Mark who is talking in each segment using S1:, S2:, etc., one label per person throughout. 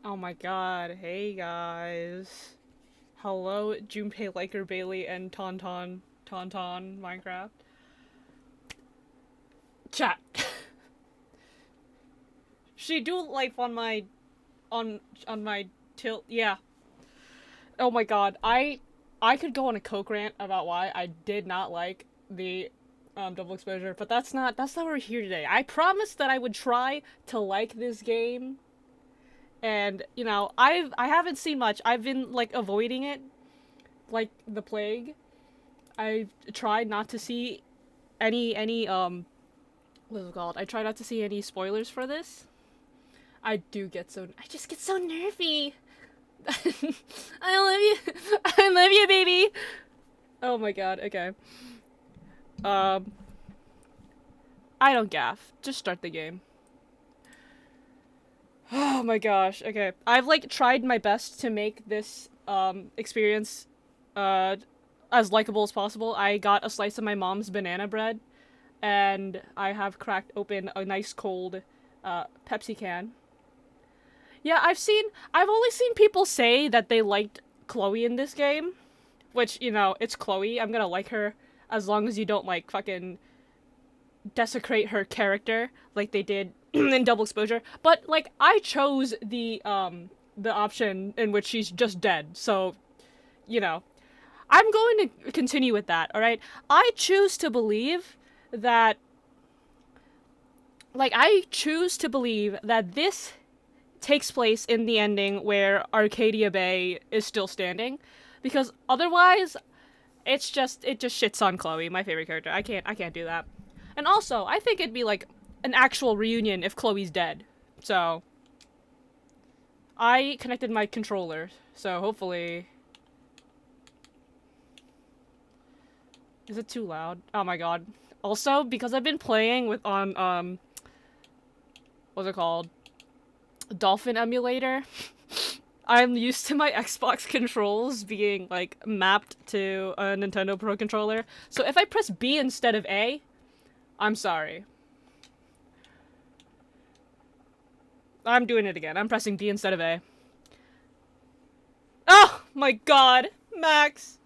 S1: Oh my god, hey guys. Hello, Junpei, Liker, Bailey, and Tauntaun, Minecraft. Chat. She do life on my tilt, yeah. Oh my god, I could go on a coke rant about why I did not like the double exposure, but that's not what we're here today. I promised that I would try to like this game, and I haven't seen much. I've been like avoiding it like the plague. I tried not to see any what is it called? I try not to see any spoilers for this. I just get so nervy. I love you. I love you, baby. Oh my god. Okay. Um I don't gaff. Just start the game. Oh my gosh. Okay. I've like tried my best to make this experience uh as likable as possible. I got a slice of my mom's banana bread and I have cracked open a nice cold Pepsi can. Yeah, I've only seen people say that they liked Chloe in this game, which, it's Chloe. I'm gonna like her as long as you don't, like, fucking desecrate her character like they did in Double Exposure. But, like, I chose the option in which she's just dead, so, you know. I'm going to continue with that, alright? I choose to believe that I choose to believe that this takes place in the ending where Arcadia Bay is still standing, because otherwise, it just shits on Chloe, my favorite character. I can't do that. And also, I think it'd be like an actual reunion if Chloe's dead. So I connected my controller, so hopefully. Is it too loud? Oh my god. Also, because I've been playing with on what's it called? Dolphin emulator. I'm used to my Xbox controls being, like, mapped to a Nintendo Pro controller. So if I press B instead of A, I'm sorry. I'm doing it again. I'm pressing B instead of A. Oh my god, Max!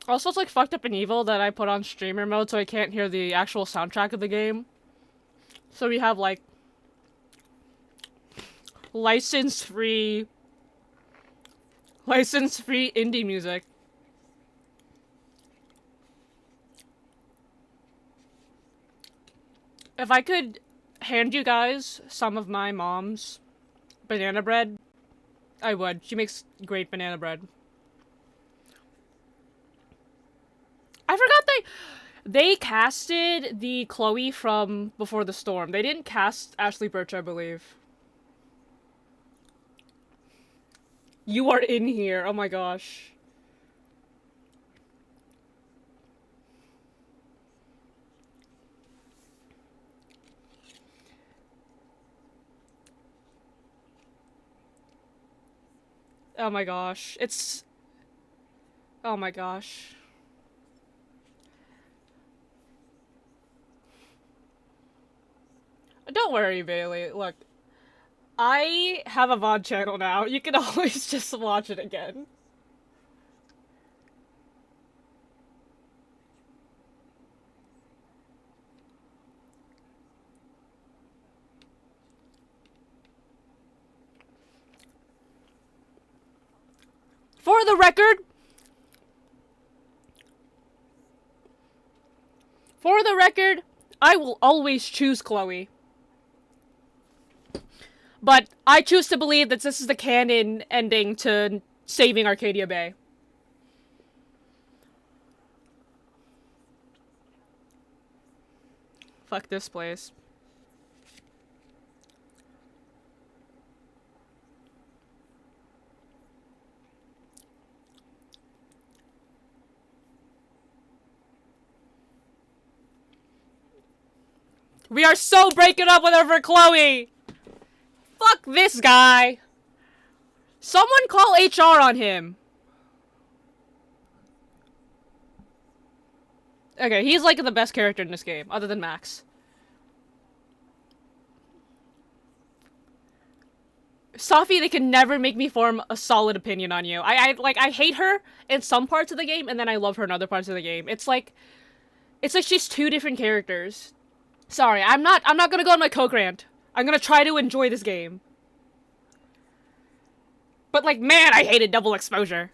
S1: Also, it's like fucked up and evil that I put on streamer mode so I can't hear the actual soundtrack of the game. So we have, like, license-free indie music. If I could hand you guys some of my mom's banana bread, I would. She makes great banana bread. I forgot they casted the Chloe from Before the Storm. They didn't cast Ashley Birch, I believe. You are in here. Oh my gosh. Oh my gosh. It's... Oh my gosh. Don't worry, Bailey. Look, I have a VOD channel now. You can always just watch it again. For the record, I will always choose Chloe. But I choose to believe that this is the canon ending to saving Arcadia Bay. Fuck this place. We are so breaking up with her for Chloe! Fuck this guy! Someone call HR on him! Okay, he's like the best character in this game, other than Max. Safi, they can never make me form a solid opinion on you. I hate her in some parts of the game, and then I love her in other parts of the game. It's like she's two different characters. Sorry, I'm not gonna go on my coke rant. I'm gonna try to enjoy this game. But like, man, I hated double exposure.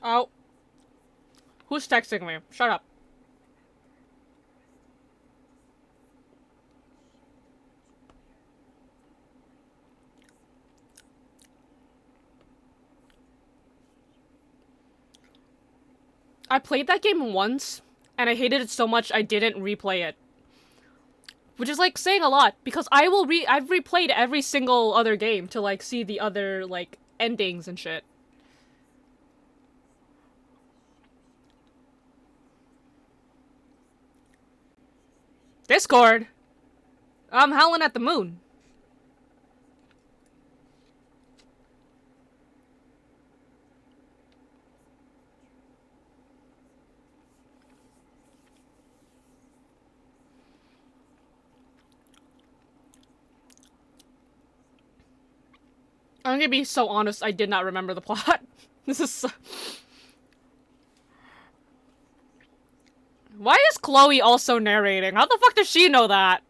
S1: Oh. Who's texting me? Shut up. I played that game once, and I hated it so much I didn't replay it. Which is like saying a lot, because I've replayed every single other game to like see the other like endings and shit. Discord. I'm howling at the moon. I'm gonna be so honest, I did not remember the plot. This is so... Why is Chloe also narrating? How the fuck does she know that?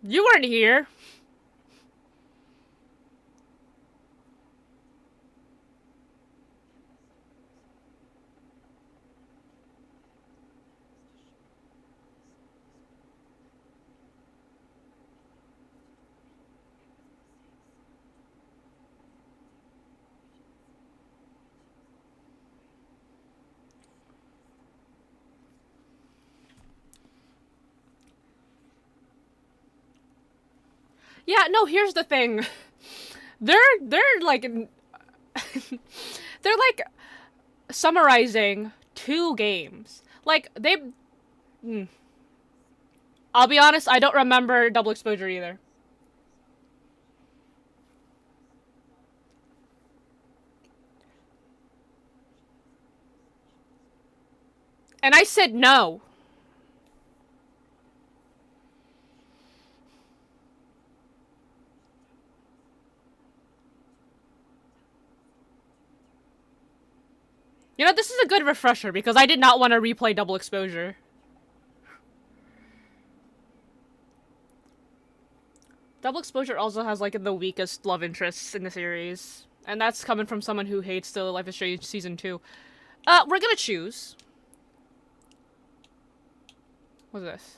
S1: You weren't here. Yeah, no, here's the thing. They're like they're like summarizing two games. Like they I'll be honest, I don't remember double exposure either. And I said no. You know, this is a good refresher because I did not want to replay double exposure. Double exposure also has like the weakest love interests in the series. And that's coming from someone who hates the Life is Strange season 2. We're gonna choose. What's this?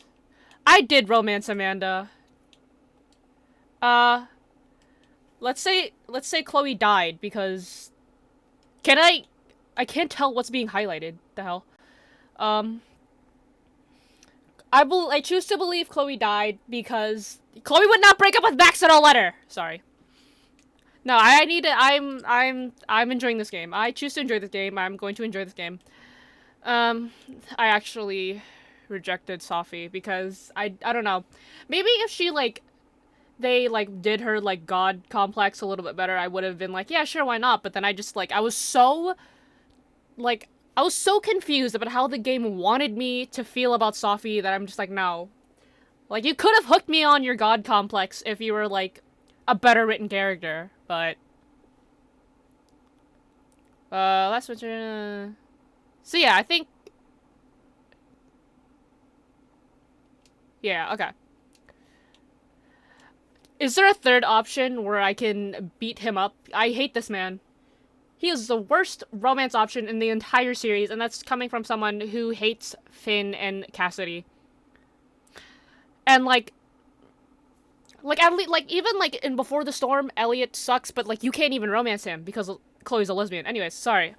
S1: I did romance Amanda. Uh, let's say Chloe died because can I can't tell what's being highlighted. The hell. Um, I choose to believe Chloe died because Chloe would not break up with Max in a letter. Sorry. No, I need to. I'm enjoying this game. I choose to enjoy this game. I'm going to enjoy this game. Um, I actually rejected Safi because I don't know. Maybe if she like they like did her like god complex a little bit better, I would have been like, yeah, sure, why not? But then I just like like I was so confused about how the game wanted me to feel about Safi that I'm just like, no. Like you could have hooked me on your god complex if you were like a better written character, but that's what you're so yeah, I think yeah, okay. Is there a third option where I can beat him up? I hate this man. He is the worst romance option in the entire series, and that's coming from someone who hates Finn and Cassidy. And like at least, like even like in Before the Storm, Elliot sucks, but like you can't even romance him because Chloe's a lesbian. Anyways, sorry.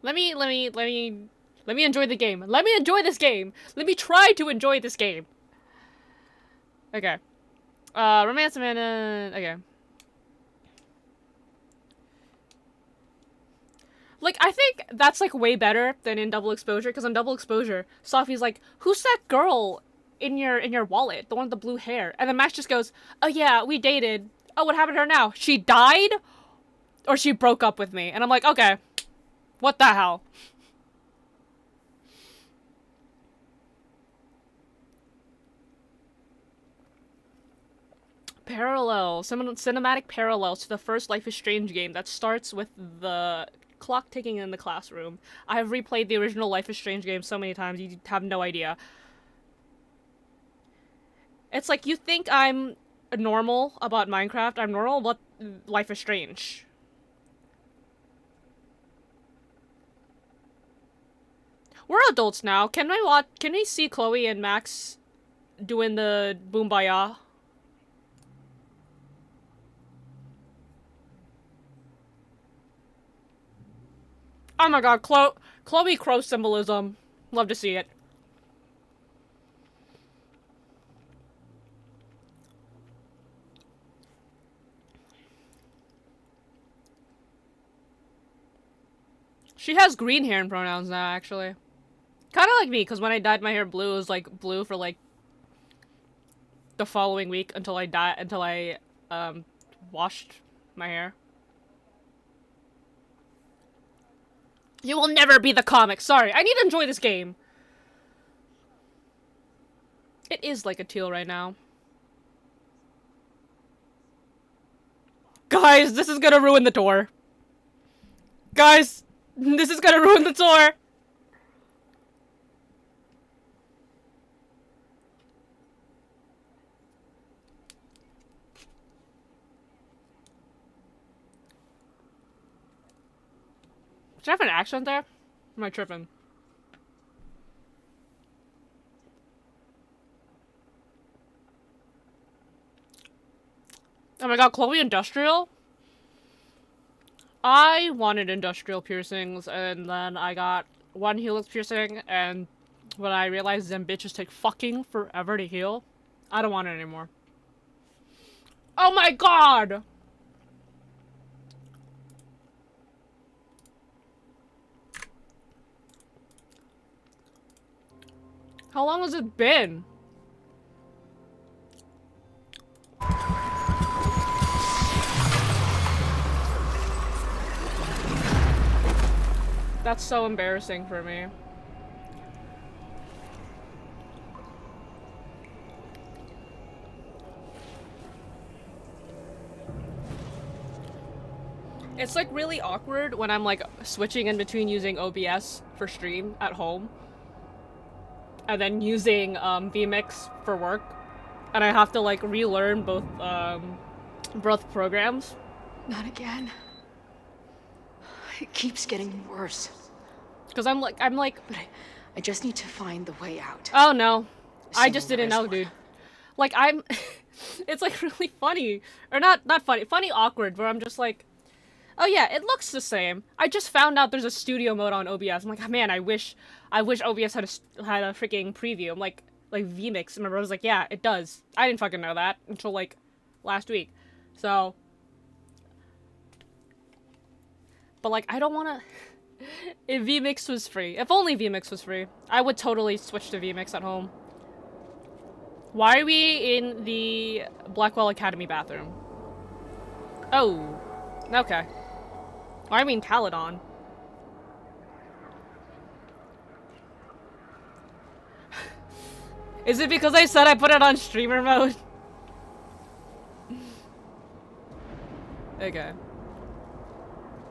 S1: Let me enjoy the game. Let me enjoy this game. Let me try to enjoy this game. Okay. Romance Amanda. Okay. Like, I think that's, like, way better than in Double Exposure, because in Double Exposure, Safi's like, who's that girl in your wallet, the one with the blue hair. And then Max just goes, oh yeah, we dated. Oh, what happened to her now? She died? Or she broke up with me. And I'm like, okay, what the hell? Cinematic parallels to the first Life is Strange game that starts with the clock ticking in the classroom. I have replayed the original Life is Strange game so many times, you have no idea. It's like, you think I'm normal about Minecraft, I'm normal about Life is Strange. We're adults now. Can we see Chloe and Max doing the Boombaya? Oh my god, Chloe Crow symbolism. Love to see it. She has green hair and pronouns now, actually. Kind of like me, because when I dyed my hair blue, it was like blue for like the following week until I washed my hair. You will never be the comic. Sorry, I need to enjoy this game. It is like a teal right now. Guys, this is gonna ruin the tour. Guys, this is gonna ruin the tour. Should I have an accent there? Or am I tripping? Oh my god, Chloe Industrial? I wanted industrial piercings, and then I got one helix piercing, and when I realized them bitches take fucking forever to heal, I don't want it anymore. Oh my god! How long has it been? That's so embarrassing for me. It's like really awkward when I'm like switching in between using OBS for stream at home and then using vMix for work, and I have to like relearn both programs.
S2: Not again. It keeps getting worse.
S1: Cause I'm like
S2: But I just need to find the way out.
S1: Oh no. I just
S2: Assuming
S1: didn't
S2: there
S1: know,
S2: is
S1: dude.
S2: one.
S1: Like I'm it's like really funny. Or not funny, awkward, where I'm just like, oh yeah, it looks the same. I just found out there's a studio mode on OBS. I'm like, oh, man, I wish OBS had a freaking preview. I'm like vMix. Remember, I was like, yeah, it does. I didn't fucking know that until like last week. So, but like, I don't want to. If vMix was free, if only vMix was free, I would totally switch to vMix at home. Why are we in the Blackwell Academy bathroom? Oh, okay. I mean Caledon. Is it because I said I put it on streamer mode? Okay.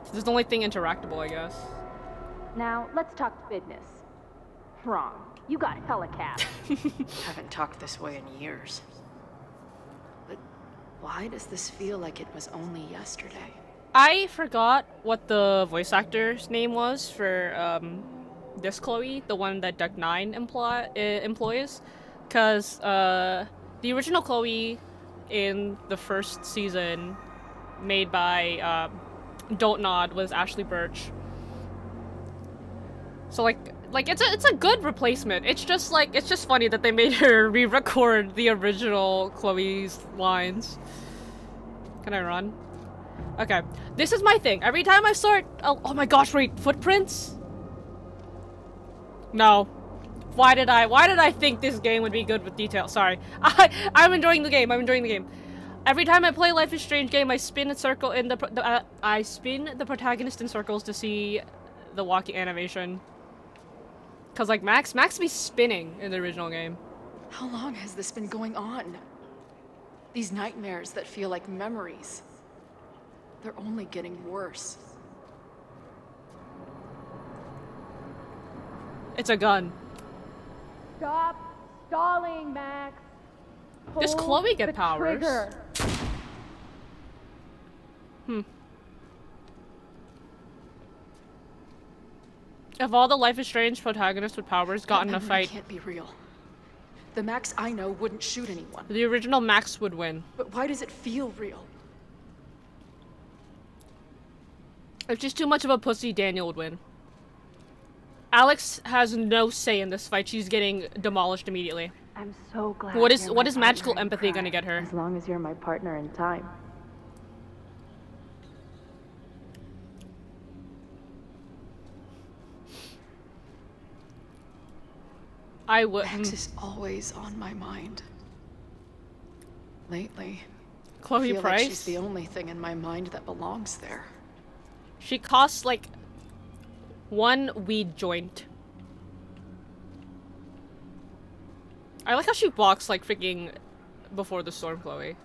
S1: This is the only thing interactable, I guess.
S3: Now, let's talk business. Wrong. You got hella cash.
S2: Haven't talked this way in years. But why does this feel like it was only yesterday?
S1: I forgot what the voice actor's name was for this Chloe, the one that Duck 9 employs. Because the original Chloe in the first season, made by Don't Nod, was Ashley Birch. So like it's a good replacement. It's just funny that they made her re-record the original Chloe's lines. Can I run? Okay, this is my thing. Every time I start, oh my gosh, wait, footprints? No, Why did I think this game would be good with detail? Sorry. I'm enjoying the game. I'm enjoying the game. Every time I play Life is Strange game, I spin a circle in I spin the protagonist in circles to see the walking animation. Cause like Max be spinning in the original game.
S2: How long has this been going on? These nightmares that feel like memories. They're only getting worse.
S1: It's a gun.
S3: Stop stalling, Max.
S1: Does
S3: Pull
S1: Chloe get
S3: the
S1: powers?
S3: trigger.
S1: If all the Life is Strange protagonists with powers got in a
S2: That
S1: fight,
S2: can't be real. The Max I know wouldn't shoot anyone.
S1: the original Max would win.
S2: But why does it feel real?
S1: If she's too much of a pussy, Daniel would win. Alex has no say in this fight. She's getting demolished immediately.
S3: I'm so glad.
S1: What is
S3: you're my
S1: magical
S3: partner in
S1: empathy
S3: crime,
S1: gonna get her?
S3: As long as you're my partner in time.
S1: I would.
S2: Max is always on my mind. Lately, I
S1: Chloe
S2: feel
S1: Price.
S2: like she's the only thing in my mind that belongs there.
S1: She costs like one weed joint. I like how she walks like freaking before the storm, Chloe.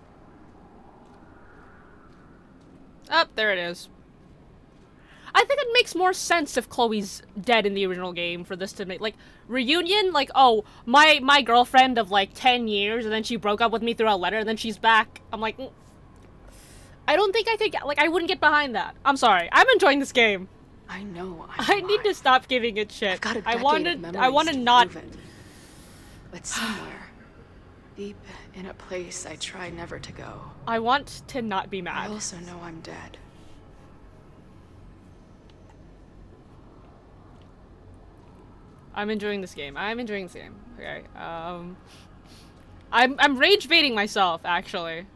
S1: Oh, there it is. I think it makes more sense if Chloe's dead in the original game for this to make, like, reunion, like, oh, my girlfriend of, like, 10 years, and then she broke up with me through a letter, and then she's back. I'm like, I don't think I could get, like, I wouldn't get behind that. I'm sorry. I'm enjoying this game.
S2: I know.
S1: I need to stop giving it shit.
S2: I've got a
S1: I
S2: decade
S1: want
S2: of
S1: to
S2: memories
S1: not.
S2: prove it. But somewhere, deep in a place I try never to go,
S1: I want to not be
S2: I
S1: mad.
S2: also know I'm dead.
S1: I'm enjoying this game. I'm enjoying this game. Okay. I'm rage baiting myself, actually.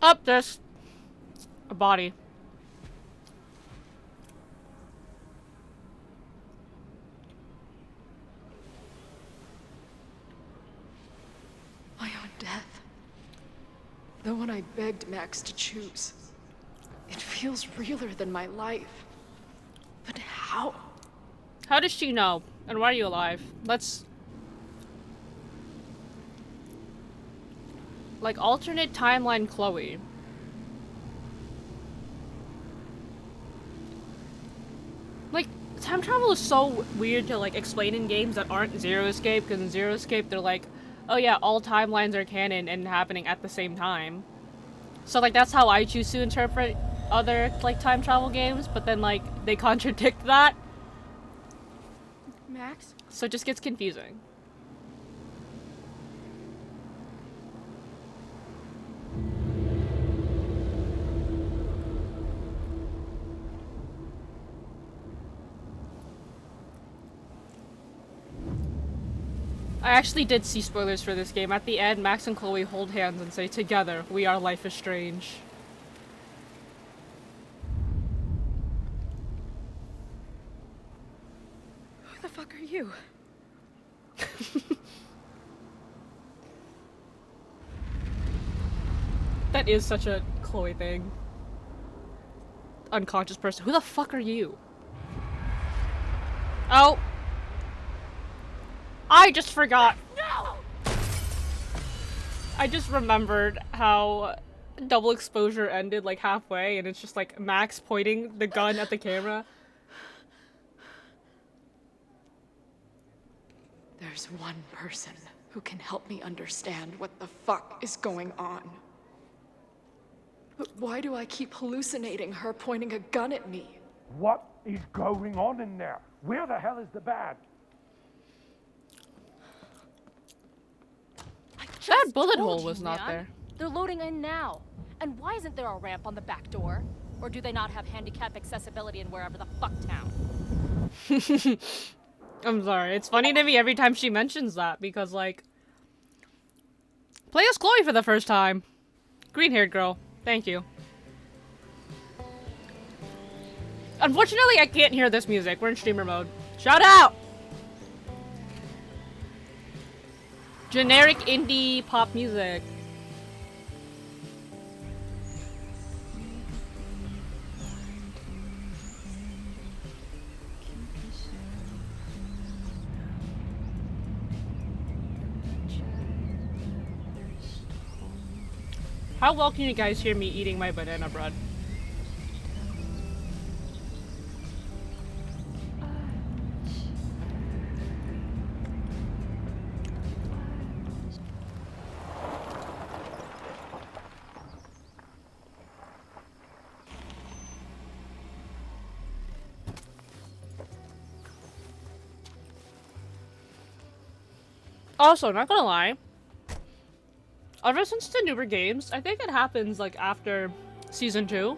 S1: Up, there's a body.
S2: My own death. The one I begged Max to choose. It feels realer than my life. But how?
S1: How does she know? And why are you alive? Let's... like, alternate timeline Chloe. Like, time travel is so weird to, like, explain in games that aren't Zero Escape, because in Zero Escape they're like, oh yeah, all timelines are canon and happening at the same time. So, like, that's how I choose to interpret other, like, time travel games, but then, like, they contradict that.
S2: Max?
S1: So it just gets confusing. I actually did see spoilers for this game. At the end, Max and Chloe hold hands and say, "Together, we are Life is Strange."
S2: Who the fuck are you?
S1: That is such a Chloe thing. Unconscious person. Who the fuck are you? Oh. I just forgot.
S2: No!
S1: I just remembered how Double Exposure ended like halfway, and it's just like Max pointing the gun at the camera.
S2: There's one person who can help me understand what the fuck is going on. But why do I keep hallucinating her pointing a gun at me?
S4: What is going on in there? Where the hell is the bad?
S1: That bullet
S5: told
S1: hole
S5: you,
S1: was not
S5: man.
S1: there.
S5: They're loading in now. And why isn't there a ramp on the back door? Or do they not have handicap accessibility in wherever the fuck town?
S1: I'm sorry. It's funny to me every time she mentions that because, like, play as Chloe for the first time. Green-haired girl. Thank you. Unfortunately, I can't hear this music. We're in streamer mode. Shout out! Generic indie pop music. How well can you guys hear me eating my banana bread? Also, not gonna lie, ever since the newer games, I think it happens like after season 2,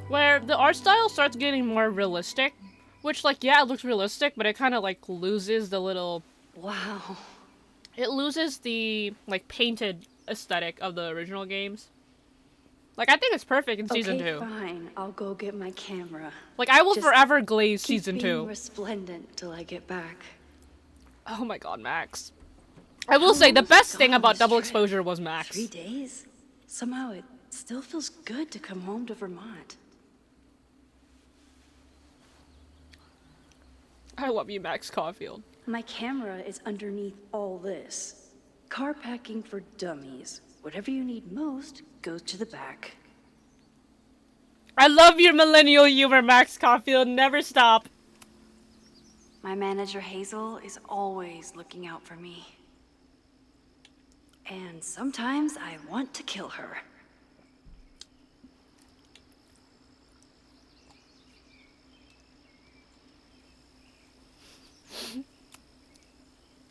S1: where the art style starts getting more realistic, which like, yeah, it looks realistic, but it kind of like loses the little,
S6: Wow.
S1: it loses the like painted aesthetic of the original games. Like, I think it's perfect in season 2.
S6: Okay, fine. I'll go get my camera.
S1: Like, I will
S6: Just
S1: forever glaze
S6: keep
S1: season
S6: being
S1: 2.
S6: resplendent till I get back.
S1: Oh my god, Max. I will say, the
S6: long was I
S1: best thing
S6: gone
S1: about
S6: this
S1: double
S6: trip?
S1: exposure was Max.
S6: 3 days? Somehow it still feels good to come home to Vermont.
S1: I love you, Max Caulfield.
S6: My camera is underneath all this. Car packing for dummies. Whatever you need most goes to the back.
S1: I love your millennial humor, Max Caulfield. Never stop.
S6: My manager Hazel is always looking out for me. And sometimes I want to kill her.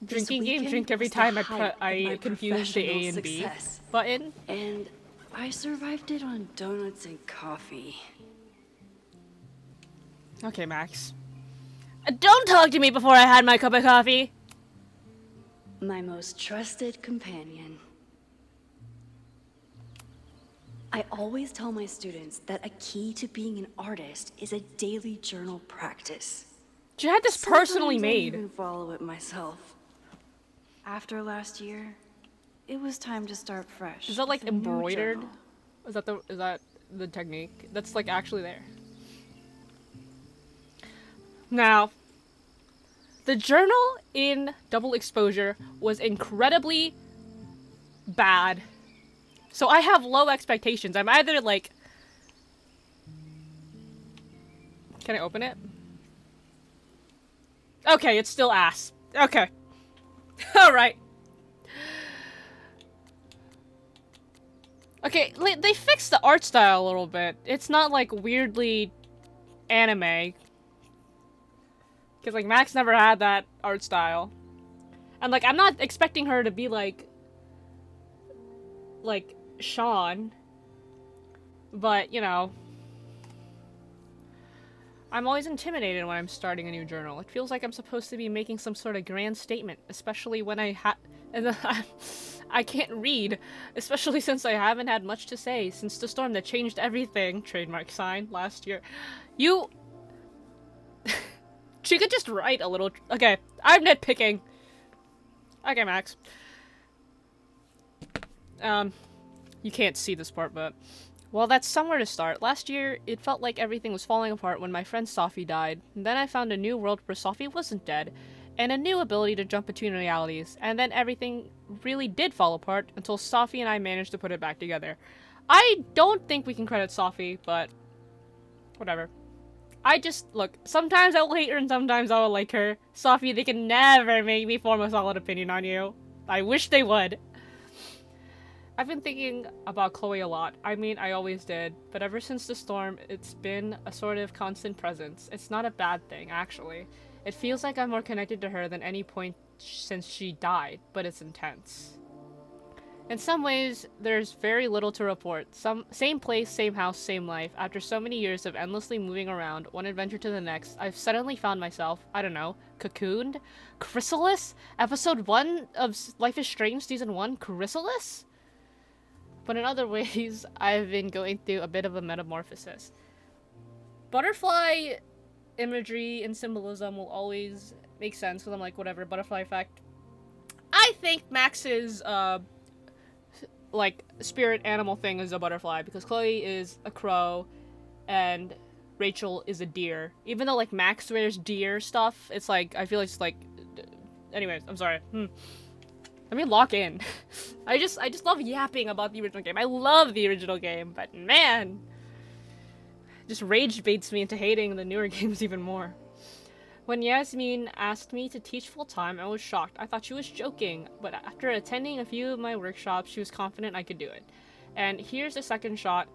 S1: Drinking game,
S6: weekend
S1: drink every
S6: was the
S1: time
S6: height of my
S1: I confuse the A
S6: professional
S1: and B
S6: success.
S1: button.
S6: And I survived it on donuts and coffee.
S1: Okay, Max. Don't talk to me before I had my cup of coffee.
S6: My most trusted companion. I always tell my students that a key to being an artist is a daily journal practice.
S1: You had this personally
S6: Sometimes I
S1: made.
S6: even follow it myself. After last year, it was time to start fresh.
S1: Is that like
S6: with a new
S1: embroidered?
S6: journal.
S1: Is that the technique? That's like actually there. Now, the journal in Double Exposure was incredibly bad. So I have low expectations. I'm either like... Can I open it? Okay, it's still ass. Okay. Alright. Okay, they fixed the art style a little bit. It's not like weirdly anime. Because like Max never had that art style. And like I'm not expecting her to be like Sean. But, you know, I'm always intimidated when I'm starting a new journal. It feels like I'm supposed to be making some sort of grand statement, especially when I can't read, especially since I haven't had much to say since the storm that changed everything, trademark sign, last year. She could just write a little. Okay, I'm nitpicking. Okay, Max. You can't see this part, but... Well, that's somewhere to start. Last year, it felt like everything was falling apart when my friend Sophie died. And then I found a new world where Sophie wasn't dead, and a new ability to jump between realities. And then everything really did fall apart until Sophie and I managed to put it back together. I don't think we can credit Sophie, but... whatever. Look, sometimes I will hate her and sometimes I will like her. Sophie, they can never make me form a solid opinion on you. I wish they would. I've been thinking about Chloe a lot. I mean, I always did. But ever since the storm, it's been a sort of constant presence. It's not a bad thing, actually. It feels like I'm more connected to her than any point since she died, but it's intense. In some ways, there's very little to report. Same place, same house, same life. After so many years of endlessly moving around, one adventure to the next, I've suddenly found myself, I don't know, cocooned? Chrysalis? Episode 1 of Life is Strange Season 1? Chrysalis? but in other ways, I've been going through a bit of a metamorphosis. Butterfly imagery and symbolism will always make sense because I'm like, whatever, butterfly effect. I think Max's, like, spirit animal thing is a butterfly because Chloe is a crow and Rachel is a deer. Even though, like, Max wears deer stuff, it's like, I feel like it's like... Anyways, I'm sorry. Let me lock in. I just love yapping about the original game. I love the original game, but man... just rage baits me into hating the newer games even more. When Yasmin asked me to teach full-time, I was shocked. I thought she was joking, but after attending a few of my workshops, she was confident I could do it. And here's a second shock.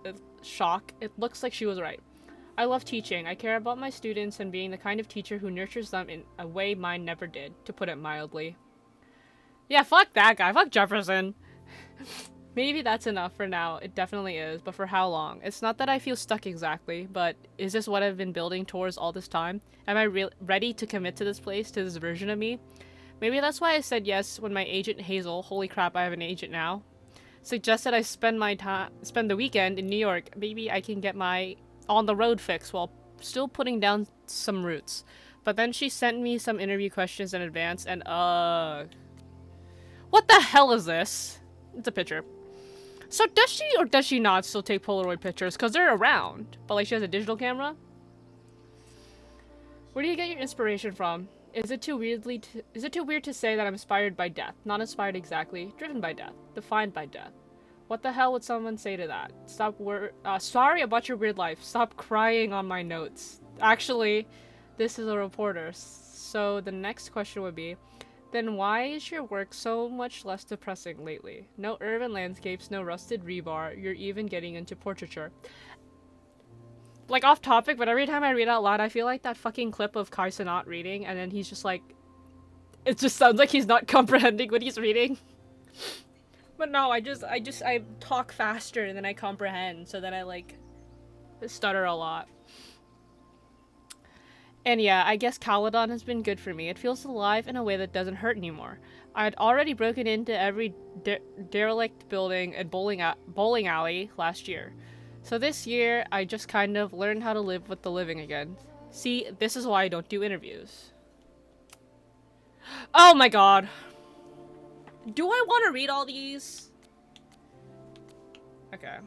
S1: It looks like she was right. I love teaching. I care about my students and being the kind of teacher who nurtures them in a way mine never did, to put it mildly. Yeah, fuck that guy. Fuck Jefferson. Maybe that's enough for now. It definitely is, but for how long? It's not that I feel stuck exactly, but is this what I've been building towards all this time? Am I ready to commit to this place, to this version of me? Maybe that's why I said yes when my agent Hazel, holy crap, I have an agent now, suggested I spend the weekend in New York. Maybe I can get my on the road fix while still putting down some roots. But then she sent me some interview questions in advance and what the hell is this? It's a picture. So does she or does she not still take Polaroid pictures? Because they're around. But like she has a digital camera? Where do you get your inspiration from? Is it too weird to say that I'm inspired by death? Not inspired exactly. Driven by death. Defined by death. What the hell would someone say to that? Sorry about your weird life. Stop crying on my notes. Actually, this is a reporter. So the next question would be, then why is your work so much less depressing lately? No urban landscapes, no rusted rebar, you're even getting into portraiture. Like, off topic, but every time I read out loud, I feel like that fucking clip of Kai Cenat reading, and then he's just like... It just sounds like he's not comprehending what he's reading. But no, I talk faster than I comprehend, so then I, like, stutter a lot. And yeah, I guess Caledon has been good for me. It feels alive in a way that doesn't hurt anymore. I had already broken into every derelict building and bowling alley last year. So this year, I just kind of learned how to live with the living again. See, this is why I don't do interviews. Oh my god. Do I want to read all these? Okay.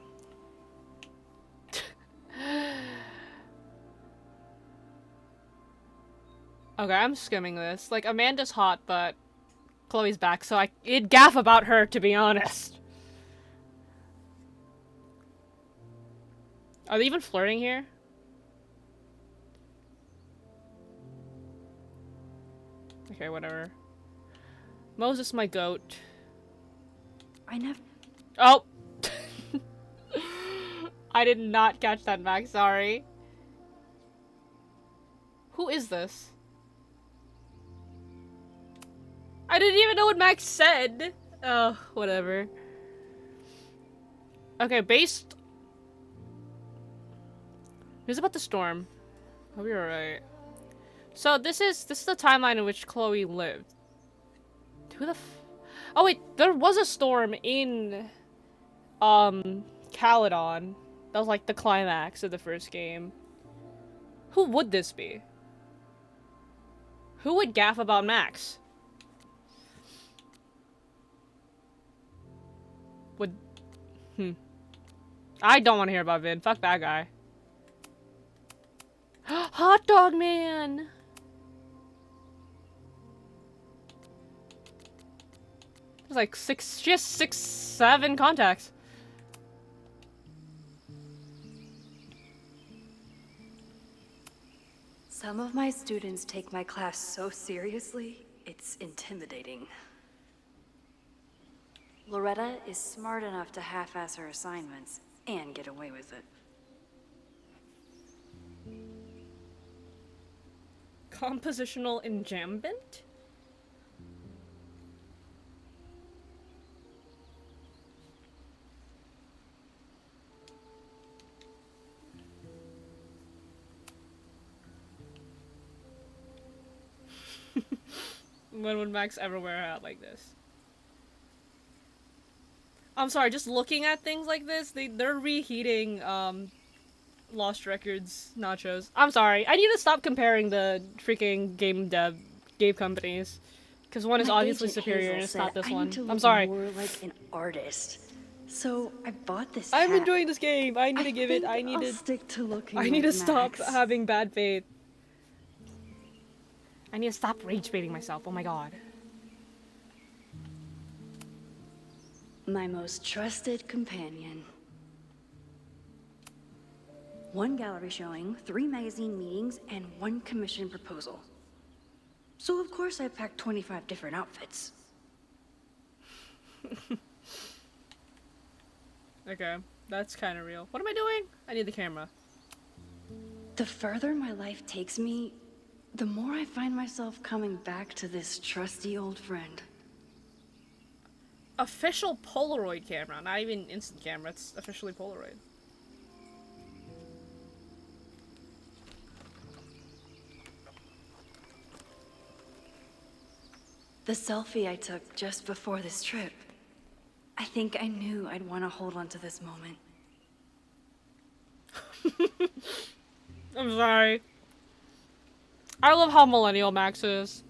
S1: Okay, I'm skimming this. Like, Amanda's hot, but Chloe's back, so it'd gaff about her, to be honest. Are they even flirting here? Okay, whatever. Moses, my goat.
S6: I never...
S1: Oh! I did not catch that, Max, sorry. Who is this? I didn't even know what Max said. Oh, whatever. Okay, based... Here's about the storm. I'll be alright. So this is the timeline in which Chloe lived. Who the oh wait, there was a storm in Caledon. That was like the climax of the first game. Who would this be? Who would gaff about Max? I don't want to hear about Vin. Fuck that guy. Hot dog man! There's like she has 7 contacts.
S6: Some of my students take my class so seriously, it's intimidating. Loretta is smart enough to half-ass her assignments and get away with it.
S1: Compositional enjambment? When would Max ever wear a hat like this? I'm sorry, just looking at things like this, they're reheating Lost Records nachos. I'm sorry. I need to stop comparing the freaking game companies. Because one is
S6: My
S1: obviously
S6: agent
S1: superior
S6: Hazel
S1: and it's
S6: said
S1: not this
S6: I
S1: one.
S6: need to
S1: I'm
S6: look
S1: sorry.
S6: more like an artist. So I bought this
S1: I'm
S6: hat.
S1: enjoying this game. I need to give it.
S6: think
S1: I need
S6: I'll
S1: to.
S6: stick to looking
S1: I need
S6: like
S1: to stop
S6: Max.
S1: having bad faith. I need to stop rage baiting myself. Oh my god.
S6: My most trusted companion. 1 gallery showing, 3 magazine meetings, and 1 commission proposal. So of course I packed 25 different outfits.
S1: Okay, that's kind of real. What am I doing? I need the camera.
S6: The further my life takes me, the more I find myself coming back to this trusty old friend.
S1: Official Polaroid camera, not even instant camera. It's officially Polaroid.
S6: The selfie I took just before this trip. I think I knew I'd want to hold on to this moment.
S1: I'm sorry. I love how millennial Max is.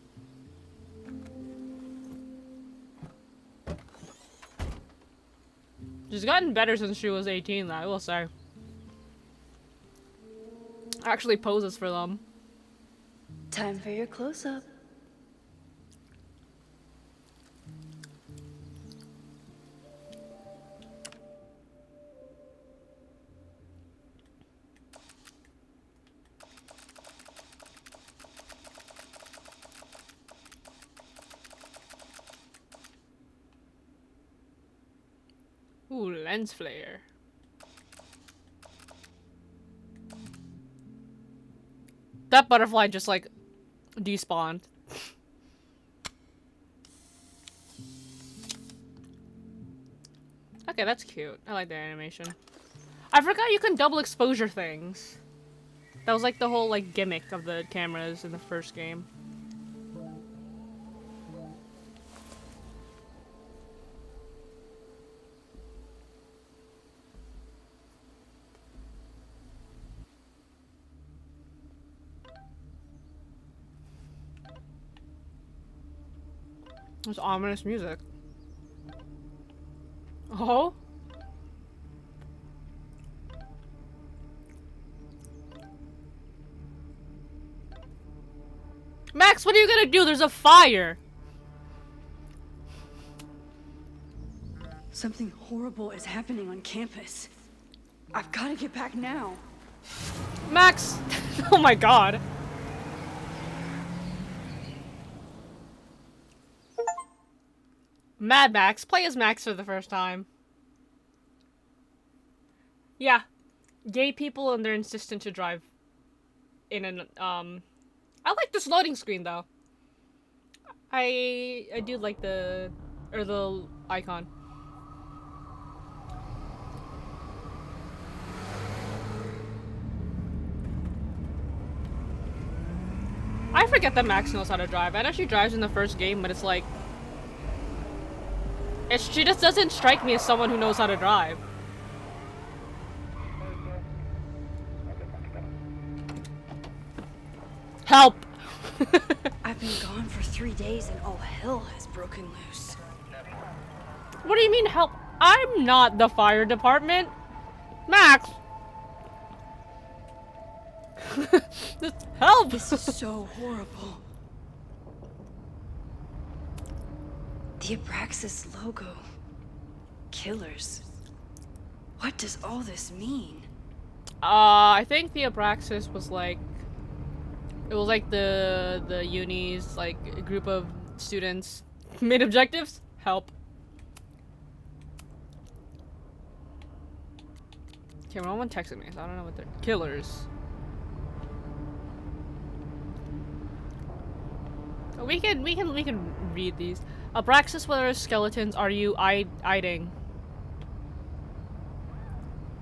S1: She's gotten better since she was 18, though, I will say. Actually poses for them.
S6: Time for your close-up.
S1: Ooh, lens flare. That butterfly just like despawned. Okay, that's cute. I like the animation. I forgot you can double exposure things. That was like the whole like gimmick of the cameras in the first game. There's ominous music. Oh? Max, what are you gonna do? There's a fire!
S6: Something horrible is happening on campus. I've got to get back now.
S1: Max! Oh my god. Mad Max. Play as Max for the first time. Yeah. Gay people and they're insistent to drive in an, I like this loading screen, though. I do like the icon. I forget that Max knows how to drive. I know she drives in the first game, but it's like... she just doesn't strike me as someone who knows how to drive. Help!
S6: I've been gone for 3 days and all hell has broken loose.
S1: What do you mean help? I'm not the fire department. Max! Just help!
S6: This is so horrible. The Abraxas logo. Killers. What does all this mean?
S1: I think the Abraxas was like... It was like the uni's, like, a group of students. Main objectives? Help. Okay, no one texted me, so I don't know what they're... Killers. We can read these. Abraxas, what are skeletons are you eyeing?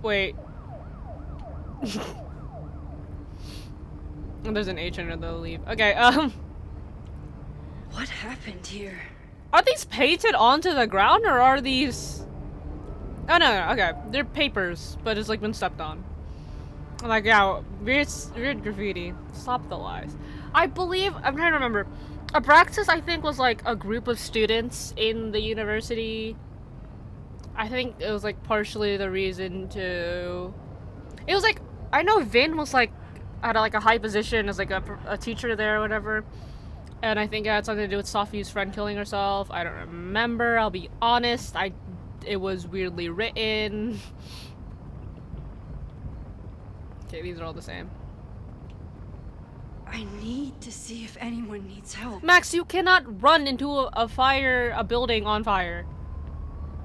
S1: Wait. There's an H under the leaf. Okay,
S6: What happened here?
S1: are these painted onto the ground or are these... Oh no, okay. They're papers, but it's like been stepped on. Like, yeah, weird graffiti. Stop the lies. I believe, I'm trying to remember. Abraxas, I think, was like a group of students in the university. I think it was like partially the reason to... It was like, I know Vin was like, had like a high position as like a teacher there or whatever. And I think it had something to do with Safi's friend killing herself. I don't remember, I'll be honest. It was weirdly written. Okay, these are all the same.
S6: I need to see if anyone needs help.
S1: Max, you cannot run into a building on fire.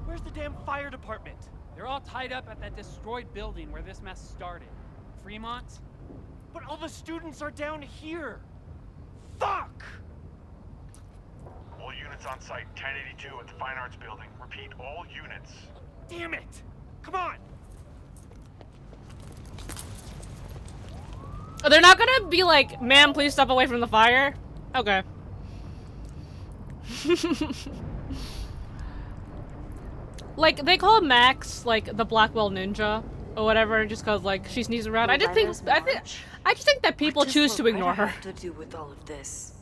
S7: Where's the damn fire department? They're all tied up at that destroyed building where this mess started. Fremont's? But all the students are down here! Fuck!
S4: All units on site, 1082 at the Fine Arts Building. Repeat, all units.
S7: Damn it! Come on!
S1: They're not gonna be like, ma'am, please step away from the fire? Okay. Like, they call Max, like, the Blackwell Ninja, or whatever, just cause, like, she sneezes around. I just think that people choose to ignore her.
S6: Have to do with all of this?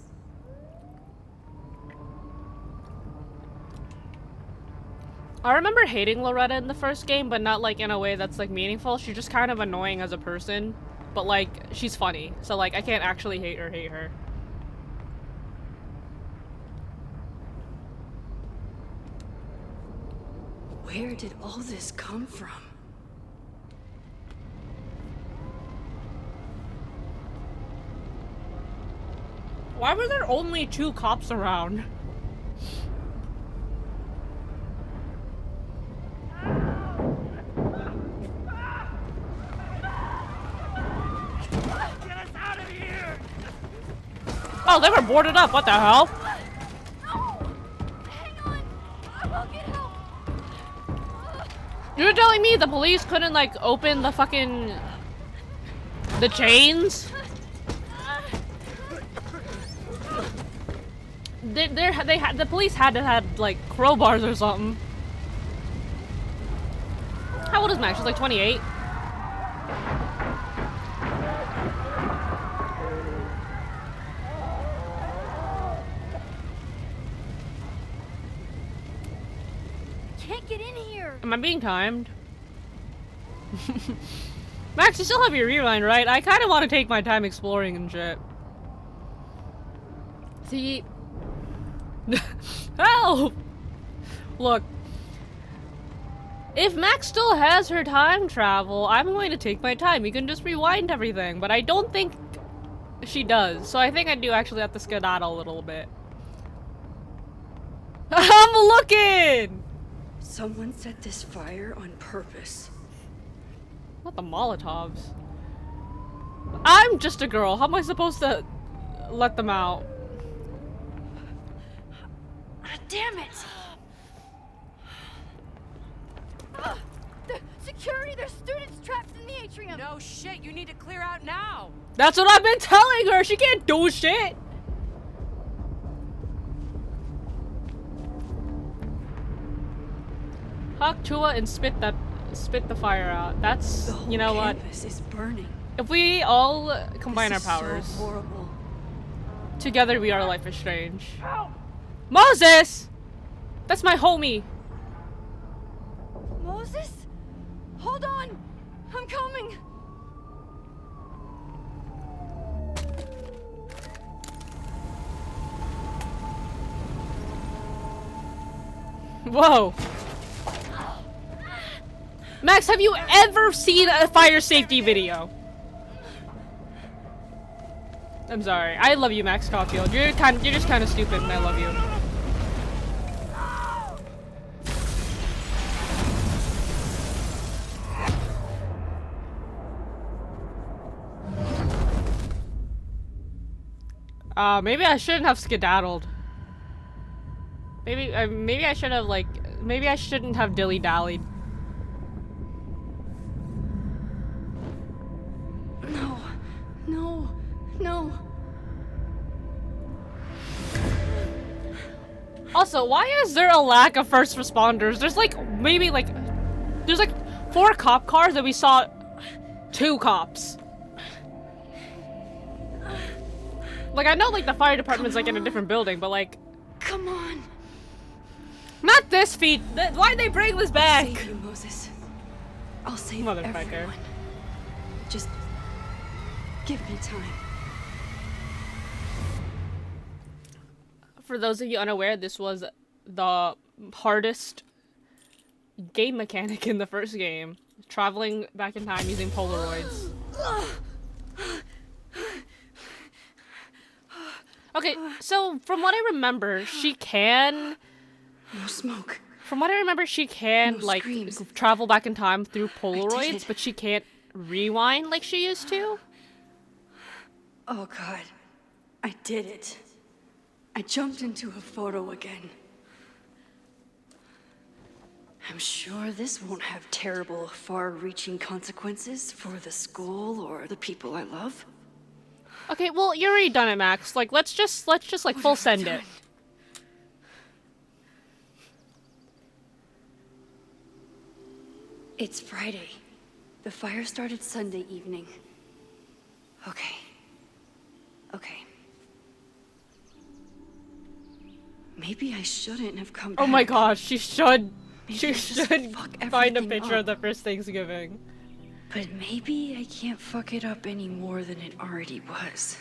S1: I remember hating Loretta in the first game, but not, like, in a way that's, like, meaningful. She's just kind of annoying as a person, but, like, she's funny. So, like, I can't actually hate her.
S6: Where did all this come from?
S1: Why were there only 2 cops around?
S7: Get us out of here!
S1: Oh, they were boarded up. What the hell?
S5: Hang on! I will get help!
S1: You're telling me the police couldn't, like, open the fucking... the chains? The police had to have, like, crowbars or something. How old is Max? She's like 28.
S5: Can't get in here!
S1: Am I being timed? Max, you still have your rewind, right? I kind of want to take my time exploring and shit. See... Help! Look. If Max still has her time travel, I'm going to take my time. You can just rewind everything, but I don't think she does. So I think I do actually have to skedaddle a little bit. I'm looking!
S6: Someone set this fire on purpose.
S1: Not the Molotovs. I'm just a girl. How am I supposed to let them out?
S6: Damn it!
S5: The security! There's students trapped in the atrium!
S8: No shit, you need to clear out now.
S1: That's what I've been telling her! She can't do shit! Hawk Chua and spit the fire out. That's,
S6: The whole
S1: you know what?
S6: campus is burning.
S1: If we all combine our
S6: This is
S1: powers,
S6: so horrible.
S1: together we are Life is Strange. Moses! That's my homie!
S5: Moses? Hold on! I'm coming!
S1: Whoa! Max, have you ever seen a fire safety video? I'm sorry. I love you, Max Caulfield. You're just kind of stupid, and I love you. Maybe I shouldn't have skedaddled. Maybe I should have, like, maybe I shouldn't have dilly-dallied.
S6: No, no, no.
S1: Also, why is there a lack of first responders? There's like, maybe like There's like 4 cop cars and we saw 2 cops. Like, I know like the fire department's like in a different building, but like...
S6: Come on.
S1: Not this feat! Why'd they bring this back?
S6: I'll save you, Moses. I'll save
S1: Motherfucker.
S6: everyone. Just give me time.
S1: For those of you unaware, this was the hardest game mechanic in the first game. Traveling back in time using Polaroids. Okay, so from what I remember, she can...
S6: No smoke.
S1: From what I remember, she can,
S6: No
S1: like,
S6: screams.
S1: travel back in time through
S6: it.
S1: Polaroids, but she can't rewind like she used to.
S6: Oh god. I did it. I jumped into a photo again. I'm sure this won't have terrible, far-reaching consequences for the school or the people I love.
S1: Okay, well, you're already done it, Max. Like, let's just like
S6: What
S1: full
S6: have I
S1: send it.
S6: done? It's Friday. The fire started Sunday evening. Okay. Okay. Maybe I shouldn't have come back.
S1: Oh my gosh, she should.
S6: Maybe
S1: She
S6: I just
S1: should
S6: fuck
S1: find a
S6: everything
S1: picture of
S6: up.
S1: the first Thanksgiving.
S6: But maybe I can't fuck it up any more than it already was.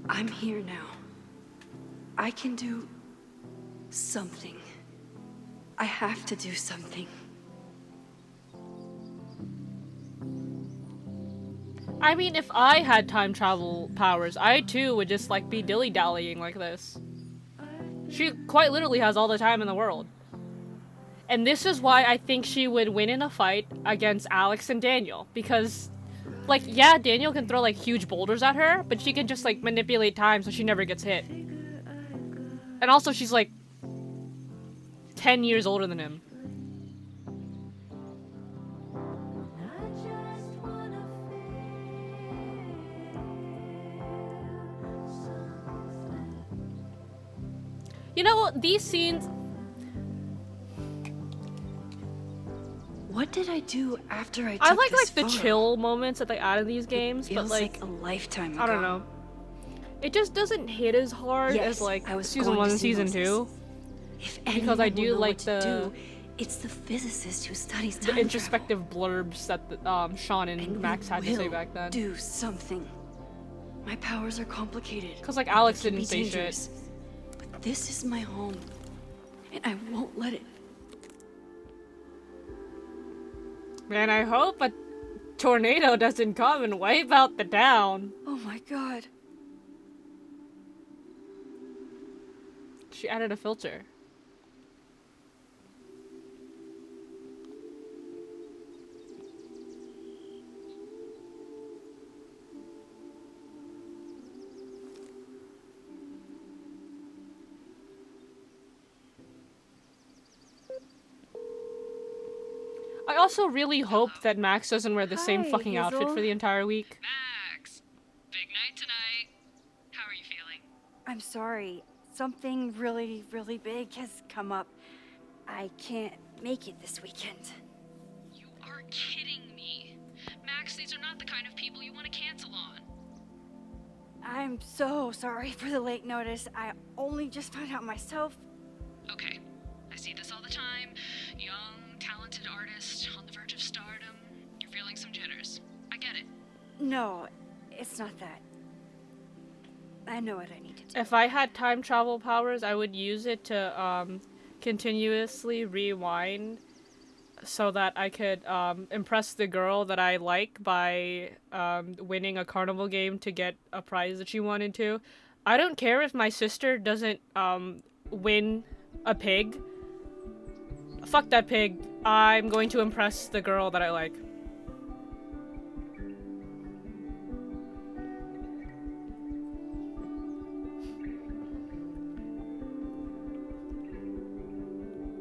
S6: I'm here now. I can do something. I have to do something.
S1: I mean, if I had time travel powers, I too would just like be dilly-dallying like this. She quite literally has all the time in the world. And this is why I think she would win in a fight against Alex and Daniel. Because, like, yeah, Daniel can throw, like, huge boulders at her, but she can just, like, manipulate time so she never gets hit. And also, she's, like, 10 years older than him. You know, these scenes...
S6: What did I do after I took
S1: I like
S6: this
S1: the
S6: photo?
S1: chill moments that they add in these games, but
S6: Feels
S1: like
S6: a lifetime ago.
S1: I don't know. It just doesn't hit as hard
S6: Yes,
S1: as like
S6: I was
S1: season
S6: going
S1: 1
S6: to
S1: and
S6: see
S1: season
S6: Moses.
S1: 2.
S6: If
S1: Because
S6: anyone
S1: I
S6: will
S1: do
S6: know
S1: like
S6: what to
S1: the-
S6: do, it's the physicist who studies time
S1: The
S6: travel.
S1: introspective blurbs that Sean and
S6: And
S1: Max
S6: we
S1: had to say
S6: will
S1: back then.
S6: do something. My powers are complicated.
S1: Because like Alex
S6: They can
S1: didn't
S6: be
S1: say
S6: dangerous. But this is my home, and I won't let it.
S1: Man, I hope a tornado doesn't come and wipe out the town.
S6: Oh my god.
S1: She added a filter. I also really hope that Max doesn't wear the same
S3: Hi,
S1: fucking outfit
S3: Hazel.
S1: for the entire week.
S8: Max, big night tonight. How are you feeling?
S3: I'm sorry. Something really, really big has come up. I can't make it this weekend.
S8: You are kidding me. Max, these are not the kind of people you want to cancel on.
S3: I'm so sorry for the late notice. I only just found out myself.
S8: Okay, I see this all the time. Young, talented artist on the verge of stardom. You're feeling some jitters. I get it.
S3: No, it's not that. I know what I need to do.
S1: If I had time travel powers, I would use it to continuously rewind so that I could impress the girl that I like by winning a carnival game to get a prize that she wanted to. I don't care if my sister doesn't win a pig. Fuck that pig. I'm going to impress the girl that I like.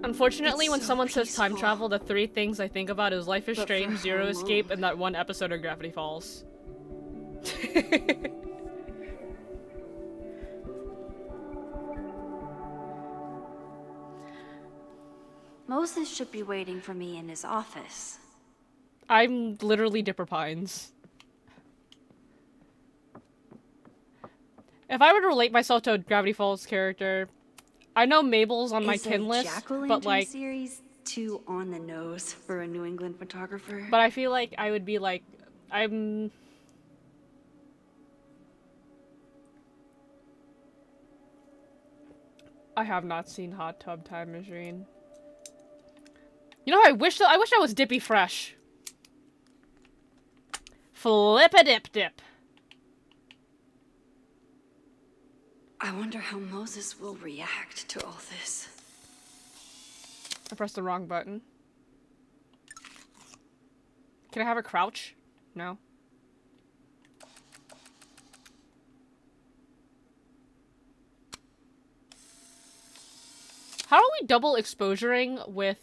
S1: Unfortunately,
S6: It's
S1: when
S6: so
S1: someone says time
S6: peaceful.
S1: travel, the 3 things I think about is Life is
S6: But for
S1: Strange,
S6: how
S1: Zero Escape,
S6: long?
S1: and that one episode of Gravity Falls.
S6: Moses should be waiting for me in his office.
S1: I'm literally Dipper Pines. If I were to relate myself to a Gravity Falls character, I know Mabel's on my kin list, but like,
S6: series too on the nose for a New England photographer.
S1: but I feel like I would be like, I have not seen Hot Tub Time Machine. You know, I wish I was Dippy Fresh. Flip-a-dip-dip.
S6: I wonder how Moses will react to all this.
S1: I pressed the wrong button. Can I have a crouch? No. How are we double exposuring with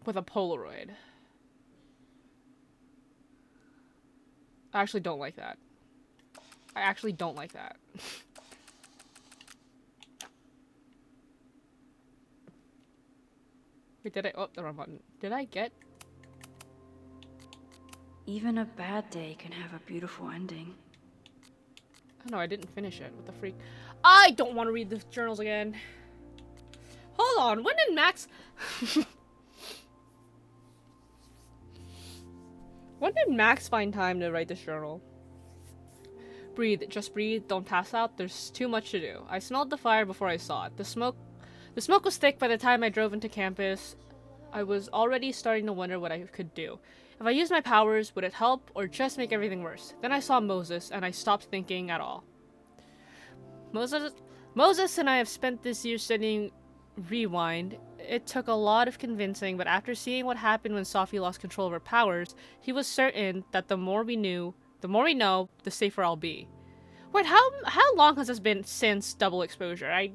S1: a Polaroid? I actually don't like that. I actually don't like that. Wait, did I? Oh, the wrong button. Did I get?
S6: Even a bad day can have a beautiful ending.
S1: Oh no, I didn't finish it. What the freak? I don't want to read the journals again. Hold on. When did Max? When did Max find time to write this journal? Breathe. Just breathe. Don't pass out. There's too much to do. I smelled the fire before I saw it. The smoke was thick by the time I drove into campus. I was already starting to wonder what I could do. If I used my powers, would it help or just make everything worse? Then I saw Moses, and I stopped thinking at all. Moses and I have spent this year studying Rewind. It took a lot of convincing, but after seeing what happened when Sophie lost control of her powers, he was certain that the more we know, the safer I'll be. Wait, how long has this been since double exposure? I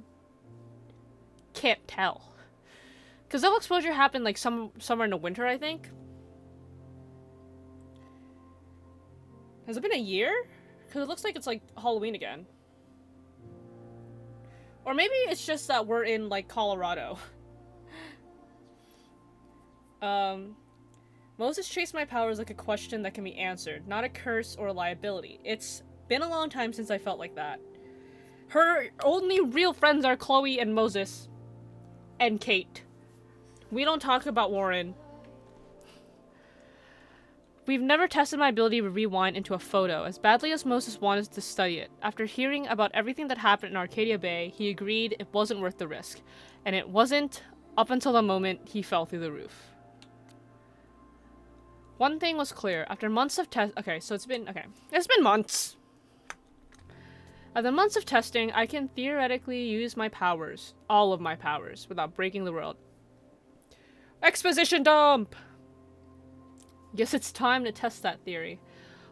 S1: can't tell. Because double exposure happened like somewhere in the winter, I think. Has it been a year? Because it looks like it's like Halloween again. Or maybe it's just that we're in like Colorado. Moses chased my powers like a question that can be answered, not a curse or a liability. It's been a long time since I felt like that. Her only real friends are Chloe and Moses. And Kate. We don't talk about Warren. We've never tested my ability to rewind into a photo, as badly as Moses wanted to study it. After hearing about everything that happened in Arcadia Bay, he agreed it wasn't worth the risk. And it wasn't up until the moment he fell through the roof. One thing was clear. After months of it's been months. After months of testing, I can theoretically use my powers, all of my powers, without breaking the world. Exposition dump! Guess it's time to test that theory.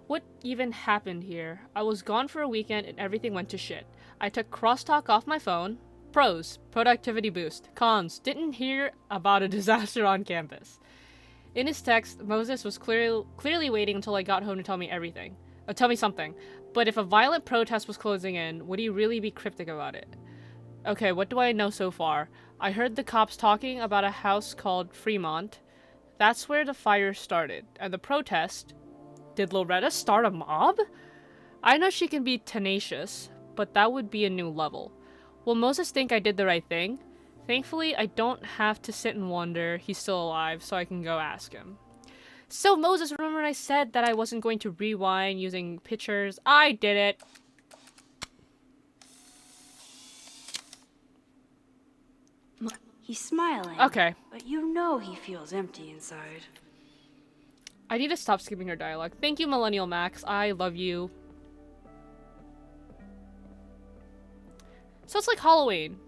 S1: What even happened here? I was gone for a weekend and everything went to shit. I took crosstalk off my phone. Pros, productivity boost. Cons, didn't hear about a disaster on campus. In his text, Moses was clearly waiting until I got home to tell me everything. Tell me something. But if a violent protest was closing in, would he really be cryptic about it? Okay, what do I know so far? I heard the cops talking about a house called Fremont. That's where the fire started. And the protest... Did Loretta start a mob? I know she can be tenacious, but that would be a new level. Will Moses think I did the right thing? Thankfully, I don't have to sit and wonder he's still alive, so I can go ask him. So, Moses, remember when I said that I wasn't going to rewind using pictures? I did it!
S6: He's smiling.
S1: Okay.
S6: But you know he feels empty inside.
S1: I need to stop skipping her dialogue. Thank you, Millennial Max. I love you. So it's like Halloween.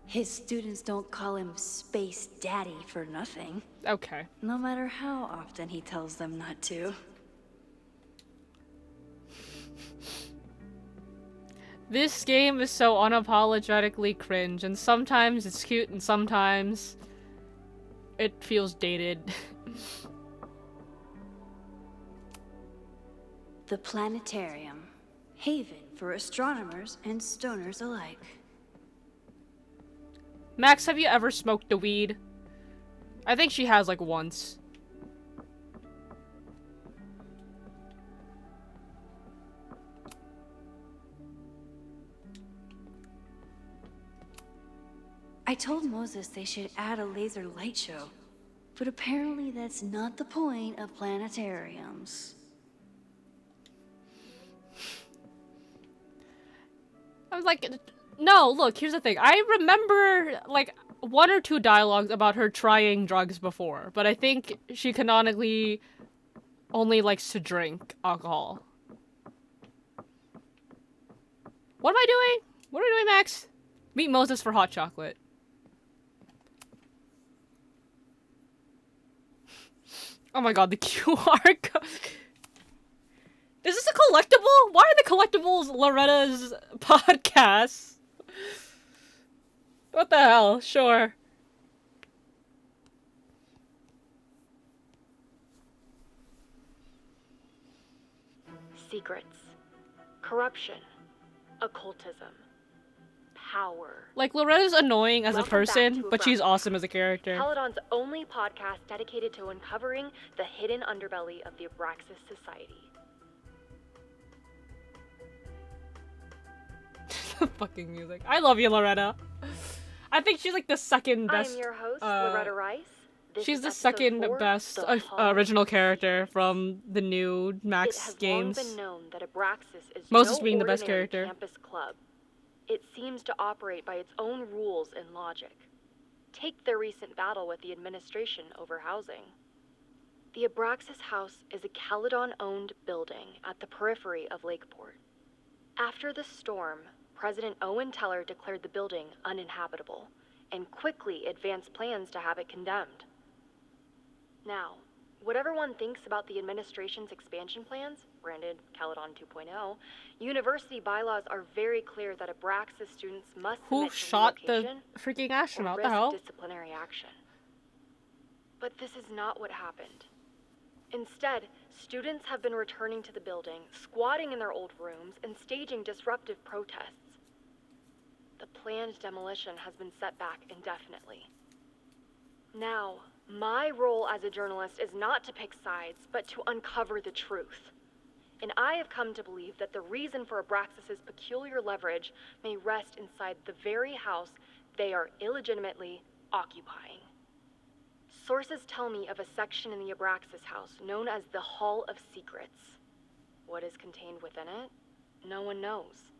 S6: His students don't call him Space Daddy for nothing.
S1: Okay.
S6: No matter how often he tells them not to.
S1: This game is so unapologetically cringe, and sometimes it's cute and sometimes it feels dated.
S6: The planetarium. Haven for astronomers and stoners alike.
S1: Max, have you ever smoked a weed? I think she has, like, once.
S6: I told Moses they should add a laser light show, but apparently that's not the point of planetariums.
S1: I was like, no, look, here's the thing. I remember, like, one or two dialogues about her trying drugs before, but I think she canonically only likes to drink alcohol. What am I doing? What are we doing, Max? Meet Moses for hot chocolate. Oh my god, the QR code. Is this a collectible? Why are the collectibles Loretta's podcast? What the hell? Sure.
S9: Secrets. Corruption. Occultism. Power.
S1: Like, Loretta's annoying as a
S9: Welcome back
S1: person,
S9: to
S1: but she's
S9: Abraxas,
S1: awesome as a character.
S9: Caledon's only podcast dedicated to uncovering the hidden underbelly of the Abraxas Society.
S1: Fucking music. I love you, Loretta. I think she's like the second best.
S9: I'm your host, Loretta Rice. This
S1: She's
S9: is
S1: the
S9: episode
S1: second
S9: 4,
S1: best
S9: The Hall.
S1: original character from the new
S9: It
S1: Max
S9: has
S1: games.
S9: long been known that Abraxas is
S1: Moses
S9: no
S1: being the best
S9: ordinary
S1: character.
S9: campus club. It seems to operate by its own rules and logic. Take their recent battle with the administration over housing. The Abraxas House is a Caledon-owned building at the periphery of Lakeport. After the storm, President Owen Teller declared the building uninhabitable and quickly advanced plans to have it condemned. Now, whatever one thinks about the administration's expansion plans, branded Caledon 2.0, university bylaws are very clear that Abraxas students must
S1: Who
S9: submit to
S1: shot the
S9: relocation
S1: freaking
S9: or
S1: astronaut? The
S9: risk
S1: hell?
S9: disciplinary action. But this is not what happened. Instead, students have been returning to the building, squatting in their old rooms, and staging disruptive protests. The planned demolition has been set back indefinitely. Now, my role as a journalist is not to pick sides, but to uncover the truth. And I have come to believe that the reason for Abraxas's peculiar leverage may rest inside the very house they are illegitimately occupying. Sources tell me of a section in the Abraxas house known as the Hall of Secrets. What is contained within it? No one knows.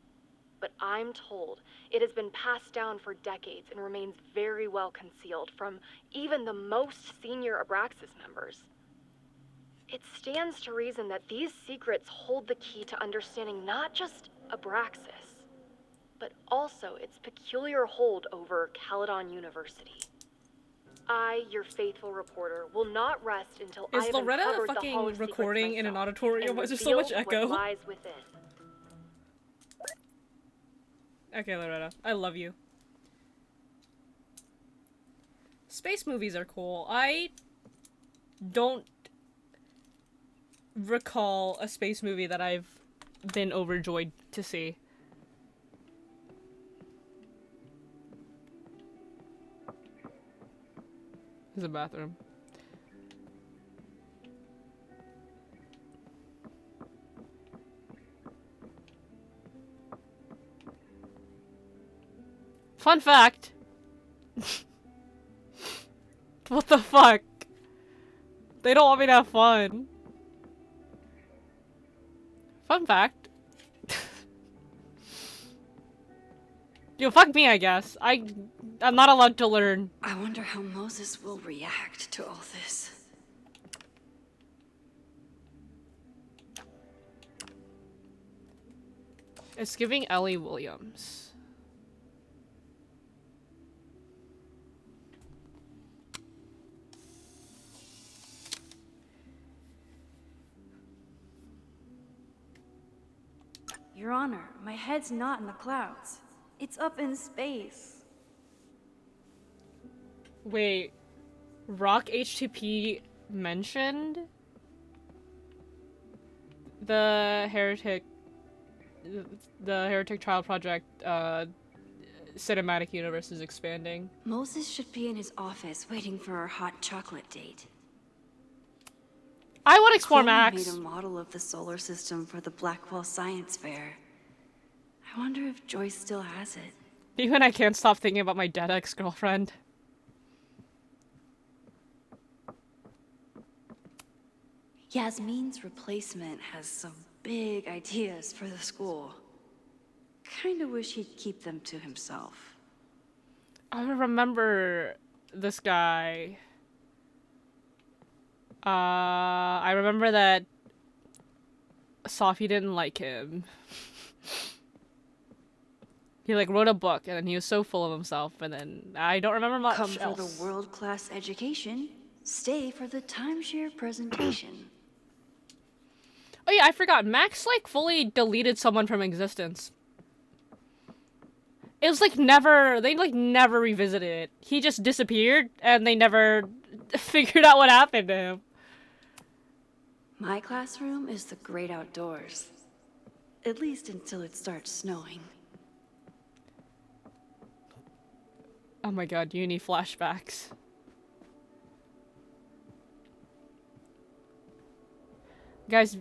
S9: But I'm told it has been passed down for decades and remains very well concealed from even the most senior Abraxas members. It stands to reason that these secrets hold the key to understanding not just Abraxas, but also its peculiar hold over Caledon University. I, your faithful reporter, will not rest until I
S1: Is
S9: have
S1: Loretta
S9: uncovered the
S1: fucking
S9: Hall of Secrets
S1: recording in an
S9: myself
S1: auditorium?
S9: and
S1: Why is there so much
S9: revealed
S1: echo?
S9: what lies within.
S1: Okay, Loretta. I love you. Space movies are cool. I don't recall a space movie that I've been overjoyed to see. There's a bathroom. Fun fact. What the fuck? They don't want me to have fun. Fun fact. Yo, fuck me, I guess. I'm not allowed to learn.
S6: I wonder how Moses will react to all this.
S1: It's giving Ellie Williams.
S6: Your Honor, my head's not in the clouds. It's up in space.
S1: Wait. Rock HTTP mentioned the heretic the Heretic Child Project cinematic universe is expanding.
S6: Moses should be in his office waiting for our hot chocolate date.
S1: I want to explore
S6: Chloe
S1: Max.
S6: made a model of the solar system for the Blackwell Science Fair. I wonder if Joyce still has it.
S1: Even I can't stop thinking about my dead ex-girlfriend.
S6: Yasmin's replacement has some big ideas for the school. Kinda wish he'd keep them to himself.
S1: I remember this guy. I remember that Safi didn't like him. He like wrote a book and then he was so full of himself and then I don't remember much
S6: Come
S1: else.
S6: for the world-class education, stay for the timeshare presentation.
S1: Oh yeah, I forgot. Max like fully deleted someone from existence. It was like never, they like never revisited it. He just disappeared and they never figured out what happened to him.
S6: My classroom is the great outdoors. At least until it starts snowing.
S1: Oh my god, uni flashbacks. Guys,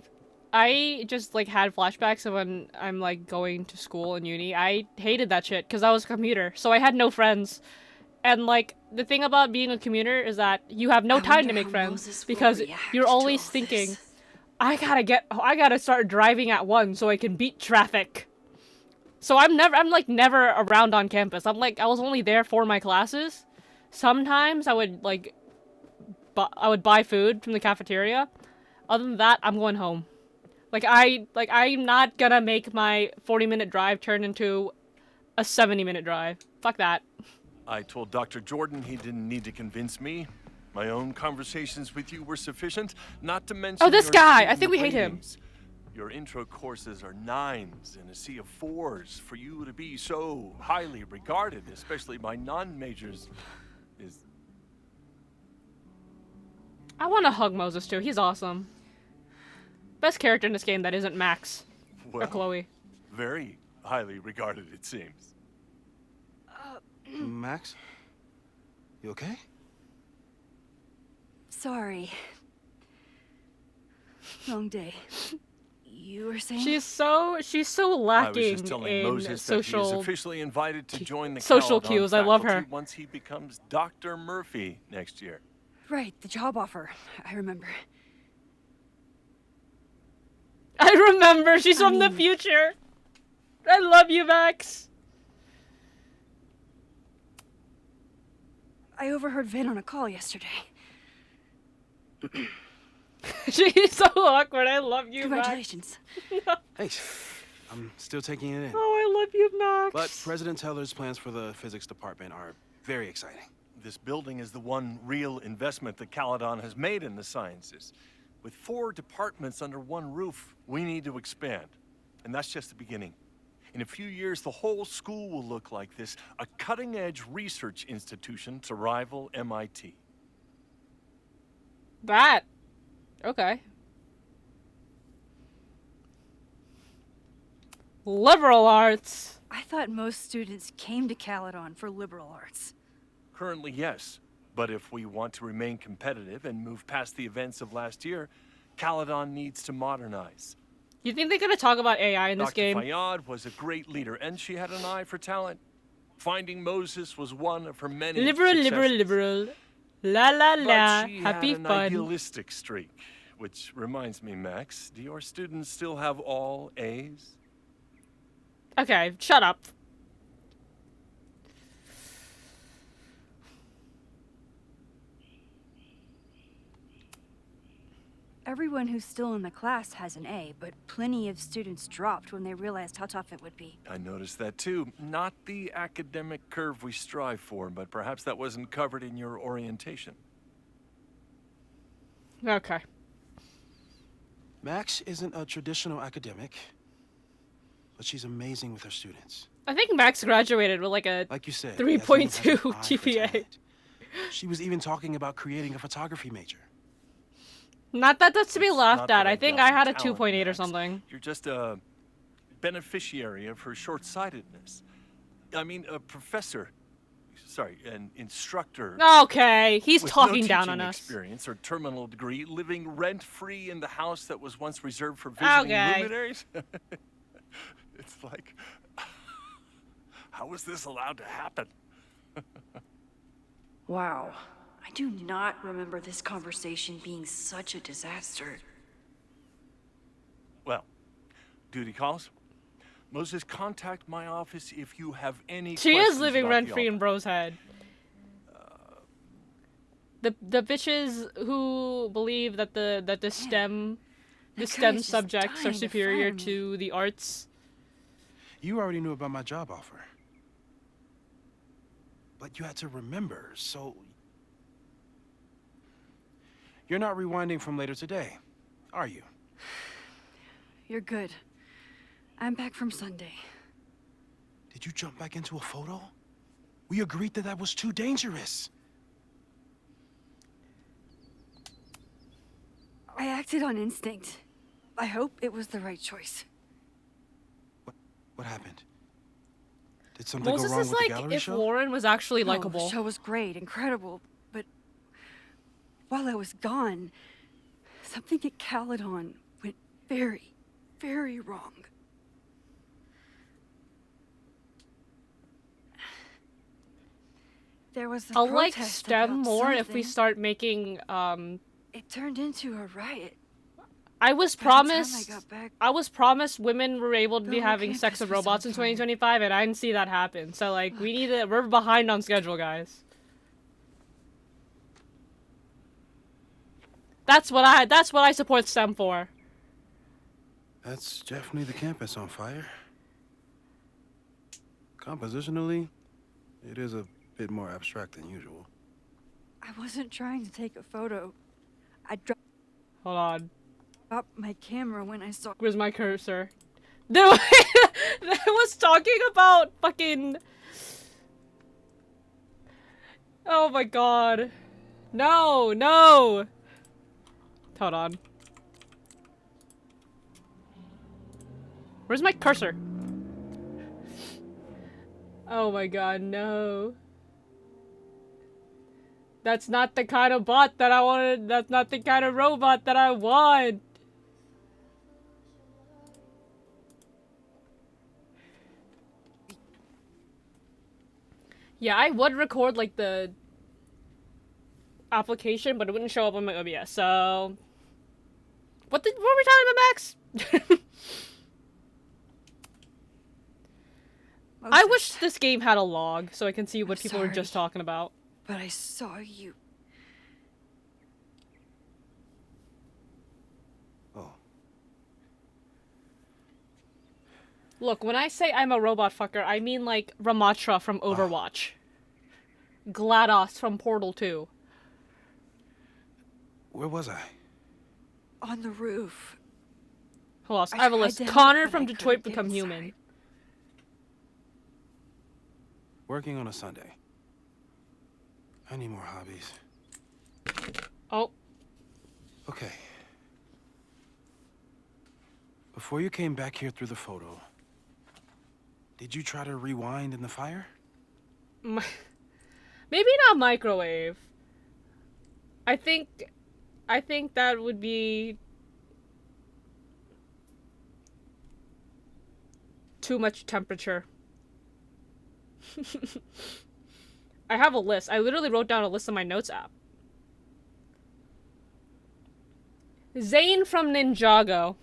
S1: I just like had flashbacks of when I'm like going to school in uni. I hated that shit because I was a commuter, so I had no friends. And like the thing about being a commuter is that you have no time to make friends because you're always thinking, I gotta start driving at 1 so I can beat traffic. So I'm like never around on campus. I was only there for my classes. Sometimes I would buy food from the cafeteria. Other than that, I'm going home. I'm not gonna make my 40-minute drive turn into a 70-minute drive. Fuck that.
S10: I told Dr. Jordan he didn't need to convince me. My own conversations with you were sufficient, not to mention
S1: Oh, this
S10: your
S1: guy! I
S10: student
S1: think we hate him.
S10: ratings. Your intro courses are 9s in a sea of 4s. For you to be so highly regarded, especially by non-majors, is...
S1: I want to hug Moses too. He's awesome. Best character in this game that isn't Max or Chloe.
S10: Very highly regarded, it seems.
S11: Max? You okay?
S6: Sorry. Long day. You were saying?
S1: She's so
S10: I was just
S1: lacking
S10: telling
S1: in
S10: Moses that he is
S1: social
S10: officially invited to join the
S1: social
S10: Caledon
S1: cues. I love her.
S10: faculty once he becomes Dr. Murphy next year.
S6: Right, the job offer. I remember.
S1: I remember. She's from the future. I love you, Max.
S6: I overheard Vin on a call yesterday.
S1: She's so awkward. I love you,
S6: Congratulations.
S1: Max.
S11: Thanks. I'm still taking it in.
S1: Oh, I love you, Max.
S11: But President Teller's plans for the physics department are very exciting.
S10: This building is the one real investment that Caledon has made in the sciences. With 4 departments under one roof, we need to expand. And that's just the beginning. In a few years, the whole school will look like this, a cutting-edge research institution to rival MIT.
S1: That. Okay. Liberal arts.
S3: I thought most students came to Caledon for liberal arts.
S10: Currently, yes. But if we want to remain competitive and move past the events of last year, Caledon needs to modernize.
S1: You think they're gonna talk about AI in this
S10: Dr.
S1: game?
S10: Fayyad was a great leader, and she had an eye for talent. Finding Moses was one of her many
S1: Liberal,
S10: successes.
S1: liberal. La la la.
S10: But she
S1: Happy
S10: had an
S1: fun.
S10: idealistic streak. Which reminds me, Max, do your students still have all A's?
S1: Okay, shut up.
S3: Everyone who's still in the class has an A, but plenty of students dropped when they realized how tough it would be.
S10: I noticed that too. Not the academic curve we strive for, but perhaps that wasn't covered in your orientation.
S1: Okay.
S11: Max isn't a traditional academic, but she's amazing with her students.
S1: I think Max graduated with like
S11: you said,
S1: 3.2
S11: Yasmin has an eye for
S1: GPA.
S11: talent. She was even talking about creating a photography major.
S1: Not that that's to be
S10: It's
S1: laughed
S10: not
S1: at.
S10: that
S1: I
S10: I've
S1: think
S10: got
S1: I had a
S10: talent,
S1: 2.8 or
S10: Max.
S1: something.
S10: You're just a beneficiary of her short-sightedness. I mean, a professor, sorry, an instructor.
S1: Okay, he's
S10: with
S1: talking
S10: no
S1: down
S10: teaching
S1: on us.
S10: experience or terminal degree, living rent-free in the house that was once reserved for visiting luminaries. It's like, how was this allowed to happen?
S6: Wow. I do not remember this conversation being such a disaster.
S10: Well, duty calls. Moses, contact my office if you have any
S1: She
S10: questions
S1: is living
S10: about
S1: rent
S10: the
S1: free in
S10: offer.
S1: Bro's head. The bitches who believe that the STEM
S6: guy's just
S1: subjects are
S6: dying to
S1: superior
S6: fire me.
S1: to the arts.
S11: You already knew about my job offer. But you had to remember, so... You're not rewinding from later today, are you?
S6: You're good. I'm back from Sunday.
S11: Did you jump back into a photo? We agreed that that was too dangerous.
S6: I acted on instinct. I hope it was the right choice.
S11: What happened? Did something go
S1: Moses
S11: wrong
S1: is
S11: with the
S1: like
S11: gallery
S1: if
S11: show?
S1: Lauren was actually
S6: No,
S1: likable.
S6: the show was great, incredible, but while I was gone, something at Caledon went very, very wrong. There was a
S1: I'll like
S6: protest
S1: STEM
S6: about
S1: more if we
S6: something.
S1: start making
S6: It turned into a riot.
S1: I was
S6: By the time I
S1: promised
S6: got back,
S1: I was promised women were able to
S6: the
S1: be
S6: whole
S1: having sex
S6: campus
S1: with
S6: was
S1: robots
S6: on
S1: in
S6: fire.
S1: 2025 and I didn't see that happen. So like we're behind on schedule, guys. That's what I support STEM for.
S11: That's definitely the campus on fire. Compositionally, it is a bit more abstract than usual.
S6: I wasn't trying to take a photo. I
S1: Hold on.
S6: dropped my camera when I saw.
S1: Where's my cursor? Dude, I was talking about fucking... Oh my god. No, no! Hold on. Where's my cursor? Oh my god, no. That's not the kind of bot that I wanted. That's not the kind of robot that I want. Yeah, I would record like the application, but it wouldn't show up on my OBS. So, what were we talking about, Max? I wish this game had a log so I can see what people were just talking about.
S6: But I saw you.
S11: Oh.
S1: Look, when I say I'm a robot fucker, I mean like Ramatra from Overwatch. GLaDOS from Portal 2.
S11: Where was I?
S6: On the roof.
S1: Hold on, I have a list. Connor from Detroit Become Human.
S11: Working on a Sunday. I need more hobbies.
S1: Oh.
S11: Okay. Before you came back here through the photo, did you try to rewind in the fire?
S1: Maybe not microwave. I think that would be too much temperature. I have a list. I literally wrote down a list in my notes app. Zane from Ninjago.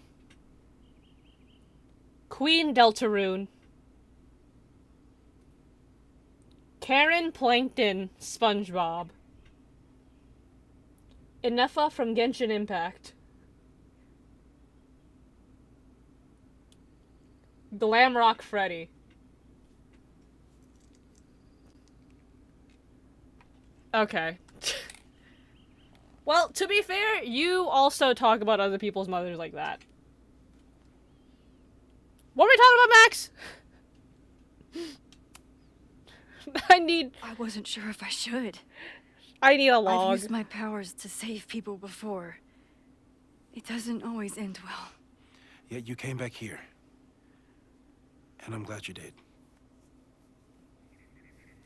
S1: Queen Deltarune. Karen Plankton, SpongeBob. Inefa from Genshin Impact. Glamrock Freddy. Okay. Well, to be fair, you also talk about other people's mothers like that. What were we talking about, Max?
S6: I wasn't sure if I should.
S1: I need a log.
S6: I've used my powers to save people before. It doesn't always end well.
S11: Yet you came back here. And I'm glad you did.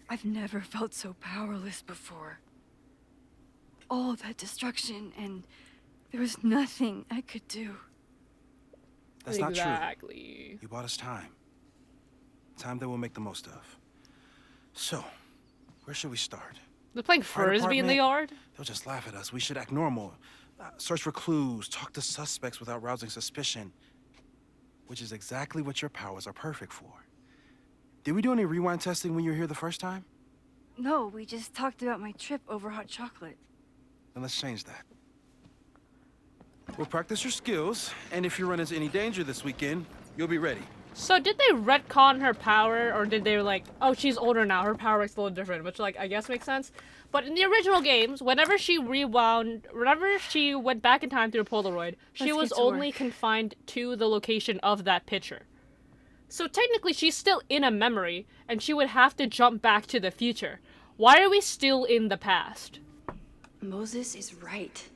S6: I've never felt so powerless before. All that destruction, and there was nothing I could do.
S11: That's not true.
S1: Exactly.
S11: You bought us time. Time that we'll make the most of. So, where should we start?
S1: They're playing
S11: Fire
S1: frisbee in the
S11: department?
S1: yard?
S11: They'll just laugh at us. We should act normal. Search for clues, talk to suspects without rousing suspicion. Which is exactly what your powers are perfect for. Did we do any rewind testing when you were here the first time?
S6: No, we just talked about my trip over hot chocolate.
S11: Then let's change that. We'll practice your skills, and if you run into any danger this weekend, you'll be ready.
S1: So did they retcon her power, or did they like, oh, she's older now, her power is a little different, which like, I guess makes sense. But in the original games, whenever she went back in time through a Polaroid, she was only confined to the location of that picture. So technically she's still in a memory, and she would have to jump back to the future. Why are we still in the past?
S6: Moses is right.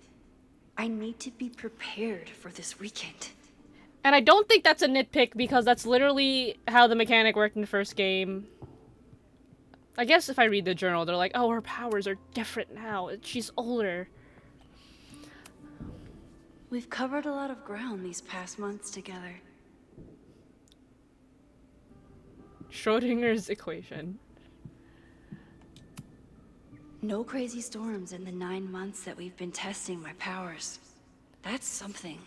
S6: I need to be prepared for this weekend.
S1: And I don't think that's a nitpick, because that's literally how the mechanic worked in the first game. I guess if I read the journal, they're like, oh, her powers are different now. She's older.
S6: We've covered a lot of ground these past months together.
S1: Schrodinger's equation.
S6: No crazy storms in the 9 months that we've been testing my powers. That's something.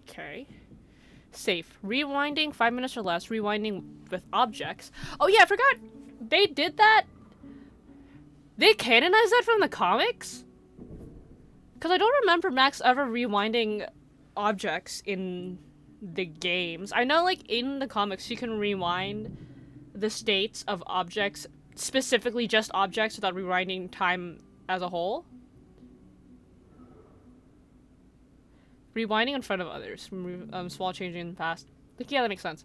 S1: Okay. Safe. Rewinding 5 minutes or less. Rewinding with objects. Oh yeah, I forgot. They did that. They canonized that from the comics? Because I don't remember Max ever rewinding objects in the games. I know, like, in the comics, you can rewind the states of objects, specifically just objects, without rewinding time as a whole. Rewinding in front of others, small changing in the past. Like, yeah, that makes sense.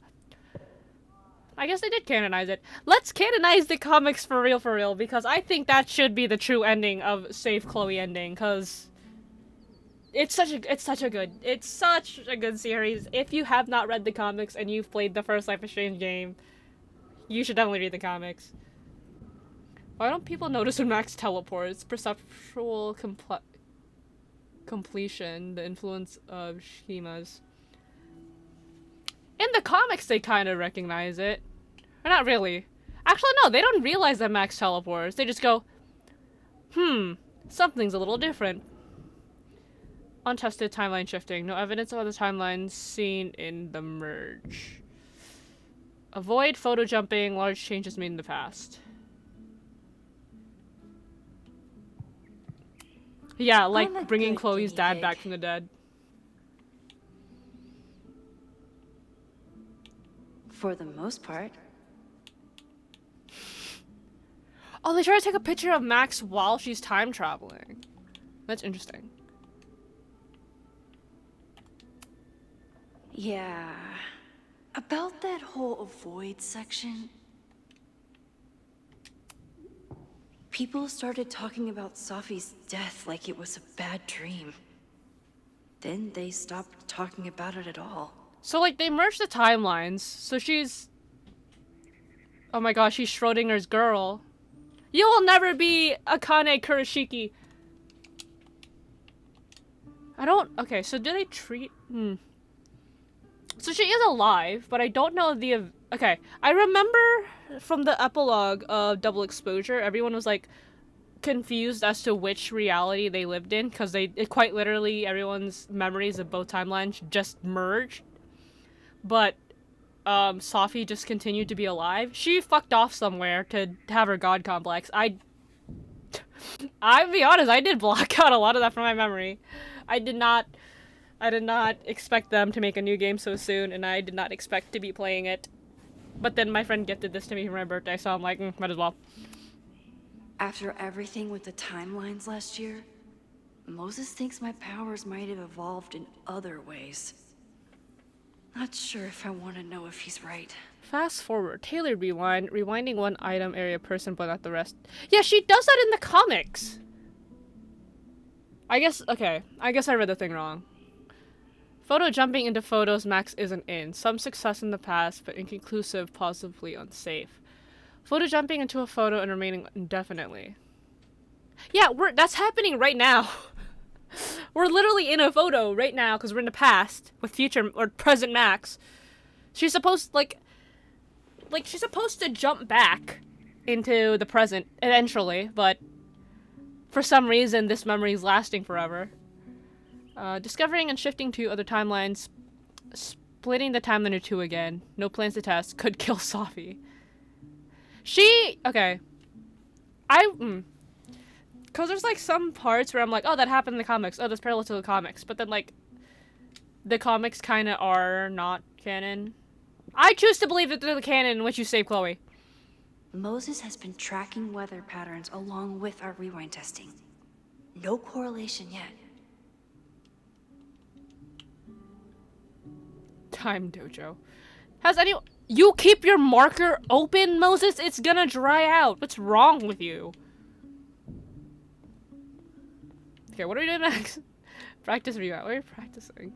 S1: I guess they did canonize it. Let's canonize the comics for real, because I think that should be the true ending of Save Chloe ending, because it's such a good series. If you have not read the comics and you've played the first Life is Strange game, you should definitely read the comics. Why don't people notice when Max teleports? Perceptual completion, the influence of schemas. In the comics, they kind of recognize it. Or not really. Actually, no, they don't realize that Max teleports. They just go, something's a little different. Untested timeline shifting. No evidence of other timelines seen in the merge. Avoid photo jumping. Large changes made in the past. Yeah, like bringing Chloe's dad back from the dead.
S6: For the most part.
S1: Oh, they try to take a picture of Max while she's time traveling. That's interesting.
S6: Yeah. About that whole avoid section. People started talking about Safi's death like it was a bad dream. Then they stopped talking about it at all.
S1: So, like, they merged the timelines, so she's... Oh my gosh, she's Schrodinger's girl. You will never be Akane Kurashiki. I don't... Okay, so do they treat... So she is alive, but I don't know the... Okay, I remember from the epilogue of Double Exposure, everyone was, like, confused as to which reality they lived in, because quite literally, everyone's memories of both timelines just merged. But, Safi just continued to be alive. She fucked off somewhere to have her god complex. I'll be honest, I did block out a lot of that from my memory. I did not expect them to make a new game so soon, and I did not expect to be playing it. But then my friend gifted this to me for my birthday, so I'm like, might as well.
S6: After everything with the timelines last year, Moses thinks my powers might have evolved in other ways. Not sure if I want to know if he's right.
S1: Fast forward, tailored rewind, rewinding one item, area, person, but not the rest. Yeah, she does that in the comics. I guess, okay. I guess I read the thing wrong. Photo jumping into photos Max isn't in. Some success in the past, but inconclusive, possibly unsafe. Photo jumping into a photo and remaining indefinitely. Yeah, that's happening right now. We're literally in a photo right now because we're in the past with future or present Max. She's supposed like she's supposed to jump back into the present eventually, but for some reason this memory is lasting forever. Discovering and shifting to other timelines, splitting the timeline into two again. No plans to test. Could kill Safi. Okay. Cause there's like some parts where I'm like, oh, that happened in the comics. Oh, that's parallel to the comics. But then like, the comics kind of are not canon. I choose to believe that they're the canon in which you save Chloe.
S6: Moses has been tracking weather patterns along with our rewind testing. No correlation yet.
S1: Time dojo. You keep your marker open, Moses? It's gonna dry out. What's wrong with you? Okay, what are we doing next? Practice rewind. What are you practicing?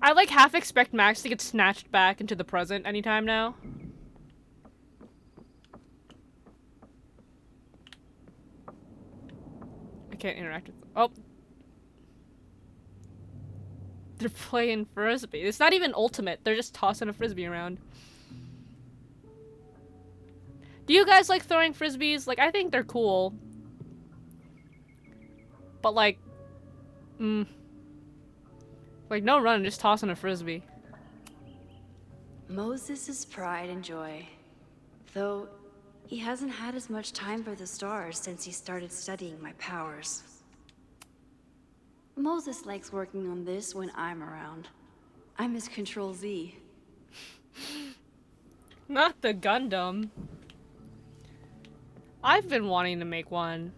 S1: I like half expect Max to get snatched back into the present anytime now. I can't interact with them. Oh. They're playing frisbee. It's not even ultimate. They're just tossing a frisbee around. Do you guys like throwing frisbees? Like, I think they're cool. But like, like no run, just tossing a frisbee.
S6: Moses' pride and joy. Though, he hasn't had as much time for the stars since he started studying my powers. Moses likes working on this when I'm around. I'm his Control Z.
S1: Not the Gundam. I've been wanting to make one.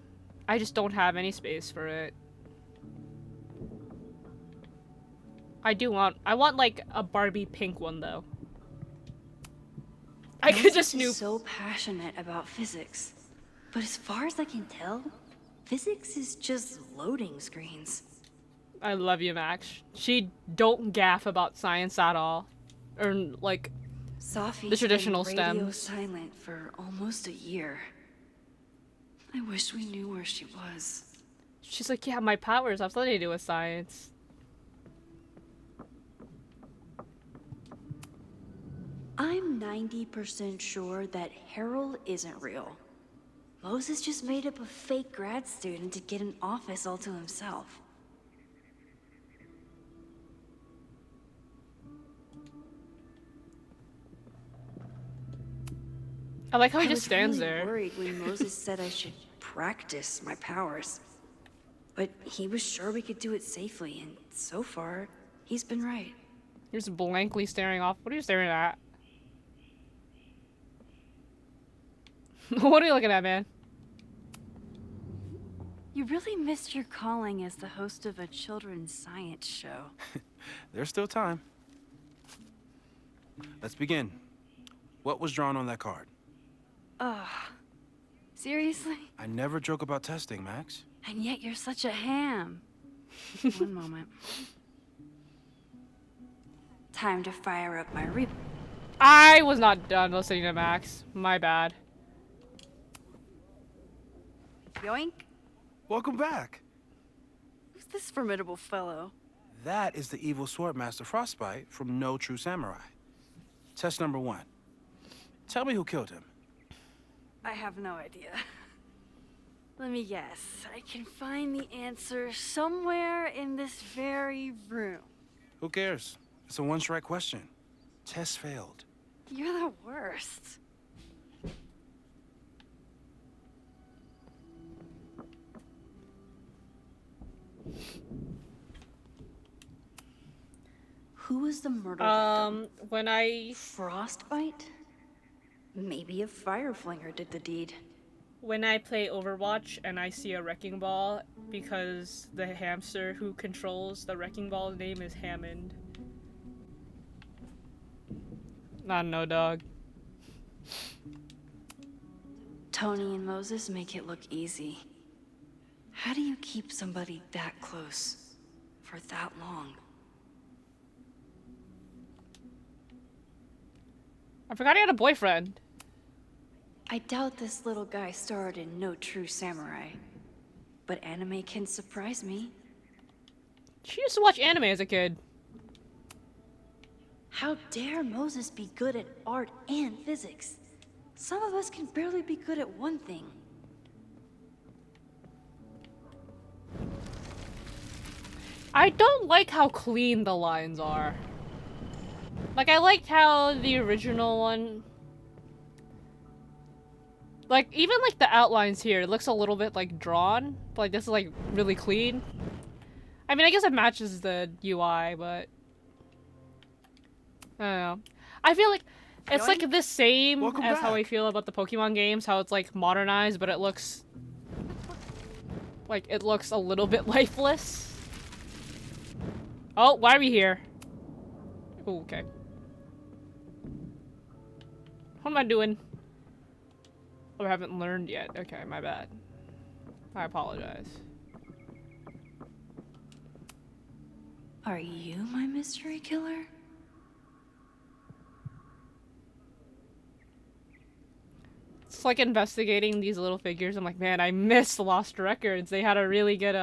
S1: I just don't have any space for it. I want like a Barbie pink one though. I could just
S6: Moses is so passionate about physics. But as far as I can tell, physics is just loading screens.
S1: I love you, Max. She don't gaff about science at all. Or like
S6: Safi's
S1: the traditional
S6: been radio
S1: stems.
S6: silent for almost a year. I wish we knew where she was.
S1: She's like, yeah, my powers have something to do with science.
S6: I'm 90% sure that Harold isn't real. Moses just made up a fake grad student to get an office all to himself.
S1: I like how he just stands
S6: I was really
S1: there.
S6: worried when Moses said I should practice my powers. But he was sure we could do it safely, and so far, he's been right.
S1: You're just blankly staring off. What are you staring at? What are you looking at, man?
S3: You really missed your calling as the host of a children's science show.
S11: There's still time. Let's begin. What was drawn on that card?
S3: Ugh. Seriously?
S11: I never joke about testing, Max.
S3: And yet you're such a ham. One moment.
S6: Time to fire up my
S1: I was not done listening to Max. My bad.
S3: Yoink.
S11: Welcome back.
S3: Who's this formidable fellow?
S11: That is the evil Swordmaster Frostbite from No True Samurai. Test number 1. Tell me who killed him.
S3: I have no idea. Let me guess. I can find the answer somewhere in this very room.
S11: Who cares? It's a one-strike question. Test failed.
S3: You're the worst.
S6: Who was the murder victim?
S1: When I...
S6: Frostbite? Maybe a fire flinger did the deed.
S1: When I play Overwatch and I see a wrecking ball, because the hamster who controls the wrecking ball's name is Hammond. Not no dog.
S6: Tony and Moses make it look easy. How do you keep somebody that close for that long?
S1: I forgot he had a boyfriend.
S6: I doubt this little guy starred in No True Samurai, but anime can surprise me.
S1: She used to watch anime as a kid.
S6: How dare Moses be good at art and physics? Some of us can barely be good at one thing.
S1: I don't like how clean the lines are. Like, I liked how the original one... Like, even like the outlines here, it looks a little bit like drawn. But, like, this is like really clean. I mean, I guess it matches the UI, but... I don't know. I feel like it's like the same
S11: Welcome
S1: as how I
S11: back.
S1: feel about the Pokemon games, how it's like modernized, but it looks... Like, it looks a little bit lifeless. Oh, why are we here? Oh, okay. What am I doing? Oh, I haven't learned yet. Okay, my bad. I apologize.
S6: Are you my mystery killer?
S1: It's like investigating these little figures. I'm like, man, I miss Lost Records. They had a really good,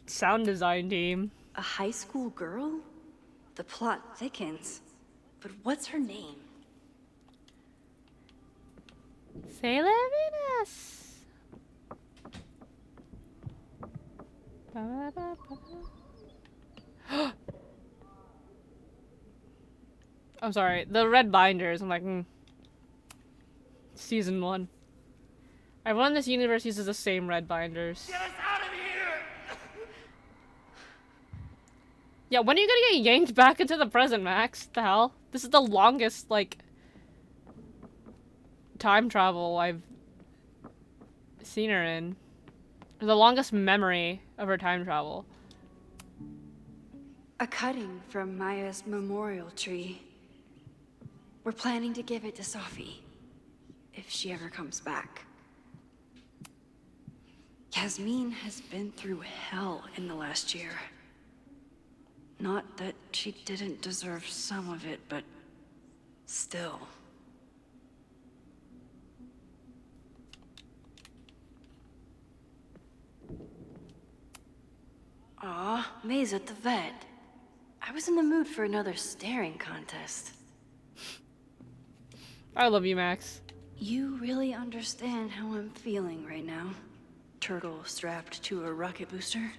S1: sound design team.
S6: A high school girl? The plot thickens. But what's her name?
S1: Sailor Venus! I'm sorry, the red binders. I'm like, Season 1. Everyone in this universe uses the same red binders.
S7: Get us out of here!
S1: Yeah, when are you gonna get yanked back into the present, Max? The hell? This is the longest, like, time travel I've seen her in. The longest memory of her time travel.
S6: A cutting from Maya's memorial tree. We're planning to give it to Sophie, if she ever comes back. Yasmin has been through hell in the last year. Not that she didn't deserve some of it, but still. Aw, May's at the vet. I was in the mood for another staring contest.
S1: I love you, Max.
S6: You really understand how I'm feeling right now. Turtle strapped to a rocket booster.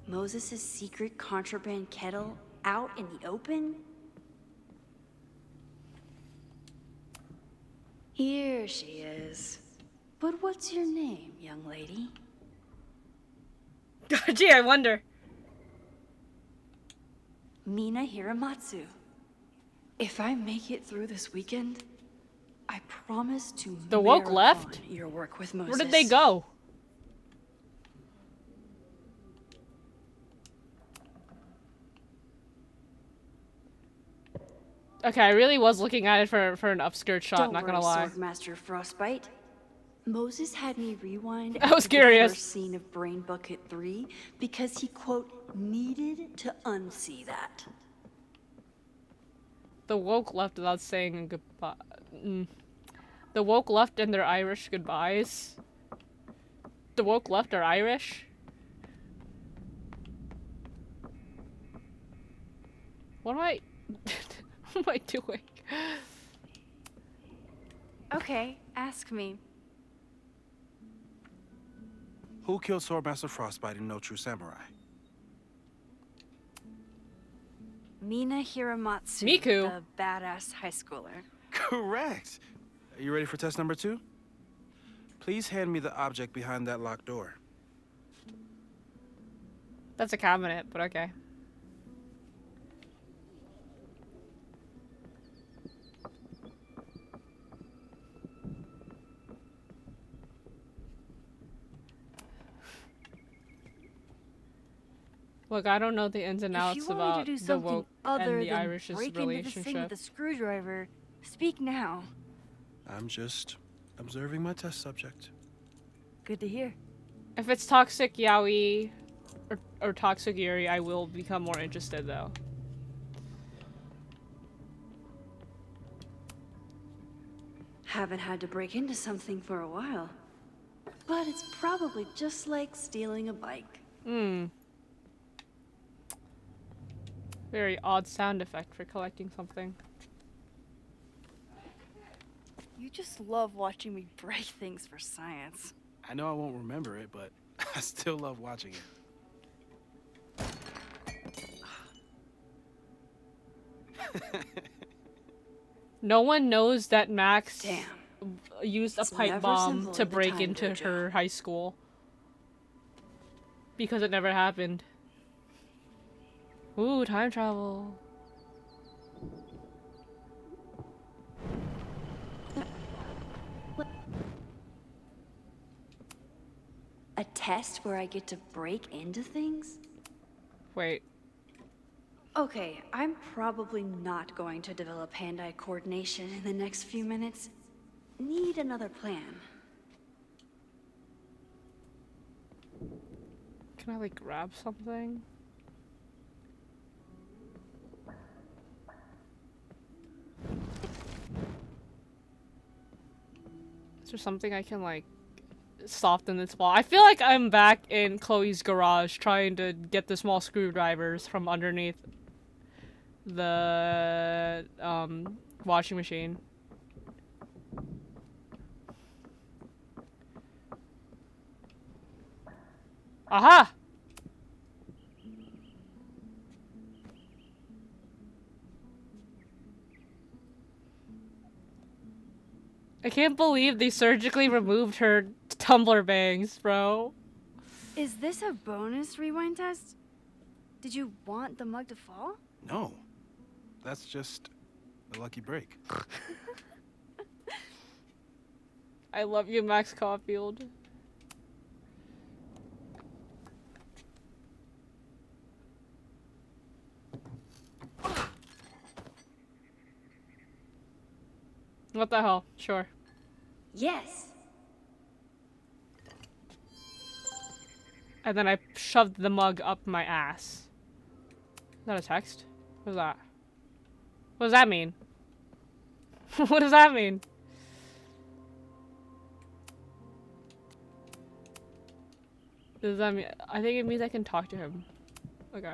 S6: Moses' secret contraband kettle out in the open? Here she is. But what's your name, young lady?
S1: Gee, I wonder.
S6: Mina Hiramatsu. If I make it through this weekend, I promise to
S1: The woke
S6: marathon
S1: left?
S6: your work with Moses.
S1: Where did they go? Okay, I really was looking at it for an upskirt shot,
S6: Don't
S1: not gonna
S6: worry,
S1: lie.
S6: Swordmaster Frostbite. Moses had me rewind
S1: I was
S6: the
S1: curious.
S6: first scene of Brain Bucket 3 because he, quote, needed to unsee that.
S1: The woke left without saying goodbye. The woke left and their Irish goodbyes. The woke left are Irish? What am I... what am I doing?
S3: Okay, ask me.
S11: Who killed Swordmaster Frostbite in No True Samurai?
S3: Mina Hiramatsu,
S1: Miku.
S3: the badass high schooler.
S11: Correct. Are you ready for test number 2? Please hand me the object behind that locked door.
S1: That's a cabinet, but okay. Look, I don't know the ins and
S3: If
S1: outs
S3: you want me
S1: about
S3: to do
S1: the
S3: something
S1: woke
S3: other
S1: and the
S3: than
S1: Irish's
S3: break into this thing with
S1: relationship.
S3: a screwdriver, speak now.
S11: I'm just observing my test subject.
S3: Good to hear.
S1: If it's toxic yaoi or toxic yuri, I will become more interested though.
S6: Haven't had to break into something for a while. But it's probably just like stealing a bike.
S1: Very odd sound effect for collecting something.
S3: You just love watching me break things for science.
S11: I know I won't remember it, but I still love watching it.
S1: No one knows that Max
S6: Damn.
S1: used a
S6: It's
S1: pipe
S6: never
S1: bomb
S6: simple
S1: to
S6: in the
S1: break
S6: time
S1: into
S6: dojo.
S1: her high school. Because it never happened. Ooh, time travel.
S6: A test where I get to break into things?
S1: Wait.
S6: Okay, I'm probably not going to develop hand-eye coordination in the next few minutes. Need another plan.
S1: Can I like grab something? Is there something I can like soften this wall? I feel like I'm back in Chloe's garage trying to get the small screwdrivers from underneath the washing machine. Aha! I can't believe they surgically removed her tumbler bangs, bro.
S3: Is this a bonus rewind test? Did you want the mug to fall?
S11: No. That's just a lucky break.
S1: I love you, Max Caulfield. What the hell? Sure.
S6: Yes.
S1: And then I shoved the mug up my ass. Is that a text? What is that? What does that mean? What does that mean? Does that mean? I think it means I can talk to him. Okay.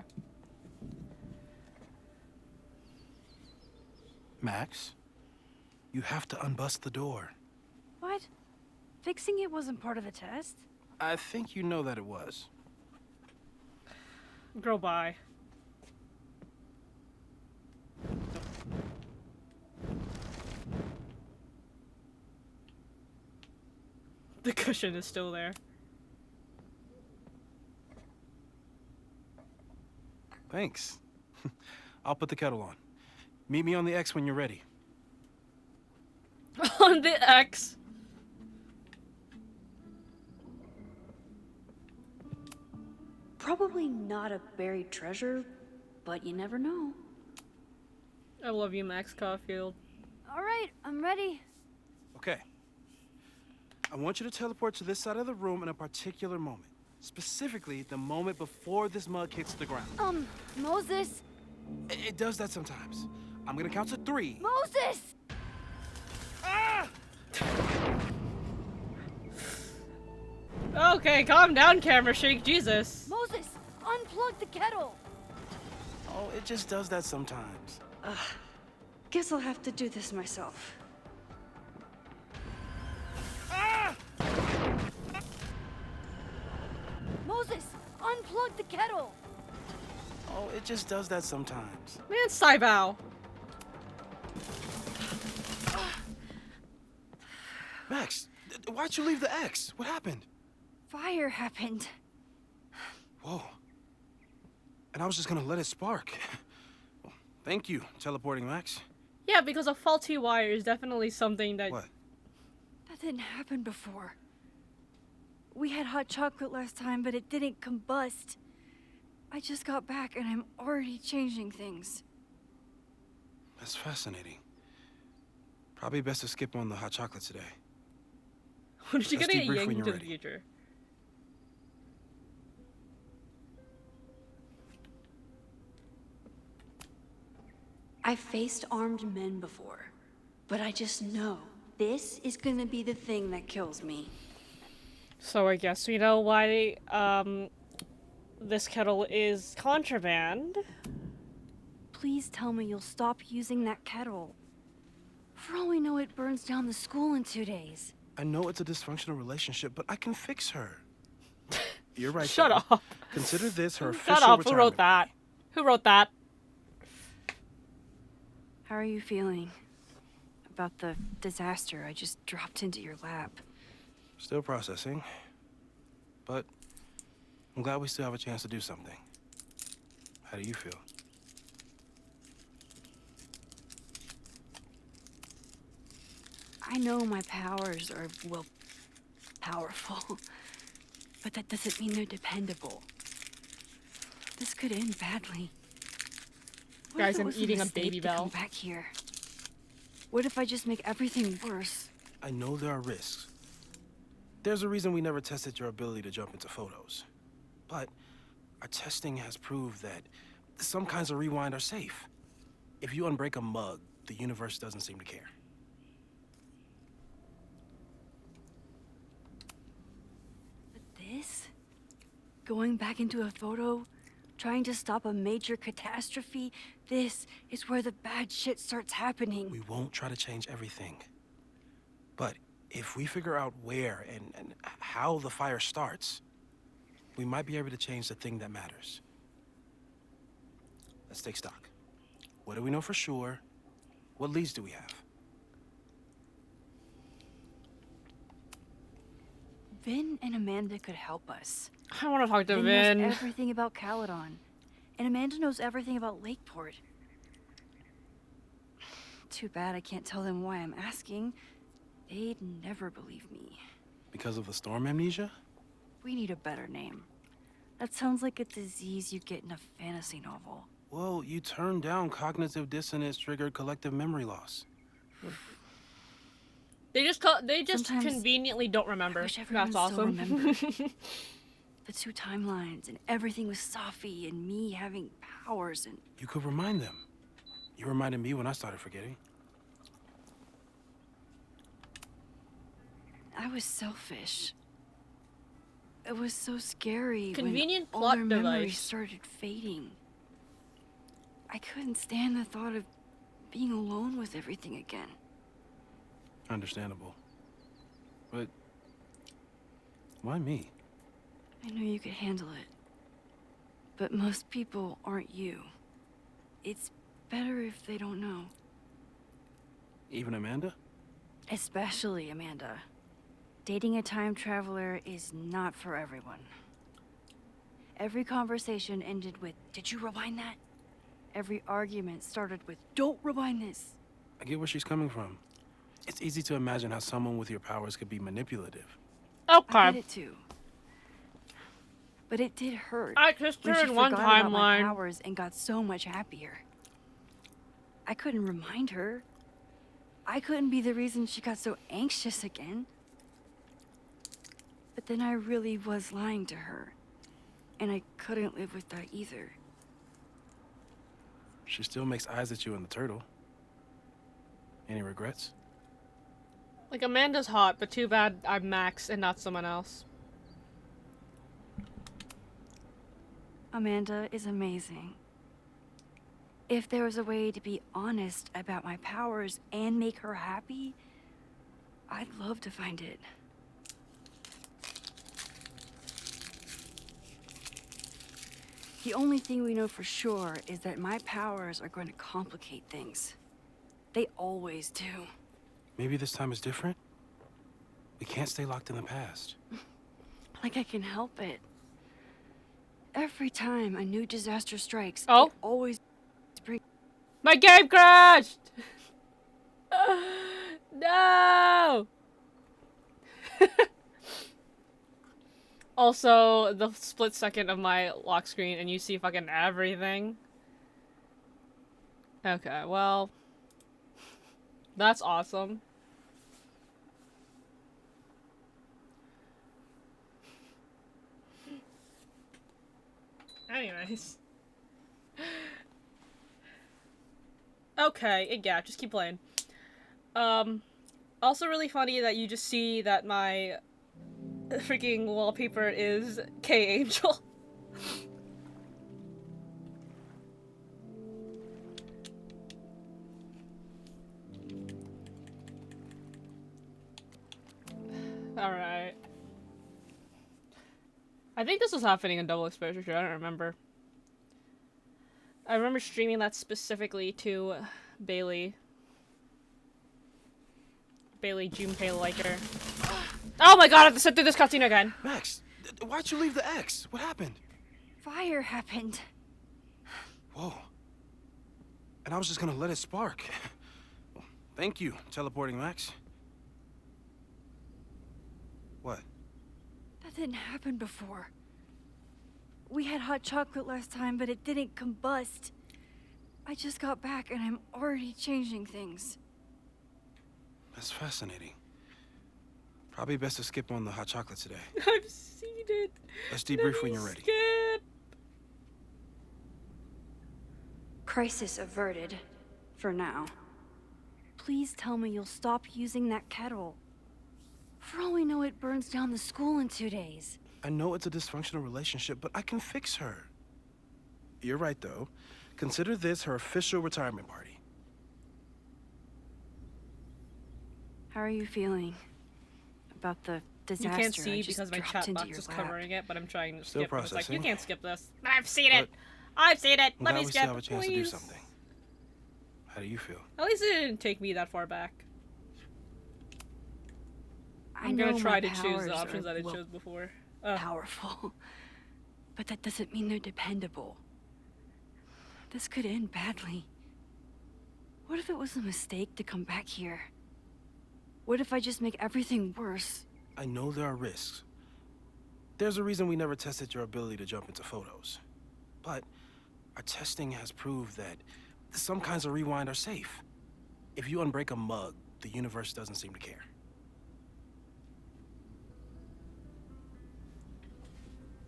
S11: Max, you have to unbust the door.
S3: What? Fixing it wasn't part of the test?
S11: I think you know that it was.
S1: Girl, bye. The cushion is still there.
S11: Thanks. I'll put the kettle on. Meet me on the X when you're ready.
S1: On the X.
S6: Probably not a buried treasure, but you never know.
S1: I love you, Max Caulfield.
S3: All right, I'm ready.
S11: Okay. I want you to teleport to this side of the room in a particular moment. Specifically, the moment before this mug hits the ground.
S3: Moses!
S11: It does that sometimes. I'm gonna count to 3.
S3: Moses!
S1: Okay, calm down, camera shake. Jesus.
S3: Moses! Unplug the kettle!
S11: Oh, it just does that sometimes.
S6: Guess I'll have to do this myself.
S3: Moses! Unplug the kettle!
S11: Oh, it just does that sometimes.
S1: Man, Saibao.
S11: Max, why'd you leave the X? What happened?
S3: Fire happened.
S11: Whoa. And I was just gonna let it spark. Well, thank you, teleporting Max.
S1: Yeah, because a faulty wire is definitely something that...
S11: What?
S3: That didn't happen before. We had hot chocolate last time, but it didn't combust. I just got back and I'm already changing things.
S11: That's fascinating. Probably best to skip on the hot chocolate today.
S1: When did you
S11: Let's
S1: get a
S11: debrief
S1: yang
S11: when you're
S1: into the
S11: ready.
S1: future?
S6: I've faced armed men before, but I just know this is gonna be the thing that kills me.
S1: So I guess we know why this kettle is contraband.
S3: Please tell me you'll stop using that kettle. For all we know, it burns down the school in 2 days.
S11: I know it's a dysfunctional relationship, but I can fix her. You're right.
S1: Shut
S11: though.
S1: up.
S11: Consider this her official
S1: Shut up. Who
S11: retirement
S1: wrote that? Who wrote that?
S3: How are you feeling about the disaster I just dropped into your lap?
S11: Still processing, but I'm glad we still have a chance to do something. How do you feel?
S3: I know my powers are, well, powerful, but that doesn't mean they're dependable. This could end badly. What
S1: Guys,
S3: if it
S1: I'm
S3: was
S1: eating a
S3: mistake
S1: Baby
S3: to come
S1: Bell.
S3: back here? What if I just make everything worse?
S11: I know there are risks. There's a reason we never tested your ability to jump into photos. But our testing has proved that some kinds of rewind are safe. If you unbreak a mug, the universe doesn't seem to care.
S3: But this? Going back into a photo? Trying to stop a major catastrophe? This is where the bad shit starts happening.
S11: We won't try to change everything. But if we figure out where and how the fire starts, we might be able to change the thing that matters. Let's take stock. What do we know for sure? What leads do we have?
S3: Vin and Amanda could help us.
S1: I want to talk to
S3: Vin
S1: Vin.
S3: knows everything about Caledon, and Amanda knows everything about Lakeport. Too bad I can't tell them why I'm asking. They'd never believe me.
S11: Because of the storm amnesia?
S3: We need a better name. That sounds like a disease you get in a fantasy novel.
S11: Well, you turned down cognitive dissonance triggered collective memory loss.
S1: They just
S3: Sometimes
S1: conveniently don't remember.
S3: I wish everyone
S1: That's
S3: still
S1: awesome.
S3: remembered. The two timelines and everything with Safi and me having powers and...
S11: You could remind them. You reminded me when I started forgetting.
S3: I was selfish. It was so scary
S1: Convenient
S3: when
S1: plot
S3: all their memories
S1: device.
S3: started fading. I couldn't stand the thought of being alone with everything again.
S11: Understandable. But why me?
S3: I knew you could handle it. But most people aren't you. It's better if they don't know.
S11: Even Amanda?
S3: Especially Amanda. Dating a time traveler is not for everyone. Every conversation ended with, "Did you rewind that?" Every argument started with, "Don't rewind this."
S11: I get where she's coming from. It's easy to imagine how someone with your powers could be manipulative.
S3: I
S1: Okay.
S3: get it too. But it did hurt.
S1: I kissed
S3: when
S1: her
S3: she
S1: in one
S3: forgot about my
S1: timeline.
S3: powers and got so much happier. I couldn't remind her. I couldn't be the reason she got so anxious again. But then I really was lying to her. And I couldn't live with that either.
S11: She still makes eyes at you and the turtle. Any regrets?
S1: Like, Amanda's hot, but too bad I'm Max and not someone else.
S3: Amanda is amazing. If there was a way to be honest about my powers and make her happy, I'd love to find it. The only thing we know for sure is that my powers are going to complicate things. They always do.
S11: Maybe this time is different? We can't stay locked in the past.
S3: Like I can help it. Every time a new disaster strikes,
S1: Oh?
S3: it always brings...
S1: My game crashed! No! Also, the split second of my lock screen and you see fucking everything. Okay, well... That's awesome. Anyways. Okay, yeah, just keep playing. Also really funny that you just see that my freaking wallpaper is K-Angel. Alright. I think this was happening in double exposure too, I don't remember. I remember streaming that specifically to Bailey. Bailey Junpei Liker. Oh my god, I have to sit through this cutscene again.
S11: Max, why'd you leave the X? What happened?
S3: Fire happened.
S11: Whoa. And I was just gonna let it spark. Thank you, teleporting Max. What?
S3: That didn't happen before. We had hot chocolate last time, but it didn't combust. I just got back and I'm already changing things.
S11: That's fascinating. Probably best to skip on the hot chocolate today.
S1: I've seen it.
S11: Let's debrief when you're ready.
S1: Skip.
S3: Crisis averted. For now. Please tell me you'll stop using that kettle. For all we know, it burns down the school in 2 days.
S11: I know it's a dysfunctional relationship, but I can fix her. You're right, though. Consider this her official retirement party.
S3: How are you feeling about the disaster?
S1: You can't see
S3: I just
S1: because my
S3: dropped
S1: chat
S3: into
S1: box
S3: your
S1: is
S3: lap?
S1: covering it, but I'm trying to
S11: Still
S1: skip. It's like, you
S11: processing.
S1: can't skip this. I've seen it. I've seen it.
S11: I'm
S1: Let
S11: glad
S1: me
S11: we
S1: skip,
S11: still have a chance to do
S1: please.
S11: something. How do you feel?
S1: At least it didn't take me that far back. I'm
S3: know
S1: gonna try
S3: my
S1: to choose
S3: powers
S1: the options
S3: are,
S1: that I
S3: well,
S1: chose before.
S3: powerful. But that doesn't mean they're dependable. This could end badly. What if it was a mistake to come back here? What if I just make everything worse?
S11: I know there are risks. There's a reason we never tested your ability to jump into photos. But our testing has proved that some kinds of rewind are safe. If you unbreak a mug, the universe doesn't seem to care.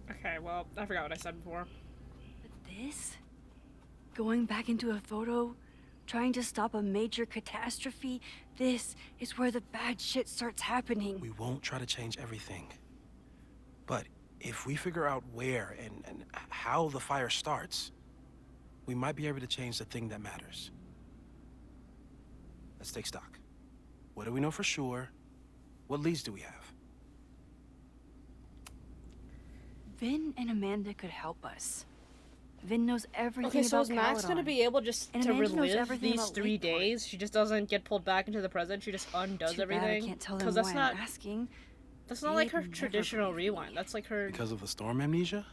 S1: Okay, well, I forgot what I said before.
S3: But this? Going back into a photo? Trying to stop a major catastrophe? This is where the bad shit starts happening.
S11: We won't try to change everything. But if we figure out where and how the fire starts, we might be able to change the thing that matters. Let's take stock. What do we know for sure? What leads do we have?
S3: Vin and Amanda could help us. Vin knows everything
S1: Okay, so
S3: about
S1: is Max
S3: Caledon.
S1: gonna be able just
S3: And
S1: to
S3: Amanda knows
S1: relive
S3: everything
S1: these
S3: about
S1: 3
S3: Lakeport.
S1: days? She just doesn't get pulled back into the present. She just undoes
S3: Too
S1: everything.
S3: bad I can't tell them
S1: Because that's
S3: why
S1: not
S3: I'm asking.
S1: that's not like her
S3: They'd never
S1: traditional
S3: believe me.
S1: rewind. That's like her.
S11: Because of the storm amnesia?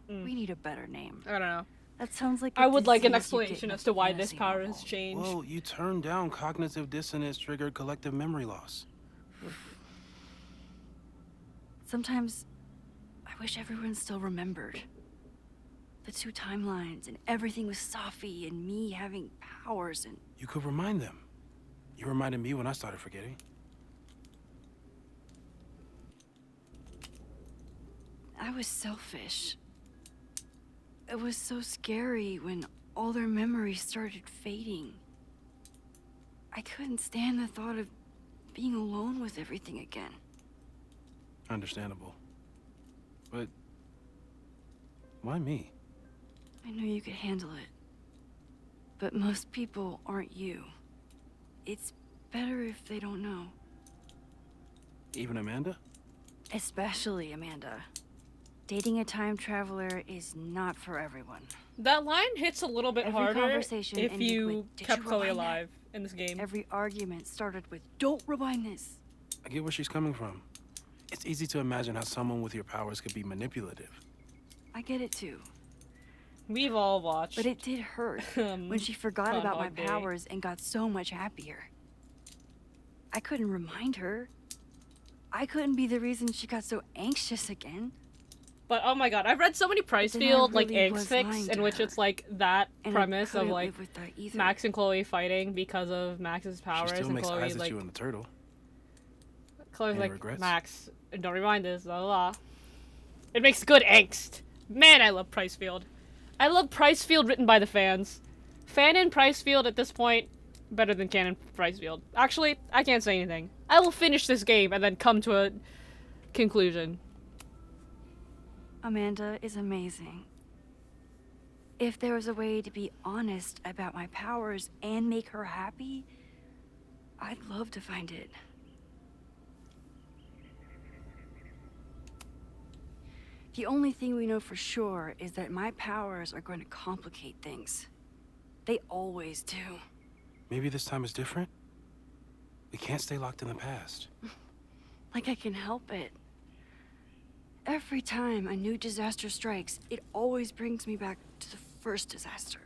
S3: We need a better name.
S1: I don't know.
S3: That sounds like
S1: I would like an
S3: disease you get
S1: explanation
S3: in a
S1: as to why this
S3: fantasy
S1: power
S3: novel.
S1: has changed.
S11: Well, you turned down cognitive dissonance triggered collective memory loss.
S3: Sometimes I wish everyone still remembered. The 2 timelines and everything with Safi and me having powers and...
S11: You could remind them. You reminded me when I started forgetting.
S3: I was selfish. It was so scary when all their memories started fading. I couldn't stand the thought of being alone with everything again.
S11: Understandable. But why me?
S3: I knew you could handle it. But most people aren't you. It's better if they don't know.
S11: Even Amanda?
S3: Especially Amanda. Dating a time traveler is not for everyone.
S1: That line hits a little bit
S3: Every
S1: harder
S3: conversation
S1: if
S3: ended
S1: you
S3: with, "Did
S1: kept
S3: you
S1: Chloe
S3: rewind that?"
S1: alive in this game.
S3: Every argument started with, "Don't rewind this."
S11: I get where she's coming from. It's easy to imagine how someone with your powers could be manipulative.
S3: I get it too.
S1: We've all watched.
S3: But it did hurt when she forgot about my
S1: Groundhog Day.
S3: powers and got so much happier. I couldn't remind her. I couldn't be the reason she got so anxious again.
S1: But oh my god, I've read so many
S3: But then I
S1: Pricefield like
S3: really
S1: angst
S3: was
S1: fics
S3: lying
S1: in
S3: to
S1: which
S3: her.
S1: it's like that
S3: And
S1: premise
S3: I
S1: of
S3: couldn't
S1: like
S3: live with that either.
S1: Max and Chloe fighting because of Max's
S11: She
S1: powers,
S11: still
S1: and
S11: makes
S1: Chloe
S11: eyes at
S1: like
S11: you and the turtle.
S1: Chloe's
S11: Any
S1: like
S11: regrets?
S1: Max, don't rewind this, blah blah blah. It makes good angst. Man, I love Pricefield. I love Pricefield written by the fans. Fanon Pricefield at this point, better than Canon Pricefield. Actually, I can't say anything. I will finish this game and then come to a conclusion.
S3: Amanda is amazing. If there was a way to be honest about my powers and make her happy, I'd love to find it. The only thing we know for sure is that my powers are going to complicate things. They always do.
S11: Maybe this time is different? We can't stay locked in the past.
S3: Like I can help it. Every time a new disaster strikes, it always brings me back to the first disaster.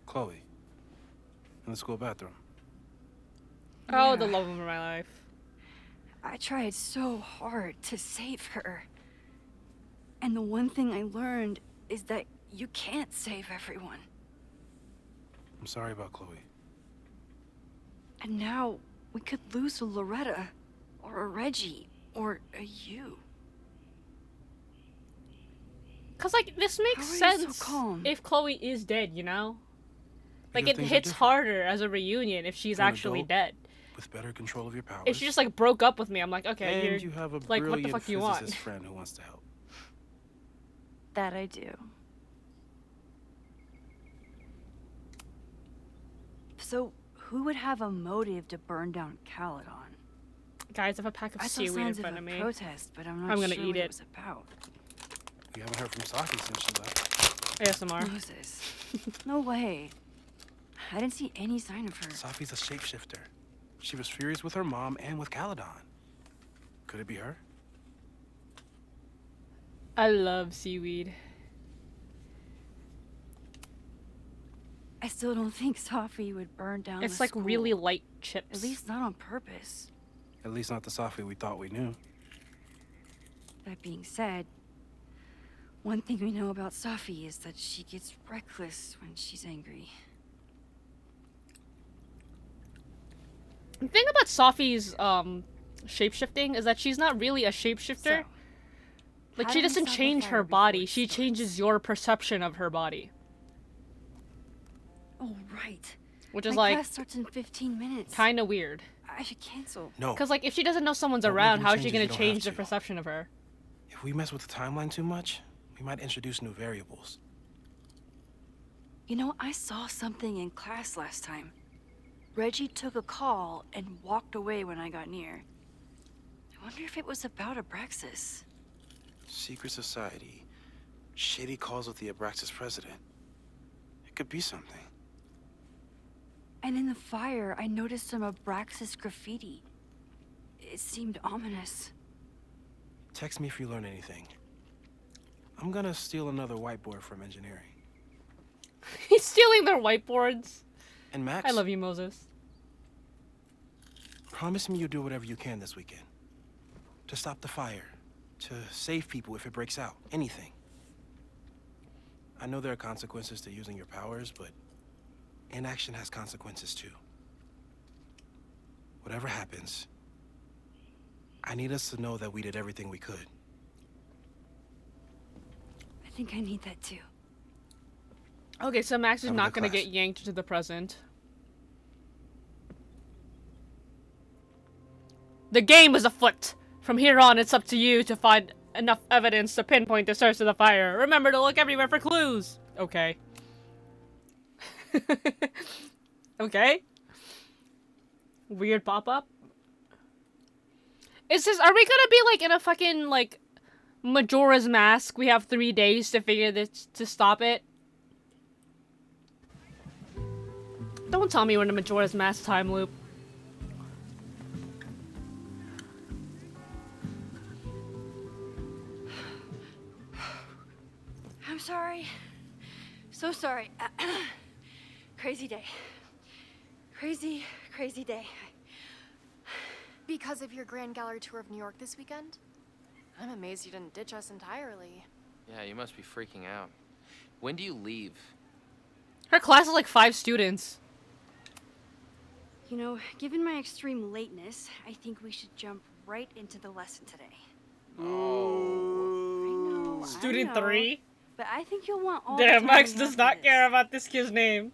S11: Chloe, in the school bathroom.
S1: Oh,
S3: Yeah.
S1: the love of my life.
S3: I tried so hard to save her. And the one thing I learned is that you can't save everyone.
S11: I'm sorry about Chloe.
S3: And now we could lose a Loretta, or a Reggie, or a you.
S1: Cause like this makes
S3: How are you
S1: sense
S3: so calm?
S1: if Chloe is dead, you know? Like
S11: Because
S1: it
S11: things are
S1: hits
S11: different.
S1: harder as a reunion if she's
S11: You're an
S1: actually
S11: adult.
S1: dead.
S11: With better control of your powers.
S1: If she just like broke up with me, I'm like, okay,
S11: and
S1: you're
S11: you have a
S1: like, what
S11: brilliant
S1: the fuck do you want?
S11: physicist friend who wants to help.
S3: That I do. So, who would have a motive to burn down Caledon?
S1: Guys, I have a pack of
S3: I saw
S1: seaweed in
S3: signs of
S1: front
S3: a
S1: of me.
S3: protest, but I'm not
S1: I'm gonna
S3: sure
S1: eat
S3: what
S1: it.
S3: it was about.
S11: We haven't heard from Saki since she left.
S1: ASMR.
S3: Moses. No way. I didn't see any sign of her.
S11: Safi's a shapeshifter. She was furious with her mom and with Caledon. Could it be her?
S1: I love seaweed.
S3: I still don't think Safi would burn down
S1: It's
S3: the
S1: like
S3: school.
S1: really light chips.
S3: At least not on purpose.
S11: At least not the Safi we thought we knew.
S3: That being said, one thing we know about Safi is that she gets reckless when she's angry.
S1: The thing about Safi's shapeshifting is that she's not really a shapeshifter.
S3: So,
S1: Like
S3: how
S1: she
S3: do we
S1: doesn't
S3: stop a
S1: change
S3: fire
S1: her
S3: before
S1: body,
S3: it
S1: she
S3: starts?
S1: changes your perception of her body.
S3: Oh, right.
S1: Which is
S3: My
S1: like
S3: class starts in 15 minutes.
S1: kinda weird.
S3: I should cancel.
S11: No.
S1: Cause like if she doesn't know someone's
S11: Don't make
S1: around,
S11: any
S1: how is she
S11: changes
S1: gonna
S11: you don't
S1: change
S11: have
S1: the
S11: to.
S1: perception of her?
S11: If we mess with the timeline too much, we might introduce new variables.
S3: You know, I saw something in class last time. Reggie took a call and walked away when I got near. I wonder if it was about Abraxas.
S11: Secret society. Shady calls with the Abraxas president. It could be something.
S3: And in the fire, I noticed some Abraxas graffiti. It seemed ominous.
S11: Text me if you learn anything. I'm gonna steal another whiteboard from engineering.
S1: He's stealing their whiteboards.
S11: And Max,
S1: I love you, Moses.
S11: promise me you'll do whatever you can this weekend. To stop the fire. To save people if it breaks out. Anything. I know there are consequences to using your powers, but inaction has consequences too. Whatever happens, I need us to know that we did everything we could.
S3: I think I need that too.
S1: Okay, so Max is
S11: Have a
S1: not
S11: good
S1: gonna
S11: class.
S1: get yanked to the present. The game is afoot. From here on, it's up to you to find enough evidence to pinpoint the source of the fire. Remember to look everywhere for clues. Okay. Okay. Weird pop-up. Is this? Are we gonna be like in a fucking like Majora's Mask? We have 3 days to figure this to stop it. Don't tell me we're in a Majora's Mask time loop.
S3: I'm sorry. So sorry. Crazy day. Crazy, crazy day.
S9: Because of your Grand Gallery tour of New York this weekend?
S5: I'm amazed you didn't ditch us entirely.
S12: Yeah, you must be freaking out. When do you leave?
S1: Her class is like 5 students.
S3: You know, given my extreme lateness, I think we should jump right into the lesson today.
S12: Oh.
S1: Student
S3: I know,
S1: 3?
S3: but I think you'll want all
S1: Damn,
S3: the time
S1: Max
S3: we
S1: does
S3: have
S1: not
S3: for
S1: care
S3: this.
S1: about this kid's name.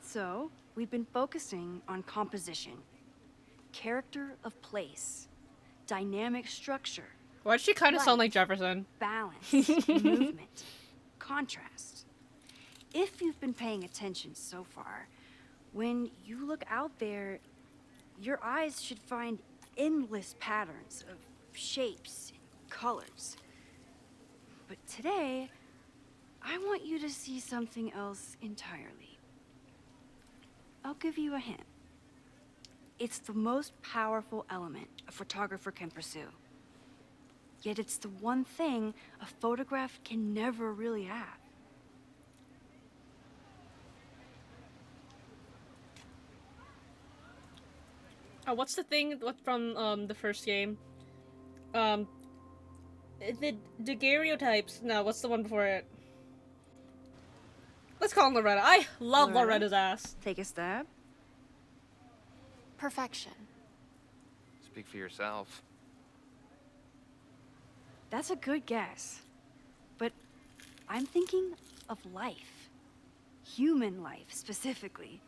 S3: So, we've been focusing on composition, character of place, dynamic structure,
S1: Why does she kind of sound
S3: Light.
S1: like Jefferson?
S3: balance, movement, contrast. If you've been paying attention so far, when you look out there, your eyes should find endless patterns of shapes and colors. But today, I want you to see something else entirely. I'll give you a hint. It's the most powerful element a photographer can pursue. Yet it's the one thing a photograph can never really have.
S1: Oh, what's the thing from the first game? The daguerreotypes. No, what's the one before it? Let's call him Loretta. I love
S3: Loretta?
S1: Loretta's ass.
S3: Take a stab.
S5: Perfection.
S12: Speak for yourself.
S3: That's a good guess. But I'm thinking of life. Human life, specifically.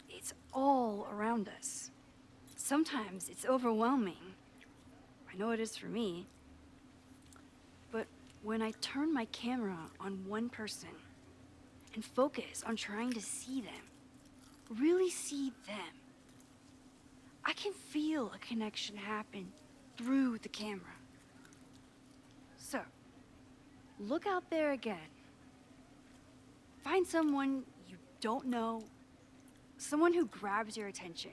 S3: It's all around us. Sometimes it's overwhelming. I know it is for me. But when I turn my camera on one person and focus on trying to see them, really see them, I can feel a connection happen through the camera. So, look out there again. Find someone you don't know, someone who grabs your attention,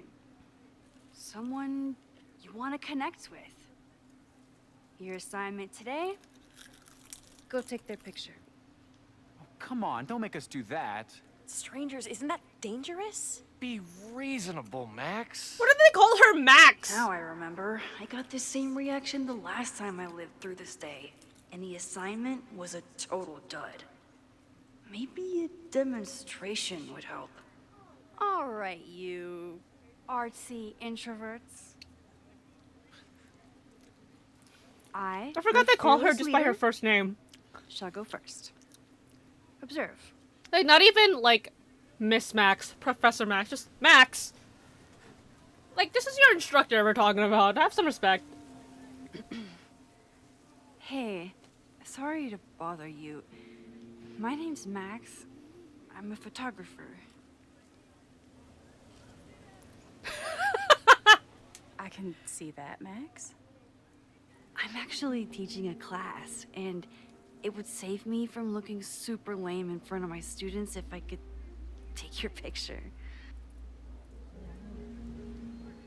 S3: someone you want to connect with. Your assignment today? Go take their picture.
S7: Oh, come on, don't make us do that.
S5: Strangers, isn't that dangerous?
S12: Be reasonable, Max.
S1: What did they call her, Max?
S6: Now I remember. I got this same reaction the last time I lived through this day. And the assignment was a total dud. Maybe a demonstration would help.
S3: All right, you artsy introverts. I
S1: forgot they call her
S3: fearless
S1: just by her
S3: leader,
S1: first name.
S3: shall go first. Observe.
S1: Like, not even, like, Miss Max, Professor Max, just Max. Like, this is your instructor we're talking about. Have some respect.
S3: Hey, sorry to bother you. My name's Max. I'm a photographer.
S5: I can see that, Max.
S3: I'm actually teaching a class, and it would save me from looking super lame in front of my students if I could take your picture.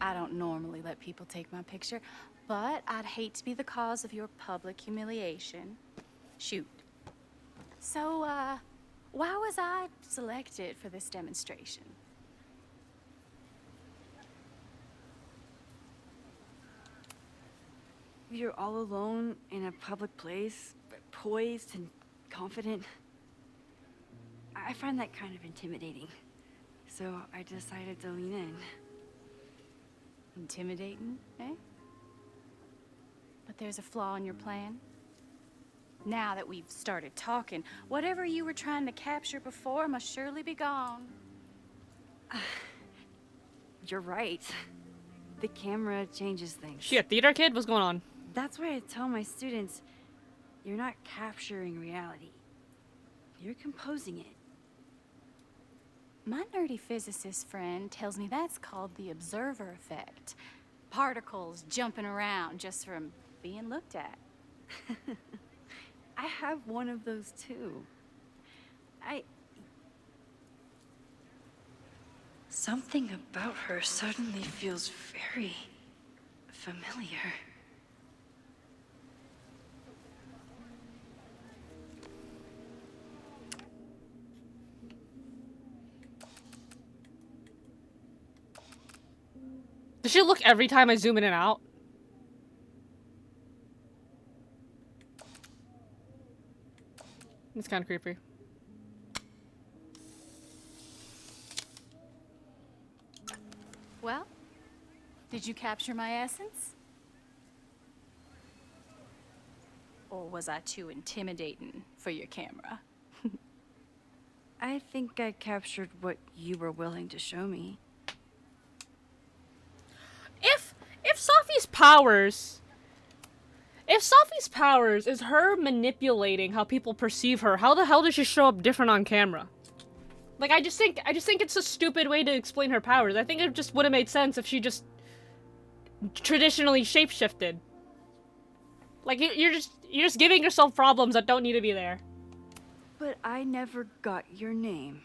S5: I don't normally let people take my picture, but I'd hate to be the cause of your public humiliation. Shoot. So, why was I selected for this demonstration?
S3: You're all alone in a public place, poised and confident. I find that kind of intimidating. So I decided to lean in.
S5: Intimidating, eh? But there's a flaw in your plan. Now that we've started talking, whatever you were trying to capture before must surely be gone.
S3: You're right. The camera changes things.
S1: She a theater kid? What's going on?
S3: That's why I tell my students, you're not capturing reality. You're composing it.
S5: My nerdy physicist friend tells me that's called the observer effect. Particles jumping around just from being looked at.
S3: I have one of those too.
S6: Something about her suddenly feels very familiar.
S1: Does she look every time I zoom in and out? It's kind of creepy.
S5: Well, did you capture my essence? Or was I too intimidating for your camera?
S3: I think I captured what you were willing to show me.
S1: If Sophie's powers... If Sophie's powers is her manipulating how people perceive her, how the hell does she show up different on camera? Like, I just think it's a stupid way to explain her powers. I think it just would have made sense if she just traditionally shapeshifted. Like, you're just giving yourself problems that don't need to be there.
S3: But I never got your name.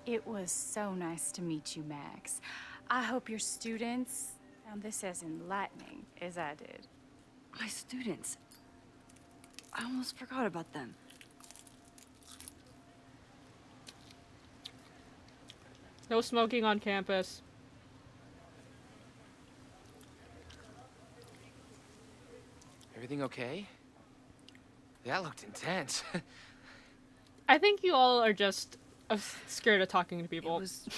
S5: It was so nice to meet you, Max. I hope your students found this as enlightening as I did.
S3: My students. I almost forgot about them.
S1: No smoking on campus.
S12: Everything okay? That looked intense.
S1: I think you all are just scared of talking to people.
S3: It was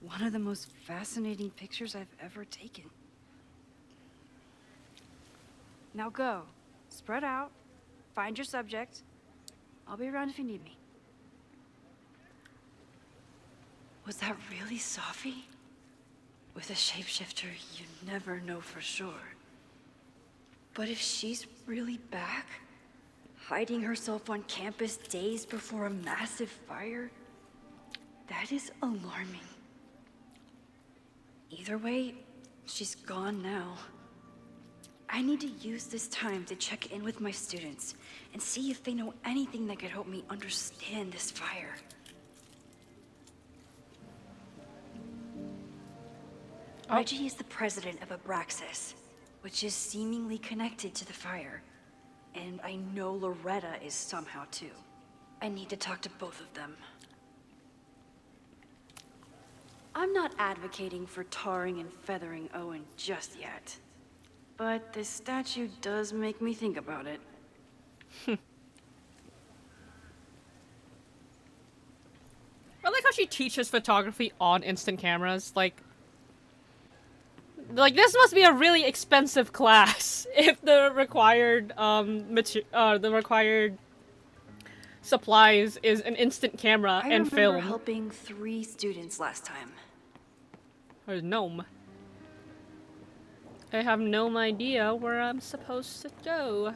S3: one of the most fascinating pictures I've ever taken. Now go. Spread out. Find your subject. I'll be around if you need me.
S6: Was that really Sophie? With a shapeshifter, you never know for sure. But if she's really back, hiding herself on campus days before a massive fire, that is alarming. Either way, she's gone now. I need to use this time to check in with my students and see if they know anything that could help me understand this fire. Reggie is the president of Abraxas, which is seemingly connected to the fire. And I know Loretta is somehow too. I need to talk to both of them. I'm not advocating for tarring and feathering Owen just yet. But this statue does make me think about it.
S1: I like how she teaches photography on instant cameras. Like this must be a really expensive class if the required the required supplies is an instant camera and film.
S6: I remember helping 3 students last time.
S1: Or gnome. I have no idea where I'm supposed to go.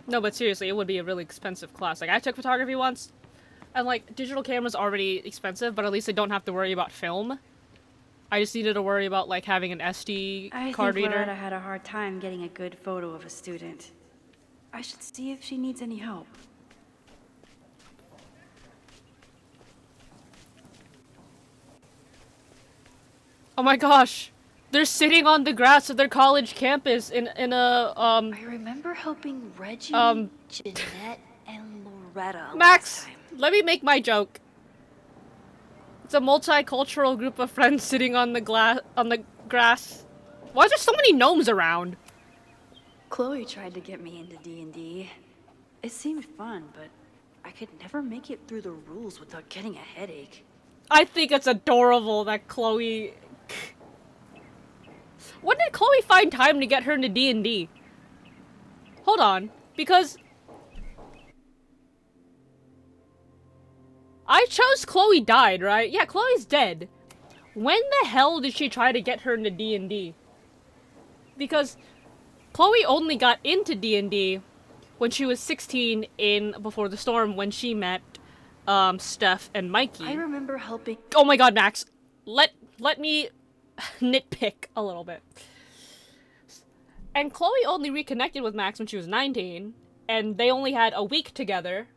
S1: No, but seriously, it would be a really expensive class. Like, I took photography once, and like, digital cameras already expensive, but at least I don't have to worry about film. I just needed to worry about, like, having an SD card reader.
S6: I think Loretta had a hard time getting a good photo of a student. I should see if she needs any help.
S1: Oh my gosh! They're sitting on the grass of their college campus in a,
S6: I remember helping Reggie, Jeanette, and Loretta
S1: Max,
S6: last time.
S1: let me make my joke. It's a multicultural group of friends sitting on the grass. Why is there so many gnomes around?
S6: Chloe tried to get me into D&D. It seemed fun, but I could never make it through the rules without getting a headache.
S1: I think it's adorable that Chloe... When did Chloe find time to get her into D&D? Hold on, because... I chose Chloe died, right? Yeah, Chloe's dead. When the hell did she try to get her into D&D? Because Chloe only got into D&D when she was 16 in Before the Storm, when she met Steph and Mikey.
S6: I remember helping...
S1: Oh my god, Max. Let me nitpick a little bit. And Chloe only reconnected with Max when she was 19, and they only had a week together.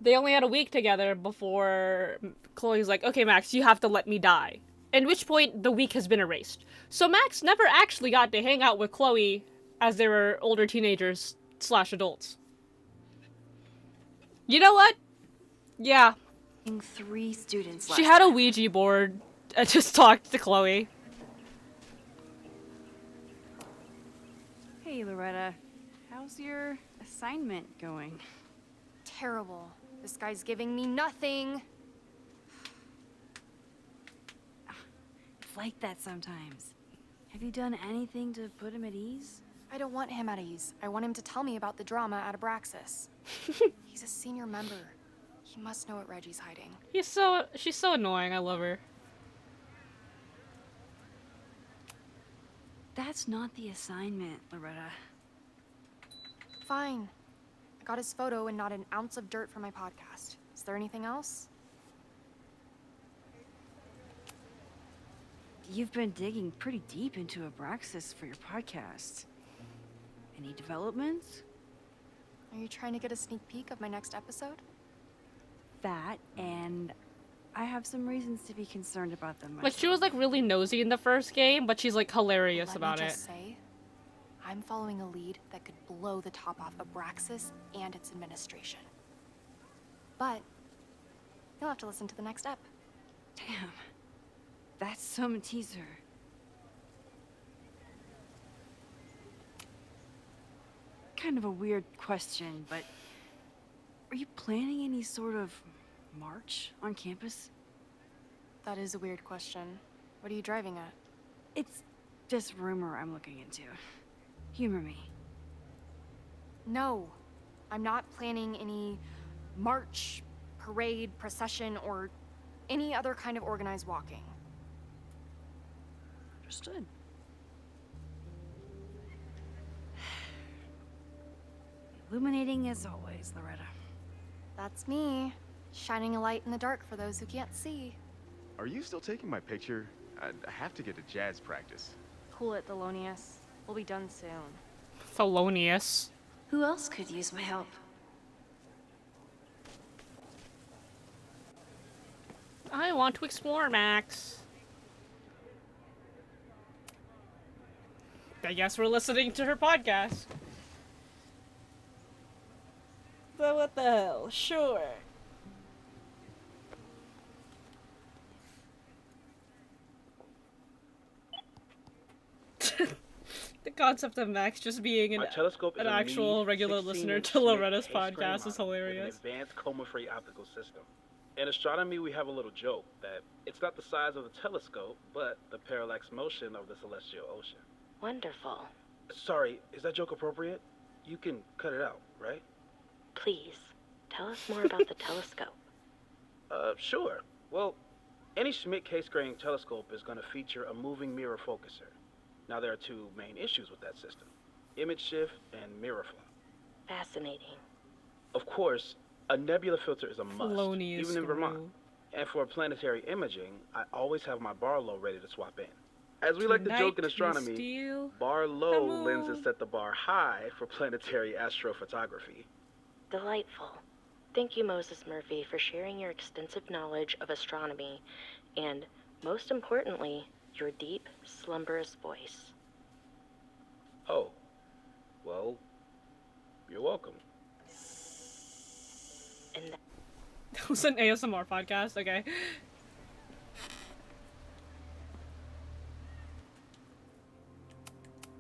S1: They only had a week together before Chloe's like, okay, Max, you have to let me die. At which point, the week has been erased. So Max never actually got to hang out with Chloe as they were older teenagers / adults. You know what? Yeah.
S6: 3 students
S1: She
S6: last
S1: had a
S6: time.
S1: Ouija board. I just talked to Chloe.
S3: Hey, Loretta. How's your assignment going?
S9: Terrible. This guy's giving me nothing.
S3: It's like that sometimes. Have you done anything to put him at ease?
S9: I don't want him at ease. I want him to tell me about the drama at Abraxas. He's a senior member. He must know what Reggie's hiding.
S1: She's so annoying. I love her.
S3: That's not the assignment, Loretta.
S9: Fine. I got his photo and not an ounce of dirt for my podcast. Is there anything else?
S3: You've been digging pretty deep into Abraxas for your podcast. Any developments?
S9: Are you trying to get a sneak peek of my next episode?
S3: That, and I have some reasons to be concerned about them myself.
S1: Like, she was, like, really nosy in the first game, but she's, like, hilarious
S9: Let
S1: about
S9: me
S1: it.
S9: just say, I'm following a lead that could blow the top off Abraxas and its administration. But you'll have to listen to the next ep.
S3: Damn. That's some teaser. Kind of a weird question, but are you planning any sort of march on campus?
S9: That is a weird question. What are you driving at?
S3: It's just rumor I'm looking into. Humor me.
S9: No, I'm not planning any march, parade, procession, or any other kind of organized walking.
S3: Understood. Illuminating as always, Loretta.
S9: That's me, shining a light in the dark for those who can't see.
S13: Are you still taking my picture? I have to get to jazz practice.
S9: Cool it, Thelonious. We'll be done soon.
S1: Thelonious.
S6: Who else could use my help?
S1: I want to explore, Max. I guess we're listening to her podcast. But what the hell? Sure. The concept of Max just being
S14: My telescope is
S1: an
S14: a
S1: actual
S14: neat
S1: regular
S14: 16-inch
S1: listener to
S14: Smith
S1: Loretta's
S14: K-screen
S1: podcast is
S14: model
S1: hilarious.
S14: With an advanced coma-free optical system. In astronomy, we have a little joke that it's not the size of the telescope, but the parallax motion of the celestial ocean.
S15: Wonderful.
S14: Sorry, is that joke appropriate? You can cut it out, right?
S15: Please, tell us more about the telescope.
S14: Sure. Well, any Schmidt K-screen telescope is going to feature a moving mirror focuser. Now, there are 2 main issues with that system: image shift and mirror flow.
S15: Fascinating.
S14: Of course, a nebula filter is a must,
S1: Felonious
S14: even in
S1: screw.
S14: Vermont. And for planetary imaging, I always have my Barlow ready to swap in. As we like to joke in astronomy, Barlow lenses set the bar high for planetary astrophotography.
S15: Delightful. Thank you, Moses Murphy, for sharing your extensive knowledge of astronomy and, most importantly, your deep, slumberous voice.
S14: Oh, well, you're welcome.
S15: And
S1: That was an ASMR podcast? Okay.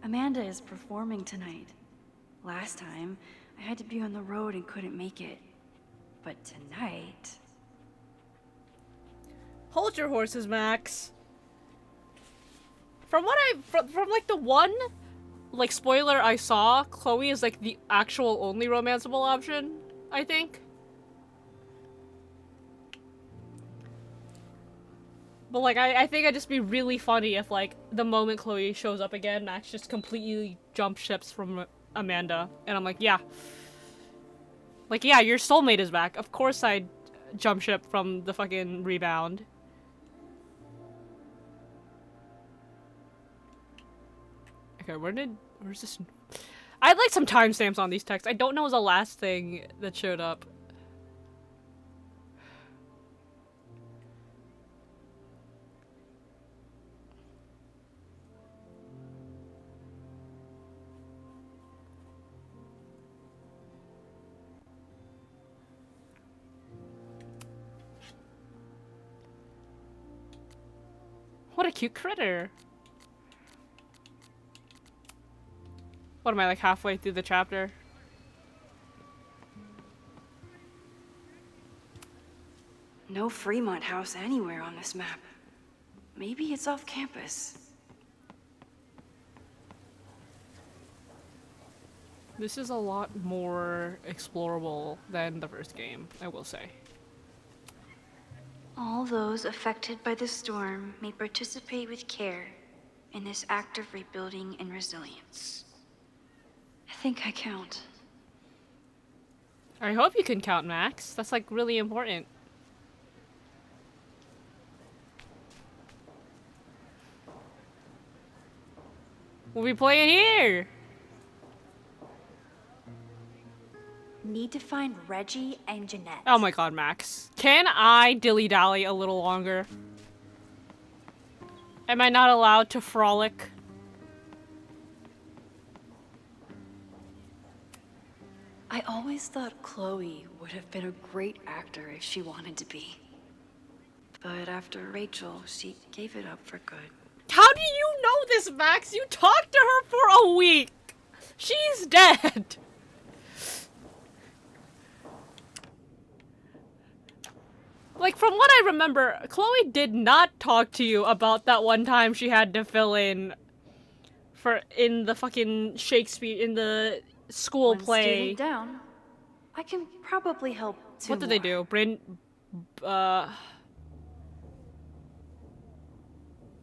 S6: Amanda is performing tonight. Last time, I had to be on the road and couldn't make it. But tonight...
S1: Hold your horses, Max. From what from like the one, like, spoiler I saw, Chloe is like the actual only romanceable option, I think. But like, I think it'd just be really funny if like the moment Chloe shows up again, Max just completely jump ships from Amanda. And I'm like, yeah. Like, yeah, your soulmate is back. Of course I'd jump ship from the fucking rebound. Okay, where's this? I'd like some timestamps on these texts. I don't know the last thing that showed up. What a cute critter. What am I, like halfway through the chapter?
S6: No Fremont house anywhere on this map. Maybe it's off campus.
S1: This is a lot more explorable than the first game, I will say.
S6: All those affected by the storm may participate with care in this act of rebuilding and resilience. I think I count.
S1: I hope you can count, Max. That's like really important. We'll be playing here.
S5: Need to find Reggie and Jeanette.
S1: Oh my god, Max. Can I dilly-dally a little longer? Am I not allowed to frolic?
S6: I always thought Chloe would have been a great actor if she wanted to be. But after Rachel, she gave it up for good.
S1: How do you know this, Max? You talked to her for a week. She's dead. Like, from what I remember, Chloe did not talk to you about that one time she had to fill in in the fucking Shakespeare, in the school play.
S6: Student down. I can probably help two
S1: What did they do?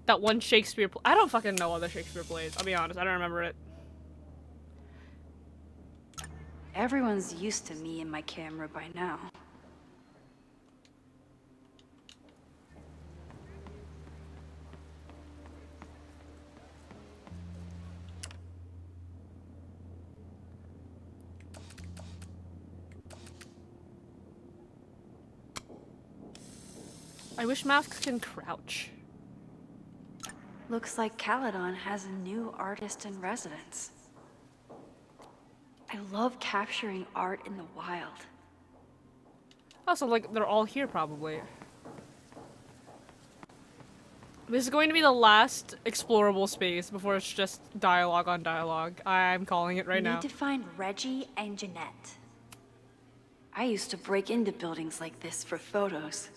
S1: That one Shakespeare I don't fucking know other Shakespeare plays. I'll be honest, I don't remember it.
S6: Everyone's used to me and my camera by now.
S1: I wish masks can crouch.
S6: Looks like Caledon has a new artist in residence. I love capturing art in the wild.
S1: Also, like, they're all here probably. This is going to be the last explorable space before it's just dialogue on dialogue. I'm calling it right now.
S5: Need to find Reggie and Jeanette.
S6: I used to break into buildings like this for photos.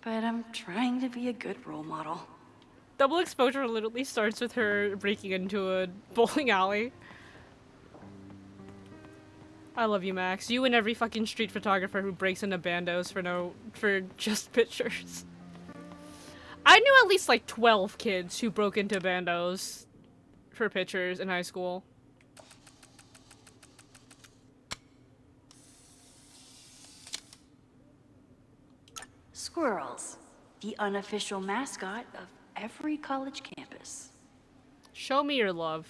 S6: But I'm trying to be a good role model.
S1: Double exposure literally starts with her breaking into a bowling alley. I love you, Max. You and every fucking street photographer who breaks into bandos for just pictures. I knew at least like 12 kids who broke into bandos for pictures in high school.
S6: Squirrels, the unofficial mascot of every college campus.
S1: Show me your love.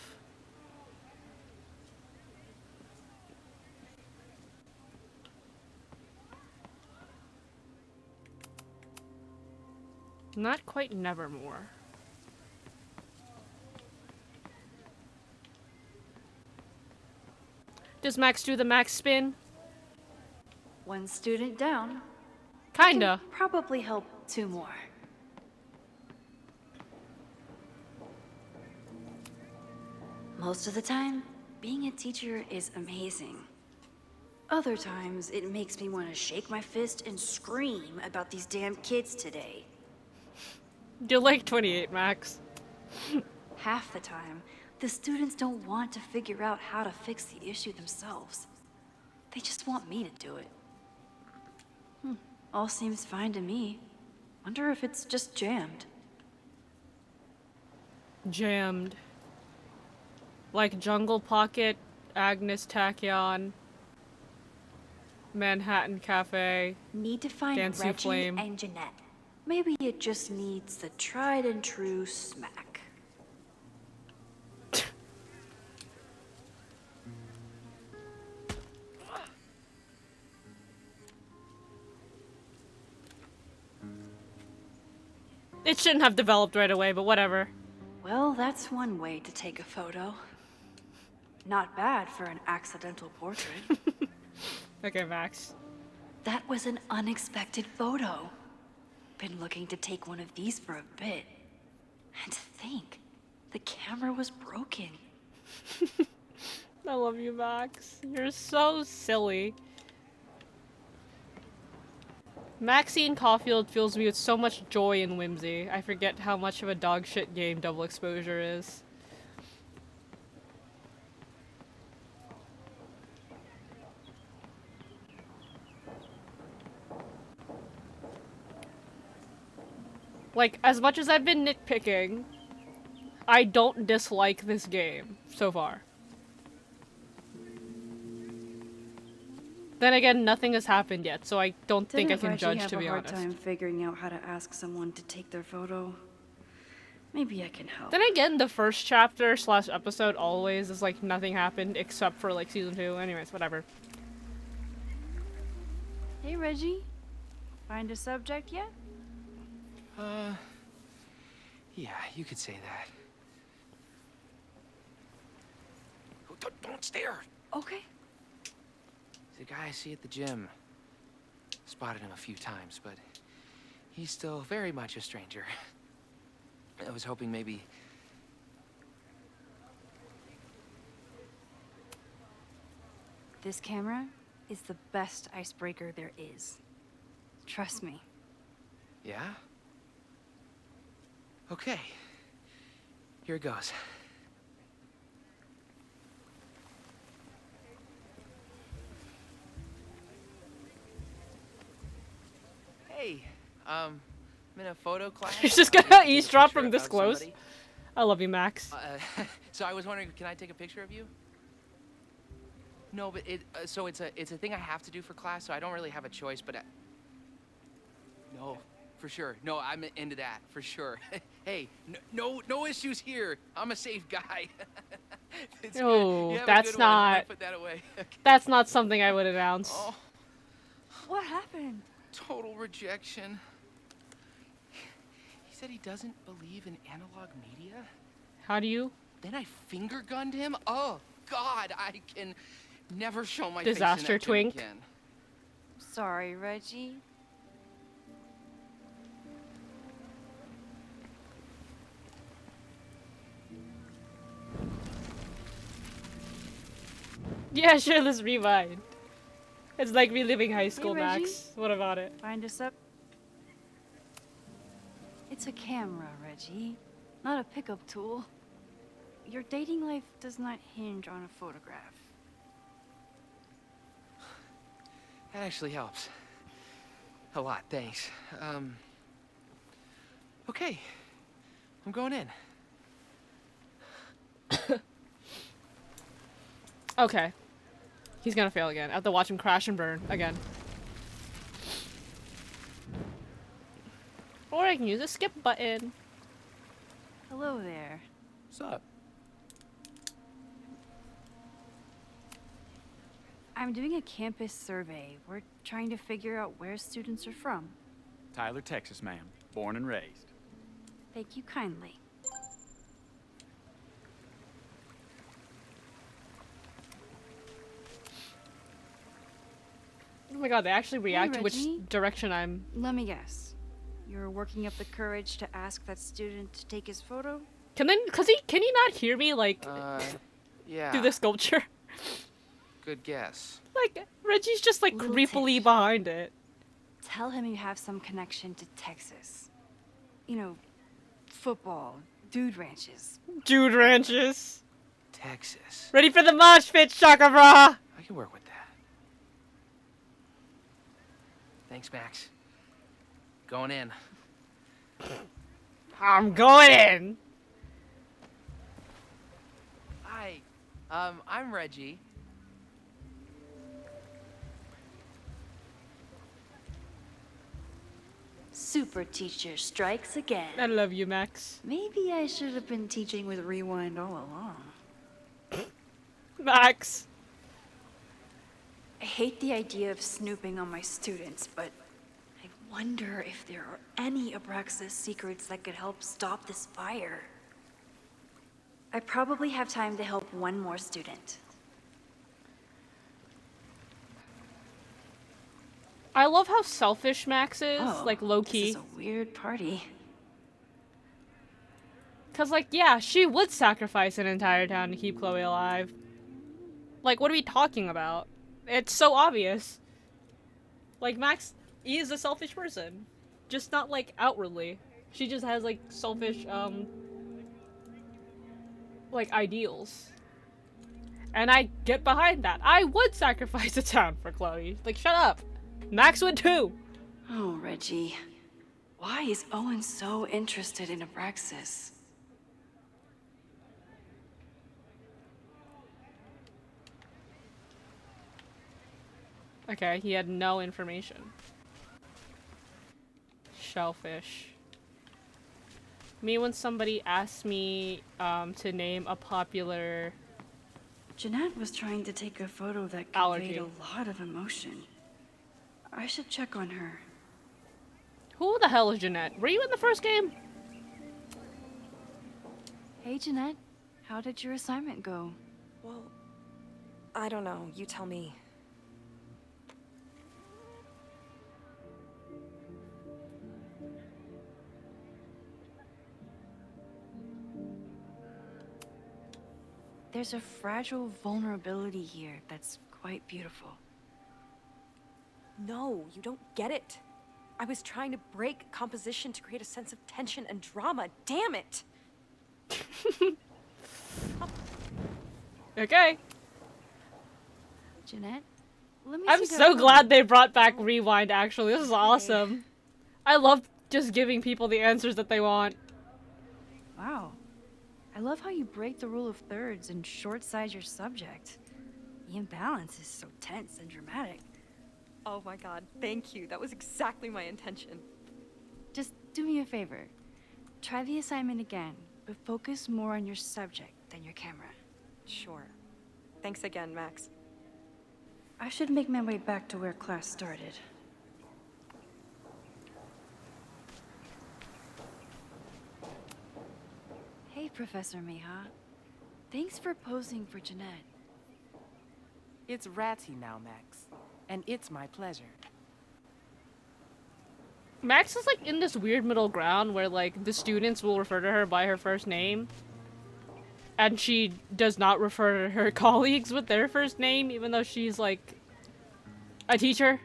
S1: Not quite Nevermore. Does Max do the Max spin?
S6: One student down.
S1: Kinda.
S6: Can probably help two more. Most of the time, being a teacher is amazing. Other times, it makes me want to shake my fist and scream about these damn kids today.
S1: You're like 28, Max.
S6: Half the time, the students don't want to figure out how to fix the issue themselves. They just want me to do it. All seems fine to me. Wonder if it's just jammed.
S1: Jammed. Like Jungle Pocket, Agnes Tachyon, Manhattan Cafe,
S5: Need to find
S1: Dancing
S5: Reggie
S1: Flame.
S5: and Jeanette.
S6: Maybe it just needs the tried and true smack.
S1: It shouldn't have developed right away, but whatever.
S6: Well, that's one way to take a photo. Not bad for an accidental portrait.
S1: Okay, Max.
S6: That was an unexpected photo. Been looking to take one of these for a bit. And to think, the camera was broken.
S1: I love you, Max. You're so silly. Maxine Caulfield fills me with so much joy and whimsy. I forget how much of a dog shit game Double Exposure is. Like, as much as I've been nitpicking, I don't dislike this game so far. Then again, nothing has happened yet, so I don't think I can judge, to be honest.
S6: Have a hard time figuring out how to ask someone to take their photo? Maybe I can help.
S1: Then again, the first chapter / episode always is like nothing happened except for like season 2. Anyways, whatever.
S3: Hey, Reggie. Find a subject yet?
S12: Yeah, you could say that. Oh, don't stare!
S3: Okay.
S12: The guy I see at the gym. Spotted him a few times, but he's still very much a stranger. I was hoping maybe...
S3: This camera is the best icebreaker there is. Trust me.
S12: Yeah? Okay. Here it goes. Hey, I'm in a photo class.
S1: You're just gonna eavesdrop from Disclose? I love you, Max.
S12: So I was wondering, can I take a picture of you? No, but so it's a thing I have to do for class, so I don't really have a choice, but no, for sure. No, I'm into that, for sure. Hey, no issues here. I'm a safe guy.
S1: Oh, that's not...
S12: Put that away. Okay.
S1: That's not something I would announce.
S12: Oh.
S3: What happened?
S12: Total rejection. He said he doesn't believe in analog media.
S1: How do you?
S12: Then I finger gunned him? Oh, God, I can never show my
S1: Disaster
S12: face in that
S1: twink.
S12: gym again.
S3: Sorry, Reggie.
S1: Yeah, sure, let's rewind. It's like reliving high school,
S3: Hey, Reggie.
S1: Max. What about it?
S3: Find us up. It's a camera, Reggie. Not a pickup tool. Your dating life does not hinge on a photograph.
S12: That actually helps. A lot, thanks. Okay. I'm going in.
S1: Okay. He's gonna fail again. I have to watch him crash and burn again. Or I can use a skip button.
S3: Hello there.
S16: What's up?
S3: I'm doing a campus survey. We're trying to figure out where students are from.
S16: Tyler, Texas, ma'am. Born and raised.
S3: Thank you kindly.
S1: Oh my god, they actually react to which
S3: Reggie.
S1: direction I'm...
S3: Let me guess. You're working up the courage to ask that student to take his photo?
S1: Can he not hear me, like,
S12: Yeah.
S1: through the sculpture?
S12: Good guess.
S1: Like, Reggie's just, like,
S3: Little
S1: creepily
S3: tick.
S1: behind it.
S3: Tell him you have some connection to Texas. You know, football, dude ranches.
S1: Dude ranches.
S12: Texas.
S1: Ready for the mosh pit, Shaka Bra!
S12: I can work with that. Thanks, Max. Going in.
S1: I'm going in!
S12: Hi. I'm Reggie.
S6: Super teacher strikes again.
S1: I love you, Max.
S6: Maybe I should have been teaching with Rewind all along.
S1: Max.
S6: I hate the idea of snooping on my students, but I wonder if there are any Abraxas secrets that could help stop this fire. I probably have time to help one more student.
S1: I love how selfish Max is,
S6: Oh,
S1: like, low-key.
S6: This is a weird party.
S1: Cause, like, yeah, she would sacrifice an entire town to keep Chloe alive. Like, what are we talking about? It's so obvious. Like, Max is a selfish person. Just not, like, outwardly. She just has, like, selfish, like, ideals. And I get behind that. I would sacrifice a town for Chloe. Like, shut up. Max would too.
S6: Oh, Reggie. Why is Owen so interested in Abraxas?
S1: Okay, he had no information. Shellfish. Me when somebody asked me to name a popular
S6: Jeanette was trying to take a photo that conveyed
S1: allergy.
S6: a lot of emotion. I should check on her.
S1: Who the hell is Jeanette? Were you in the first game?
S3: Hey, Jeanette. How did your assignment go?
S17: Well, I don't know. You tell me.
S3: There's a fragile vulnerability here that's quite beautiful.
S17: No, you don't get it. I was trying to break composition to create a sense of tension and drama. Damn it!
S1: Okay.
S3: Jeanette, let me
S1: I'm
S3: see
S1: so
S3: that
S1: glad they brought back Rewind, actually. This is awesome. I love just giving people the answers that they want.
S3: Wow. I love how you break the rule of thirds and short-size your subject. The imbalance is so tense and dramatic.
S17: Oh my god, thank you. That was exactly my intention.
S3: Just do me a favor. Try the assignment again, but focus more on your subject than your camera.
S17: Sure. Thanks again, Max.
S6: I should make my way back to where class started.
S3: Hey, Professor Miha. Thanks for posing for Jeanette.
S12: It's Ratty now, Max. And it's my pleasure.
S1: Max is like in this weird middle ground where like the students will refer to her by her first name. And she does not refer to her colleagues with their first name, even though she's like a teacher.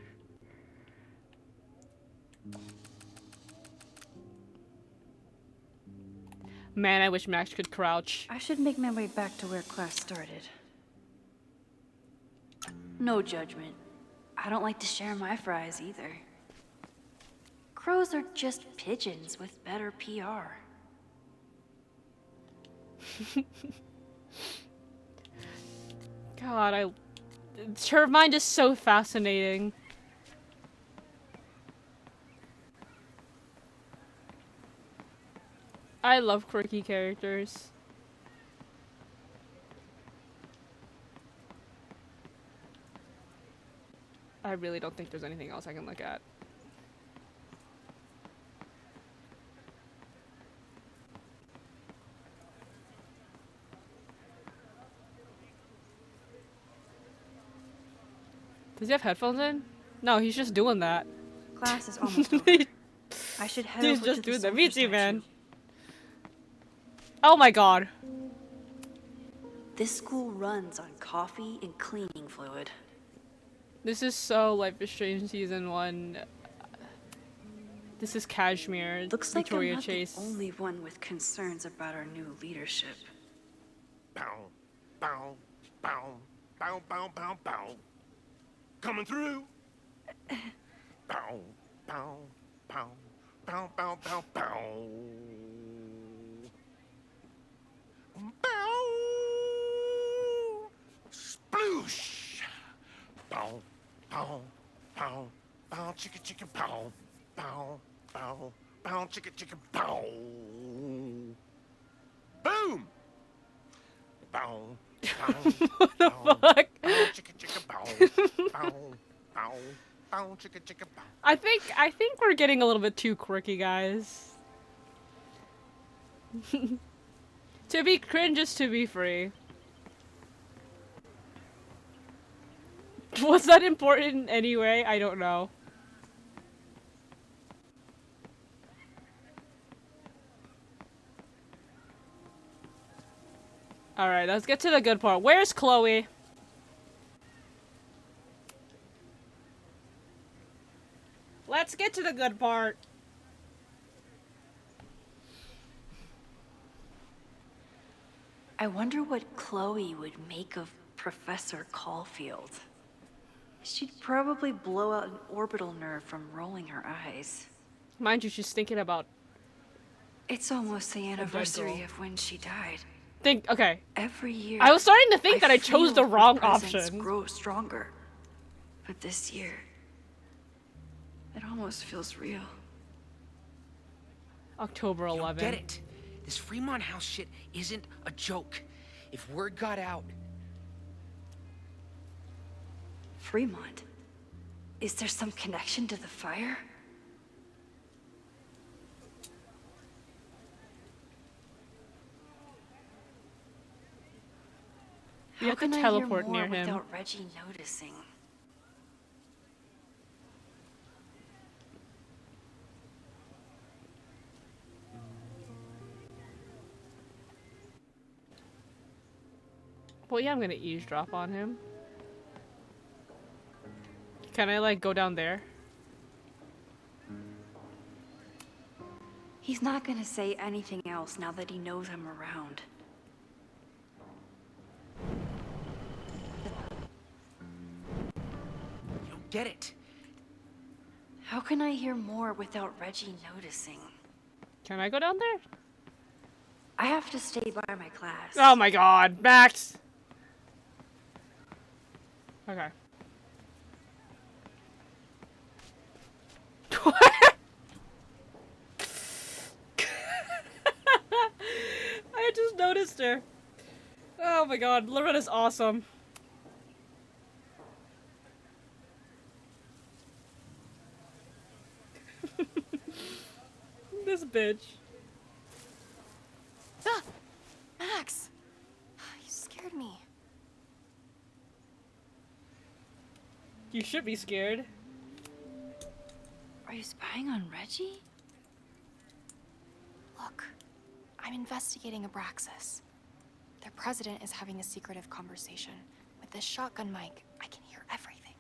S1: Man, I wish Max could crouch.
S6: I should make my way back to where class started. No judgment. I don't like to share my fries either. Crows are just pigeons with better PR.
S1: God, her mind is so fascinating. I love quirky characters. I really don't think there's anything else I can look at. Does he have headphones in? No, he's just doing that.
S6: Class is almost over. I should head
S1: He's
S6: over
S1: just
S6: to the
S1: doing that.
S6: soldier
S1: Me too,
S6: statue.
S1: man. Oh my god.
S6: This school runs on coffee and cleaning fluid.
S1: This is so Life is Strange Season 1. This is Kashmir,
S6: Looks like
S1: Victoria
S6: I'm not
S1: Chase.
S6: the only one with concerns about our new leadership.
S4: Bow, bow, bow, bow, bow, bow, bow. Coming through. Bow, bow, bow, bow, bow, bow, bow. Bow. Sploosh. Bow, bow, bow, bow, chicka, chicka, bow, bow, bow, bow, chicka, chicka, bow. Boom. Bow.
S1: What the fuck? I think we're getting a little bit too quirky, guys. To be cringe is to be free. Was that important anyway? I don't know. Alright, let's get to the good part. Where's Chloe? Let's get to the good part.
S6: I wonder what Chloe would make of Professor Caulfield. She'd probably blow out an orbital nerve from rolling her eyes.
S1: Mind you, she's thinking about...
S6: It's almost the anniversary of when she died.
S1: Okay.
S6: Every year,
S1: I was starting to think that I chose the wrong option.
S6: Grow stronger, but this year, it almost feels real.
S1: October 11th.
S12: Get it? This Fremont House shit isn't a joke. If word got out...
S6: Fremont? Is there some connection to the fire?
S1: You have to
S6: How can
S1: teleport
S6: I hear more
S1: near him.
S6: without Reggie noticing?
S1: Well, yeah, I'm gonna eavesdrop on him. Can I, like, go down there?
S6: He's not gonna say anything else now that he knows I'm around.
S12: You don't get it.
S6: How can I hear more without Reggie noticing?
S1: Can I go down there?
S6: I have to stay by my class.
S1: Oh my god, Max! Okay. I just noticed her. Oh my god, Loretta's awesome. This bitch.
S2: Ah! Max! You scared me.
S1: You should be scared.
S6: Are you spying on Reggie?
S2: Look, I'm investigating Abraxas. Their president is having a secretive conversation. With this shotgun mic, I can hear everything.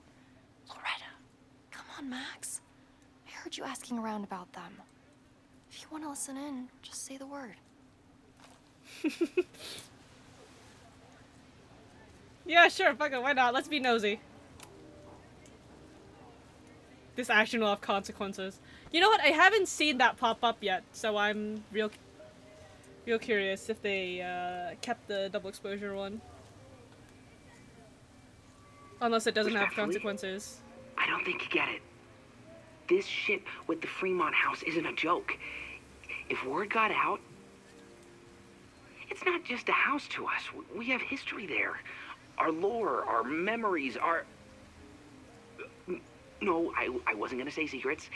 S2: Loretta, come on, Max. I heard you asking around about them. If you want to listen in, just say the word.
S1: Yeah, sure, fuck it, why not? Let's be nosy. This action will have consequences. You know what? I haven't seen that pop up yet, so I'm real curious if they kept the double exposure one. Unless it doesn't have consequences.
S18: I don't think you get it. This shit with the Fremont House isn't a joke. If word got out, it's not just a house to us. We have history there. Our lore, our memories, our... No, I wasn't gonna say secrets.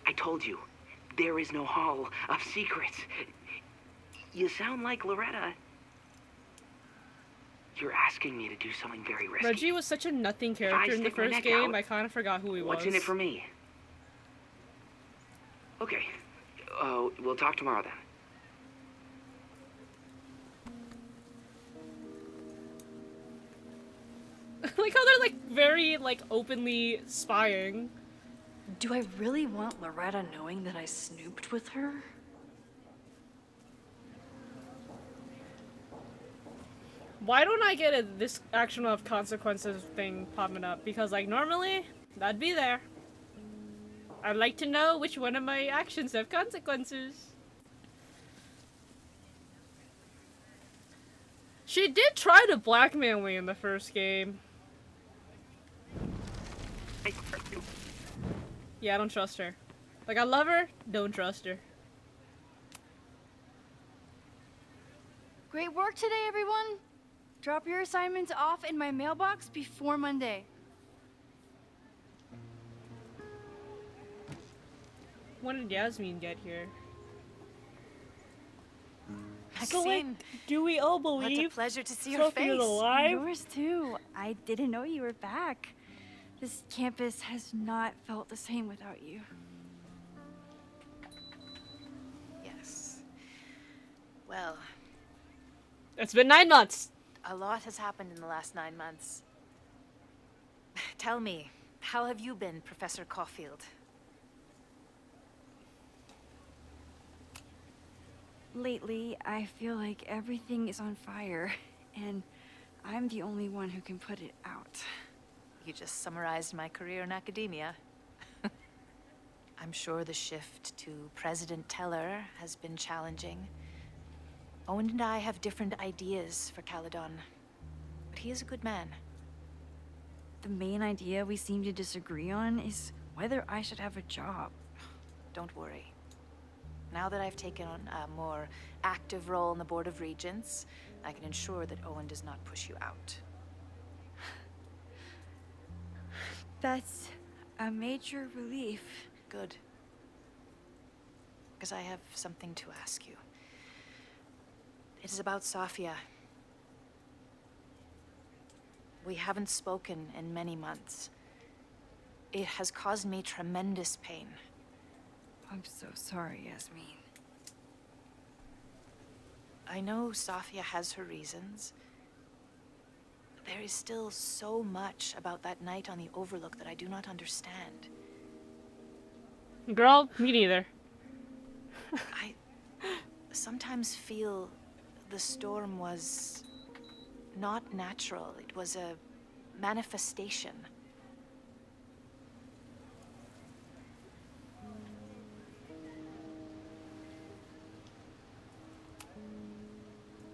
S18: I told you, there is no hall of secrets. You sound like Loretta. You're asking me to do something very risky.
S1: Reggie was such a nothing character in the first game, I kind of forgot who he was.
S18: What's in it for me? Okay. We'll talk tomorrow then.
S1: Like how they're like very like openly spying.
S6: Do I really want Loretta knowing that I snooped with her?
S1: Why don't I get this action of consequences thing popping up? Because like normally, that'd be there. I'd like to know which one of my actions have consequences. She did try to blackmail me in the first game. Yeah, I don't trust her. Like, I love her, don't trust her.
S3: Great work today, everyone. Drop your assignments off in my mailbox before Monday.
S1: When did Yasmin get here?
S17: Maxine,
S1: So, like, do we all believe?
S17: what a pleasure to see your
S1: Sophie
S17: face.
S1: is alive?
S3: Yours too. I didn't know you were back. This campus has not felt the same without you.
S5: Yes. Well,
S1: It's been 9 months.
S19: A lot has happened in the last 9 months. Tell me, how have you been, Professor Caulfield?
S3: Lately, I feel like everything is on fire, and I'm the only one who can put it out.
S19: You just summarized my career in academia. I'm sure the shift to President Teller has been challenging. Owen and I have different ideas for Caledon, but he is a good man.
S3: The main idea we seem to disagree on is whether I should have a job.
S19: Don't worry. Now that I've taken on a more active role in the Board of Regents, I can ensure that Owen does not push you out.
S3: That's a major relief.
S19: Good. Because I have something to ask you. It is about Safia. We haven't spoken in many months. It has caused me tremendous pain.
S3: I'm so sorry, Yasmin.
S19: I know Safia has her reasons. There is still so much about that night on the Overlook that I do not understand.
S1: Girl, me neither.
S19: I sometimes feel the storm was not natural. It was a manifestation.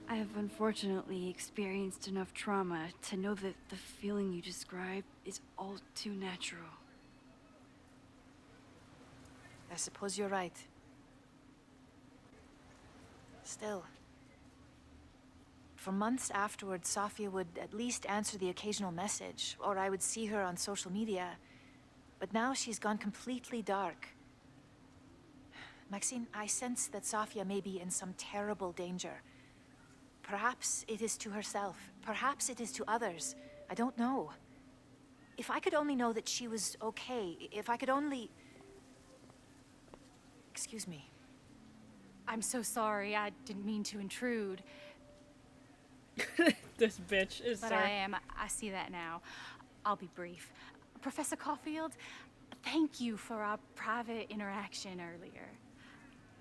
S3: I have unfortunately experienced enough trauma to know that the feeling you describe is all too natural.
S19: I suppose you're right. Still, for months afterwards, Safia would at least answer the occasional message, or I would see her on social media. But now she's gone completely dark. Maxine, I sense that Safia may be in some terrible danger. Perhaps it is to herself. Perhaps it is to others. I don't know. If I could only know that she was okay, if I could only... Excuse me.
S5: I'm so sorry. I didn't mean to intrude.
S1: This bitch is
S5: But
S1: there.
S5: I see that now. I'll be brief. Professor Caulfield, thank you for our private interaction earlier.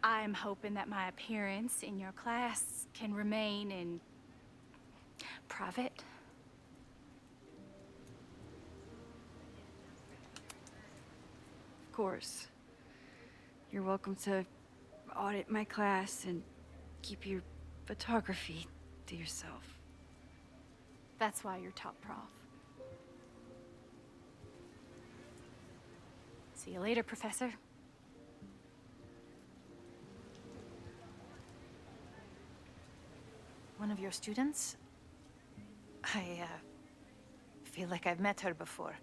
S5: I'm hoping that my appearance in your class can remain in private.
S3: Of course. You're welcome to audit my class and keep your photography to yourself.
S5: That's why you're top prof. See you later, Professor.
S19: One of your students? I feel like I've met her before.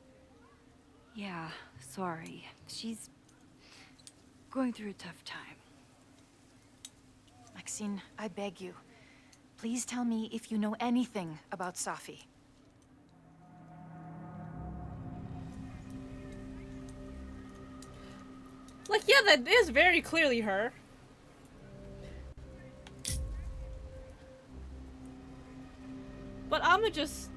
S3: Yeah, sorry. She's going through a tough time.
S19: Maxine, I beg you. Please tell me if you know anything about Safi.
S1: Like, yeah, that is very clearly her. But I'ma just...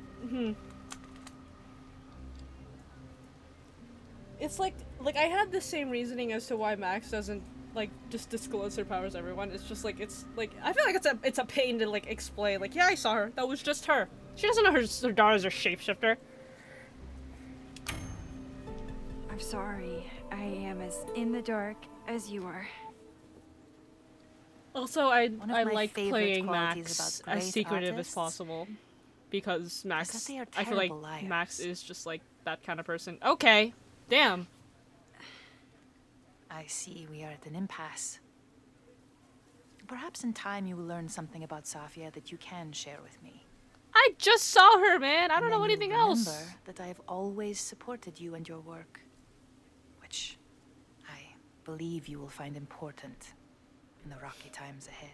S1: It's like I had the same reasoning as to why Max doesn't, like, just disclose her powers to everyone. It's just like, it's like, I feel like it's a pain to, like, explain. Like, yeah, I saw her. That was just her. She doesn't know her daughter's a shapeshifter.
S3: I'm sorry. I am as in the dark as you are.
S1: Also, I
S19: my
S1: like
S19: favorite
S1: playing
S19: qualities
S1: Max
S19: about
S1: as
S19: great
S1: secretive as
S19: artists
S1: possible. Because Max,
S19: is that they are
S1: I feel like
S19: terrible liars.
S1: Max is just like that kind of person. Okay, damn.
S19: I see we are at an impasse. Perhaps in time you will learn something about Safia that you can share with me.
S1: I just saw her, man. I don't
S19: And
S1: know
S19: then
S1: anything
S19: you'll
S1: else.
S19: remember that I have always supported you and your work, which I believe you will find important in the rocky times ahead.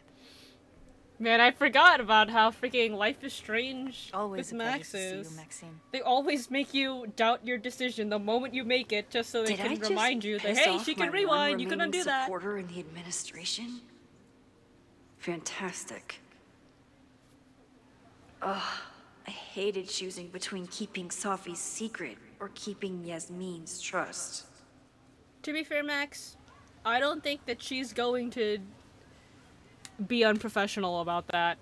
S1: Man, I forgot about how freaking Life is Strange
S19: Always
S1: with
S19: a pleasure
S1: Max
S19: to see
S1: is.
S19: you, Maxine.
S1: They always make you doubt your decision the moment you make it, just so they
S6: Did I
S1: can
S6: just
S1: remind you that,
S6: piss
S1: hey,
S6: off
S1: she can
S6: my
S1: rewind,
S6: one
S1: you can
S6: remaining
S1: undo that.
S6: supporter in the administration? Fantastic. Ugh, I hated choosing between keeping Safi's secret or keeping Yasmin's trust.
S1: To be fair, Max, I don't think that she's going to be unprofessional about that.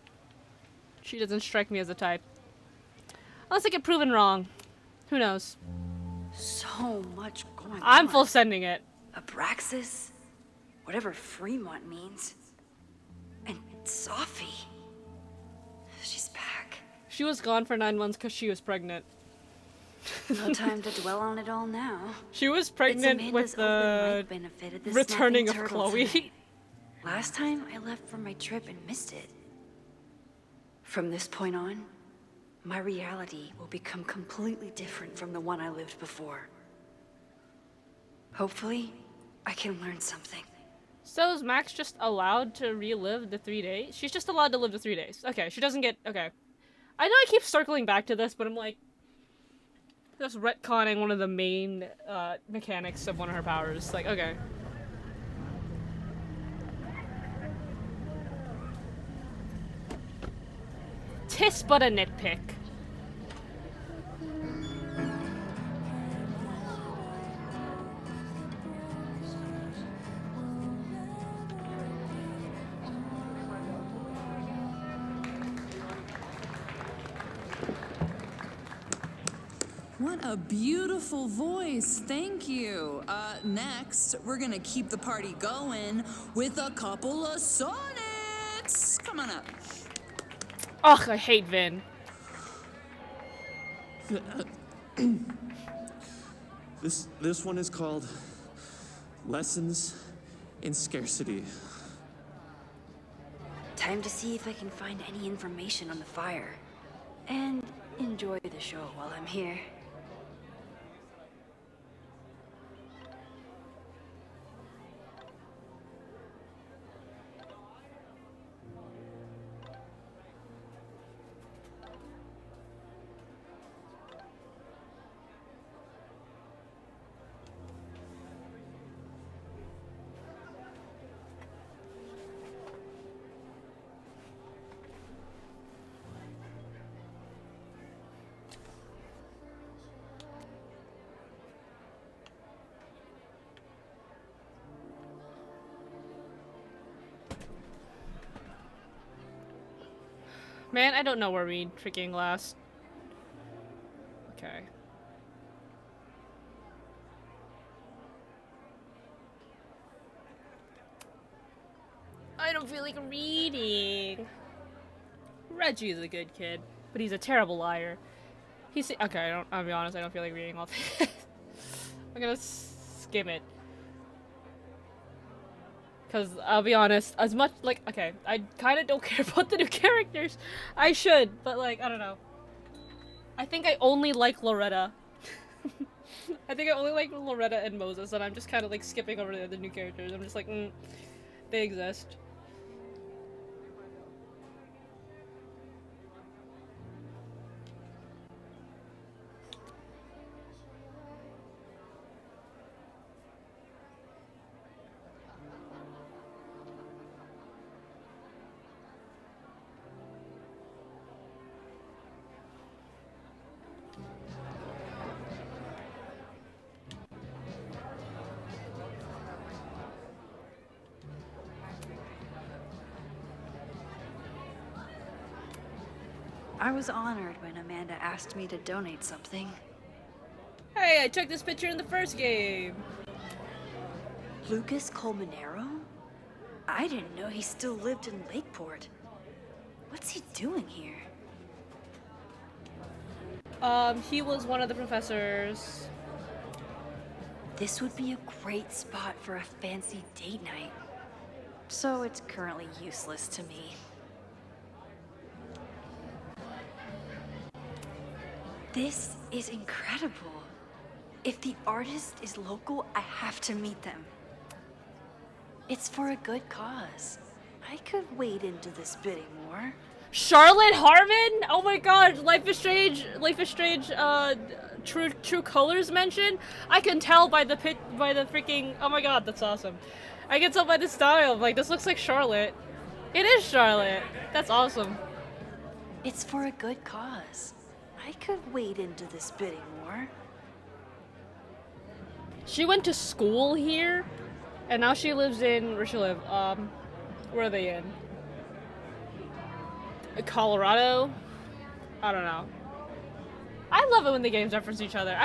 S1: She doesn't strike me as a type. Unless I get proven wrong. Who knows?
S6: So much going on.
S1: I'm full sending it.
S6: Abraxas, whatever Fremont means, and Safi. She's back.
S1: She was gone for 9 months because she was pregnant.
S6: No time to dwell on it all now.
S1: She was pregnant with the returning of Chloe.
S6: Tonight. Last time I left for my trip and missed it. From this point on, my reality will become completely different from the one I lived before. Hopefully, I can learn something.
S1: So is Max just allowed to relive the 3 days? She's just allowed to live the 3 days. Okay, she doesn't get... Okay. I know I keep circling back to this, but I'm like... Just retconning one of the main mechanics of one of her powers. Like, okay. Tis but a nitpick.
S20: What a beautiful voice. Thank you. Next, we're gonna keep the party going with a couple of sonnets. Come on up.
S1: Ugh, I hate Vin.
S21: This one is called Lessons in Scarcity.
S6: Time to see if I can find any information on the fire. And enjoy the show while I'm here.
S1: Man, I don't know where we freaking last. Okay. I don't feel like reading. Reggie is a good kid, but he's a terrible liar. He's okay. I'll be honest. I don't feel like reading all this. I'm gonna skim it. Because I'll be honest, as much, like, okay, I kind of don't care about the new characters. I should, but, like, I don't know. I think I only like Loretta. I think I only like Loretta and Moses, and I'm just kind of, like, skipping over the new characters. I'm just like, they exist.
S6: I was honored when Amanda asked me to donate something.
S1: Hey, I took this picture in the first game.
S6: Lucas Colmenero? I didn't know he still lived in Lakeport. What's he doing here?
S1: He was one of the professors.
S6: This would be a great spot for a fancy date night. So it's currently useless to me. This is incredible. If the artist is local, I have to meet them. It's for a good cause. I could wade into this bidding war.
S1: Charlotte Harmon? Oh my god, Life is Strange, True Colors mention? I can tell by the freaking, oh my god, that's awesome. I can tell by the style, like, this looks like Charlotte. It is Charlotte. That's awesome.
S6: It's for a good cause. I could wade into this bidding war.
S1: She went to school here, and now she lives in, where she live? Where are they in? Colorado? I don't know. I love it when the games reference each other.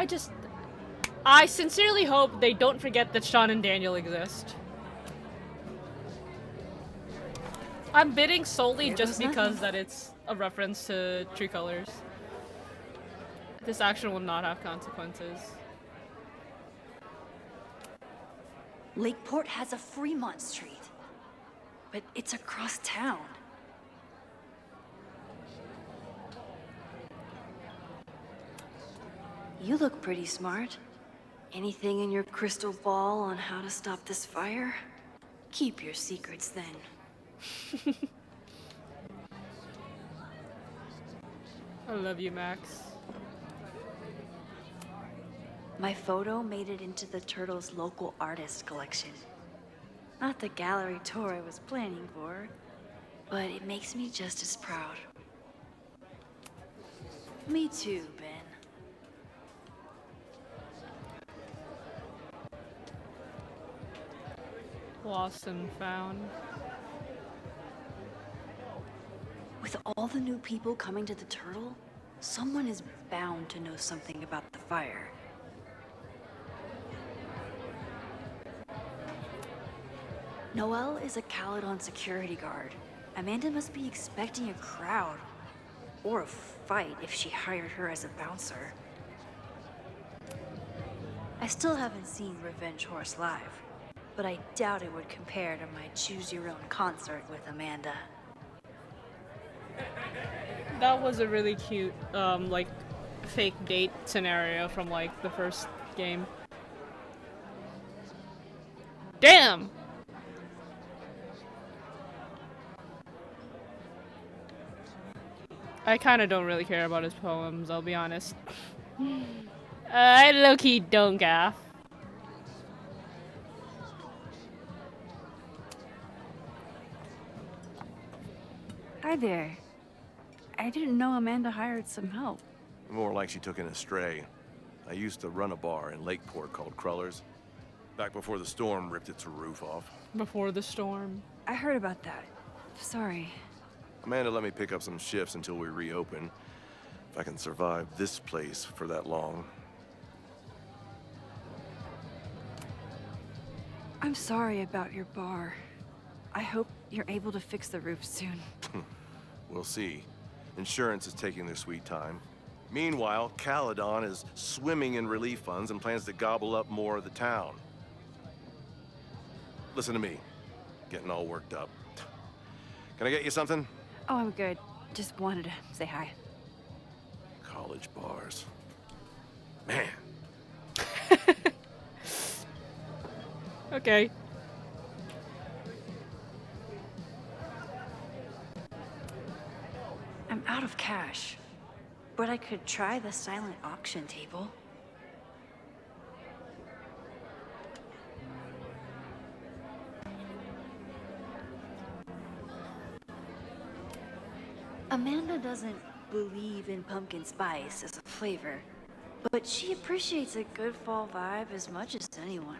S1: I sincerely hope they don't forget that Sean and Daniel exist. I'm bidding solely just because that it's a reference to True Colors. This action will not have consequences.
S6: Lakeport has a Fremont Street, but it's across town. You look pretty smart. Anything in your crystal ball on how to stop this fire? Keep your secrets then.
S1: I love you, Max.
S6: My photo made it into the Turtles' local artist collection. Not the gallery tour I was planning for, but it makes me just as proud. Me too, Ben.
S1: Lost and found.
S6: With all the new people coming to the Turtle, someone is bound to know something about the fire. Noelle is a Caledon security guard. Amanda must be expecting a crowd. Or a fight if she hired her as a bouncer. I still haven't seen Revenge Horse live, but I doubt it would compare to my Choose Your Own concert with Amanda.
S1: That was a really cute, like, fake date scenario from, like, the first game. Damn! I kinda don't really care about his poems, I'll be honest. I low-key don't gaff.
S3: Hi there. I didn't know Amanda hired some help.
S10: More like she took in a stray. I used to run a bar in Lakeport called Crullers. Back before the storm ripped its roof off.
S1: Before the storm.
S3: I heard about that. Sorry.
S10: Amanda let me pick up some shifts until we reopen. If I can survive this place for that long.
S3: I'm sorry about your bar. I hope you're able to fix the roof soon.
S10: We'll see. Insurance is taking their sweet time. Meanwhile, Caledon is swimming in relief funds and plans to gobble up more of the town. Listen to me. Getting all worked up. Can I get you something?
S3: Oh, I'm good. Just wanted to say hi.
S10: College bars. Man.
S1: Okay.
S6: I'm out of cash, but I could try the silent auction table. Amanda doesn't believe in pumpkin spice as a flavor, but she appreciates a good fall vibe as much as anyone.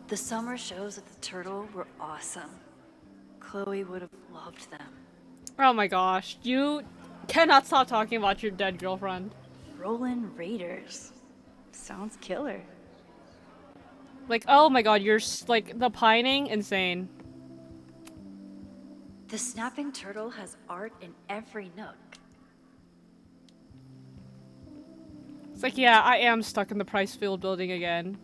S6: The summer shows at the Turtle were awesome. Chloe would have loved them.
S1: Oh my gosh, you cannot stop talking about your dead girlfriend.
S6: Rollin' Raiders. Sounds killer.
S1: Like, oh my god, you're like the pining, insane.
S6: The Snapping Turtle has art in every nook.
S1: It's like, yeah, I am stuck in the Pricefield building again.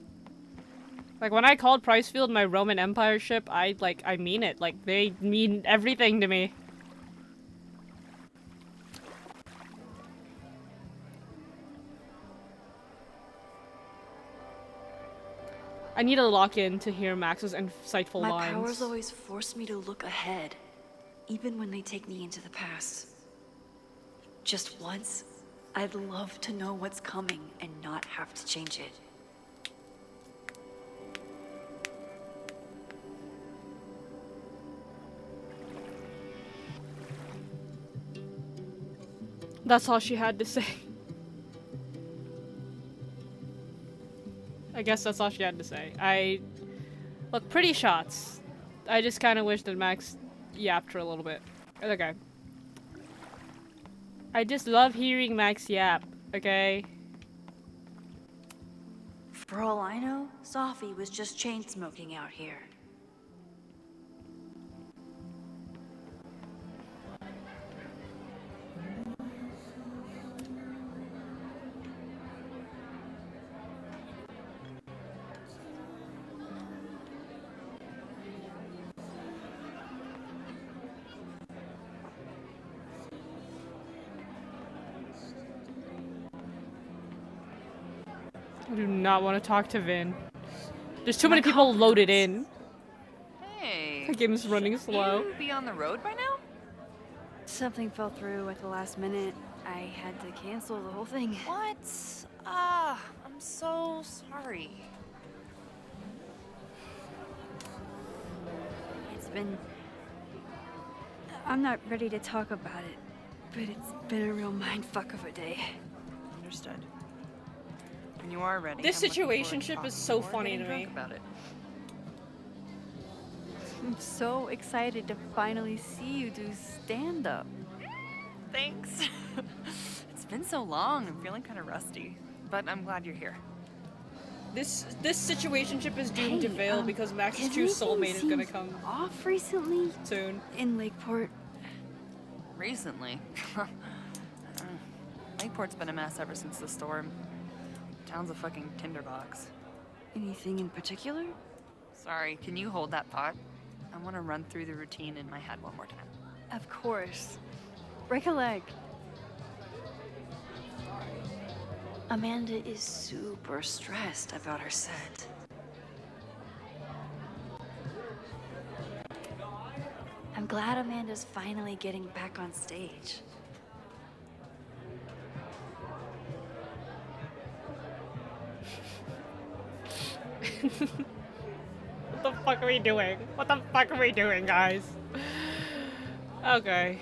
S1: Like, when I called Pricefield my Roman Empire ship, I mean it. Like, they mean everything to me. I need to lock in to hear Max's insightful lines.
S6: My powers always force me to look ahead, even when they take me into the past. Just once, I'd love to know what's coming and not have to change it.
S1: That's all she had to say. I guess that's all she had to say. Look, pretty shots. I just kind of wish that Max yapped her a little bit. Okay. I just love hearing Max yap, okay?
S6: For all I know, Sophie was just chain smoking out here.
S1: I do not want to talk to Vin. There's too many people loaded in.
S3: Hey.
S1: The game's running slow.
S3: You be on the road by now? Something fell through at the last minute. I had to cancel the whole thing.
S17: What? Ah, I'm so sorry.
S3: It's been... I'm not ready to talk about it, but it's been a real mindfuck of a day.
S17: Understood. When you are ready,
S1: This
S17: I'm looking forward to
S1: situationship
S17: talking
S1: is so
S17: more and
S1: funny
S17: getting
S1: to me.
S17: drunk about it.
S3: I'm so excited to finally see you do stand-up.
S17: Thanks. It's been so long. I'm feeling kind of rusty, but I'm glad you're here.
S1: This situationship is doomed to fail because Max's true soulmate is gonna come
S3: off recently
S1: soon.
S3: In Lakeport.
S17: Recently? Lakeport's been a mess ever since the storm. Town's a fucking tinderbox.
S3: Anything in particular?
S17: Sorry, can you hold that thought? I want to run through the routine in my head one more time.
S3: Of course. Break a leg.
S6: Amanda is super stressed about her set. I'm glad Amanda's finally getting back on stage.
S1: What the fuck are we doing? What the fuck are we doing, guys? Okay.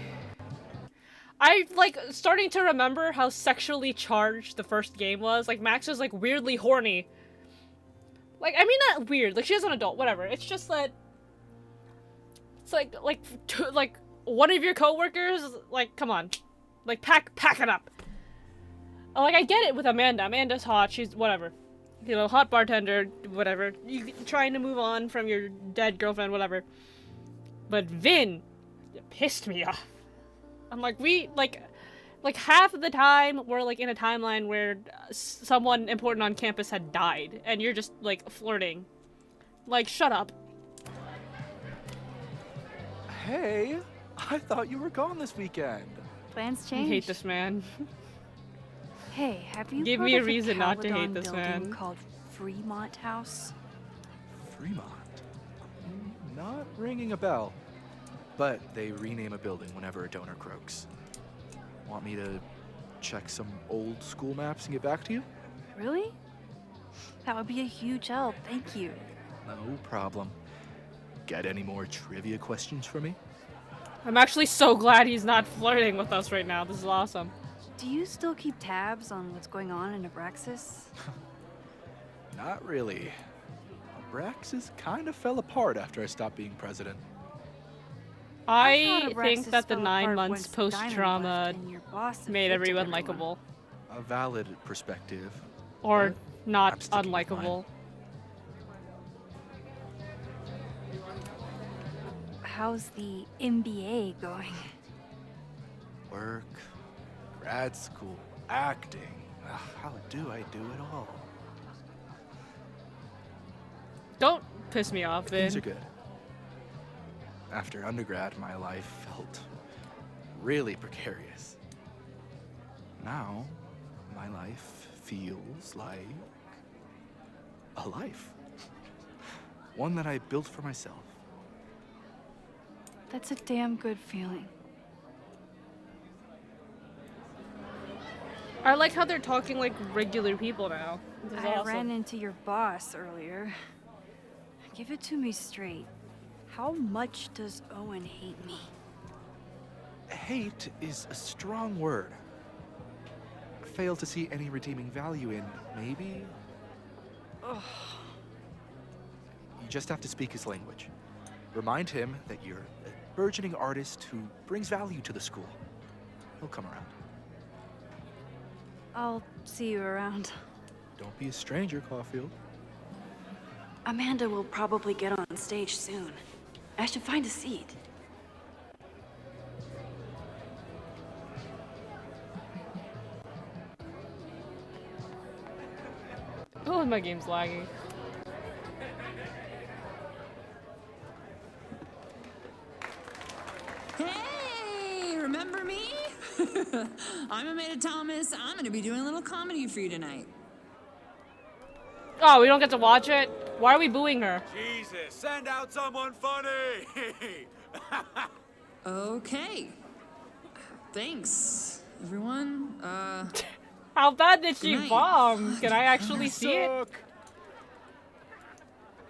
S1: I, like, starting to remember how sexually charged the first game was. Like, Max was, like, weirdly horny. Like, I mean, not weird. Like, she is an adult. Whatever. It's just that... It's like, one of your coworkers, like, come on. Like, pack it up. Like, I get it with Amanda. Amanda's hot. She's, whatever. You know, hot bartender, whatever. You trying to move on from your dead girlfriend, whatever. But Vin pissed me off. I'm like, like half of the time we're like in a timeline where someone important on campus had died, and you're just like flirting. Like, shut up.
S8: Hey, I thought you were gone this weekend.
S3: Plans
S1: I
S3: changed.
S1: hate this man.
S3: Hey, have you
S1: Give
S3: heard
S1: me a
S3: of
S1: reason
S3: a
S1: not to hate
S3: Caledon
S1: this
S3: building
S1: man.
S3: called Fremont House?
S8: Fremont? Not ringing a bell. But they rename a building whenever a donor croaks. Want me to check some old school maps and get back to you?
S3: Really? That would be a huge help, thank you.
S8: No problem. Got any more trivia questions for me?
S1: I'm actually so glad he's not flirting with us right now. This is awesome.
S3: Do you still keep tabs on what's going on in Abraxas?
S8: Not really. Abraxas kind of fell apart after I stopped being president.
S1: I
S3: thought
S1: think
S3: Abraxas
S1: that the
S3: fell
S1: 9
S3: apart
S1: months
S3: once Diamond
S1: post-trauma
S3: left and your boss
S1: made
S3: evicted
S1: everyone
S3: everyone.
S1: likable.
S8: A valid perspective.
S1: Or not
S8: I'm sticking with
S1: unlikable.
S3: How's the MBA going?
S8: Work, grad school, acting. How do I do it all?
S1: Don't piss me off, Vin.
S8: Things are good. After undergrad, my life felt really precarious. Now, my life feels like a life. One that I built for myself.
S3: That's a damn good feeling.
S1: I like how they're talking like regular people now. This is
S3: I
S1: awesome.
S3: ran into your boss earlier. Give it to me straight. How much does Owen hate me?
S8: Hate is a strong word. fail to see any redeeming value in, maybe?
S3: Ugh.
S8: You just have to speak his language. Remind him that you're a burgeoning artist who brings value to the school. He'll come around.
S3: I'll see you around.
S8: Don't be a stranger, Caulfield.
S6: Amanda will probably get on stage soon. I should find a seat.
S1: Oh, my game's lagging.
S20: Hey, remember me? I'm Amanda Thomas. I'm gonna be doing a little comedy for you tonight.
S1: Oh, we don't get to watch it? Why are we booing her?
S16: Jesus, send out someone funny!
S20: Okay. Thanks, everyone.
S1: How bad did she
S20: Good night.
S1: bomb? Can I actually see it?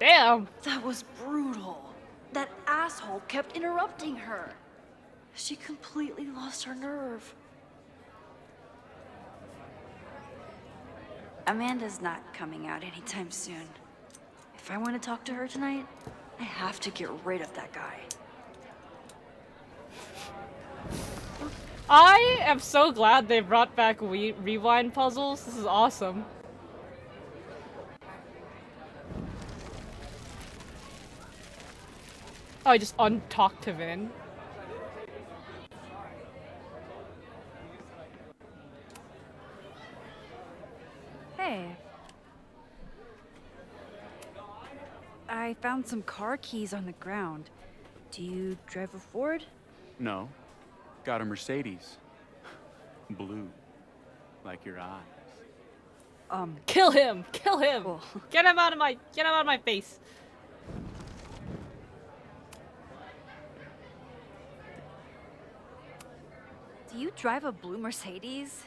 S1: Damn.
S6: That was brutal. That asshole kept interrupting her. She completely lost her nerve. Amanda's not coming out anytime soon. If I want to talk to her tonight, I have to get rid of that guy.
S1: I am so glad they brought back rewind puzzles. This is awesome. Oh, I just untalked to Vin.
S3: Hey. I found some car keys on the ground. Do you drive a Ford?
S16: No. Got a Mercedes. Blue. Like your eyes.
S1: Kill him! Kill him!
S3: Cool.
S1: Get him out of my face.
S3: Do you drive a blue Mercedes?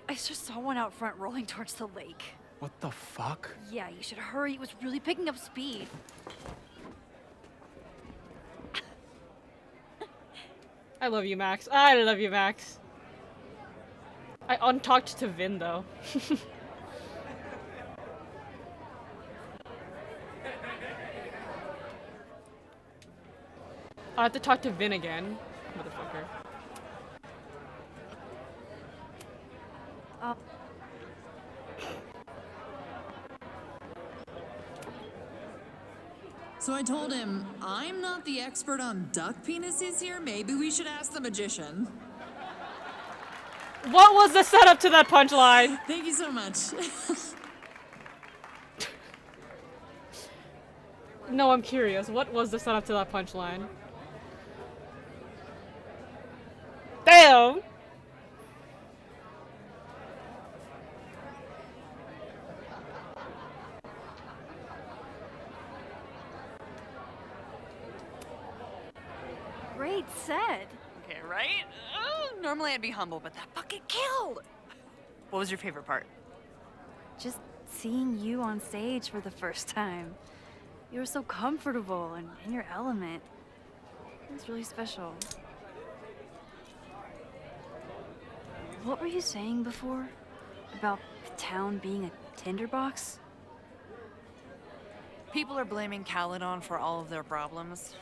S3: I just saw one out front rolling towards the lake.
S8: What the fuck?
S3: Yeah, you should hurry. It was really picking up speed.
S1: I love you, Max. I love you, Max. I untalked to Vin, though. I have to talk to Vin again. Motherfucker.
S20: So I told him, I'm not the expert on duck penises here. Maybe we should ask the magician.
S1: What was the setup to that punchline?
S20: Thank you so much.
S1: No, I'm curious. What was the setup to that punchline? Damn!
S3: Great set.
S11: Okay, right? Normally I'd be humble, but that fucking killed! What was your favorite part?
S3: Just seeing you on stage for the first time. You were so comfortable and in your element. It was really special. What were you saying before? About the town being a tinderbox?
S11: People are blaming Caledon for all of their problems.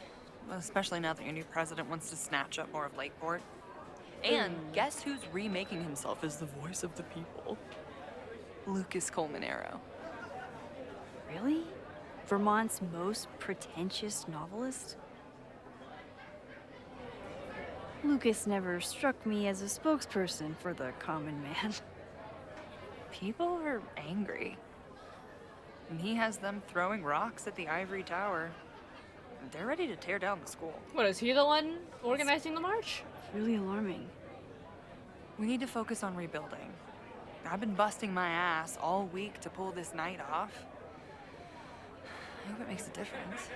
S11: Especially now that your new president wants to snatch up more of Lakeport. And guess who's remaking himself as the voice of the people? Lucas Colmanero.
S3: Really? Vermont's most pretentious novelist? Lucas never struck me as a spokesperson for the common man.
S11: People are angry. And he has them throwing rocks at the Ivory Tower. They're ready to tear down the school.
S1: What, is he the one organizing the march?
S3: It's really alarming.
S11: We need to focus on rebuilding. I've been busting my ass all week to pull this night off. I hope it makes a difference.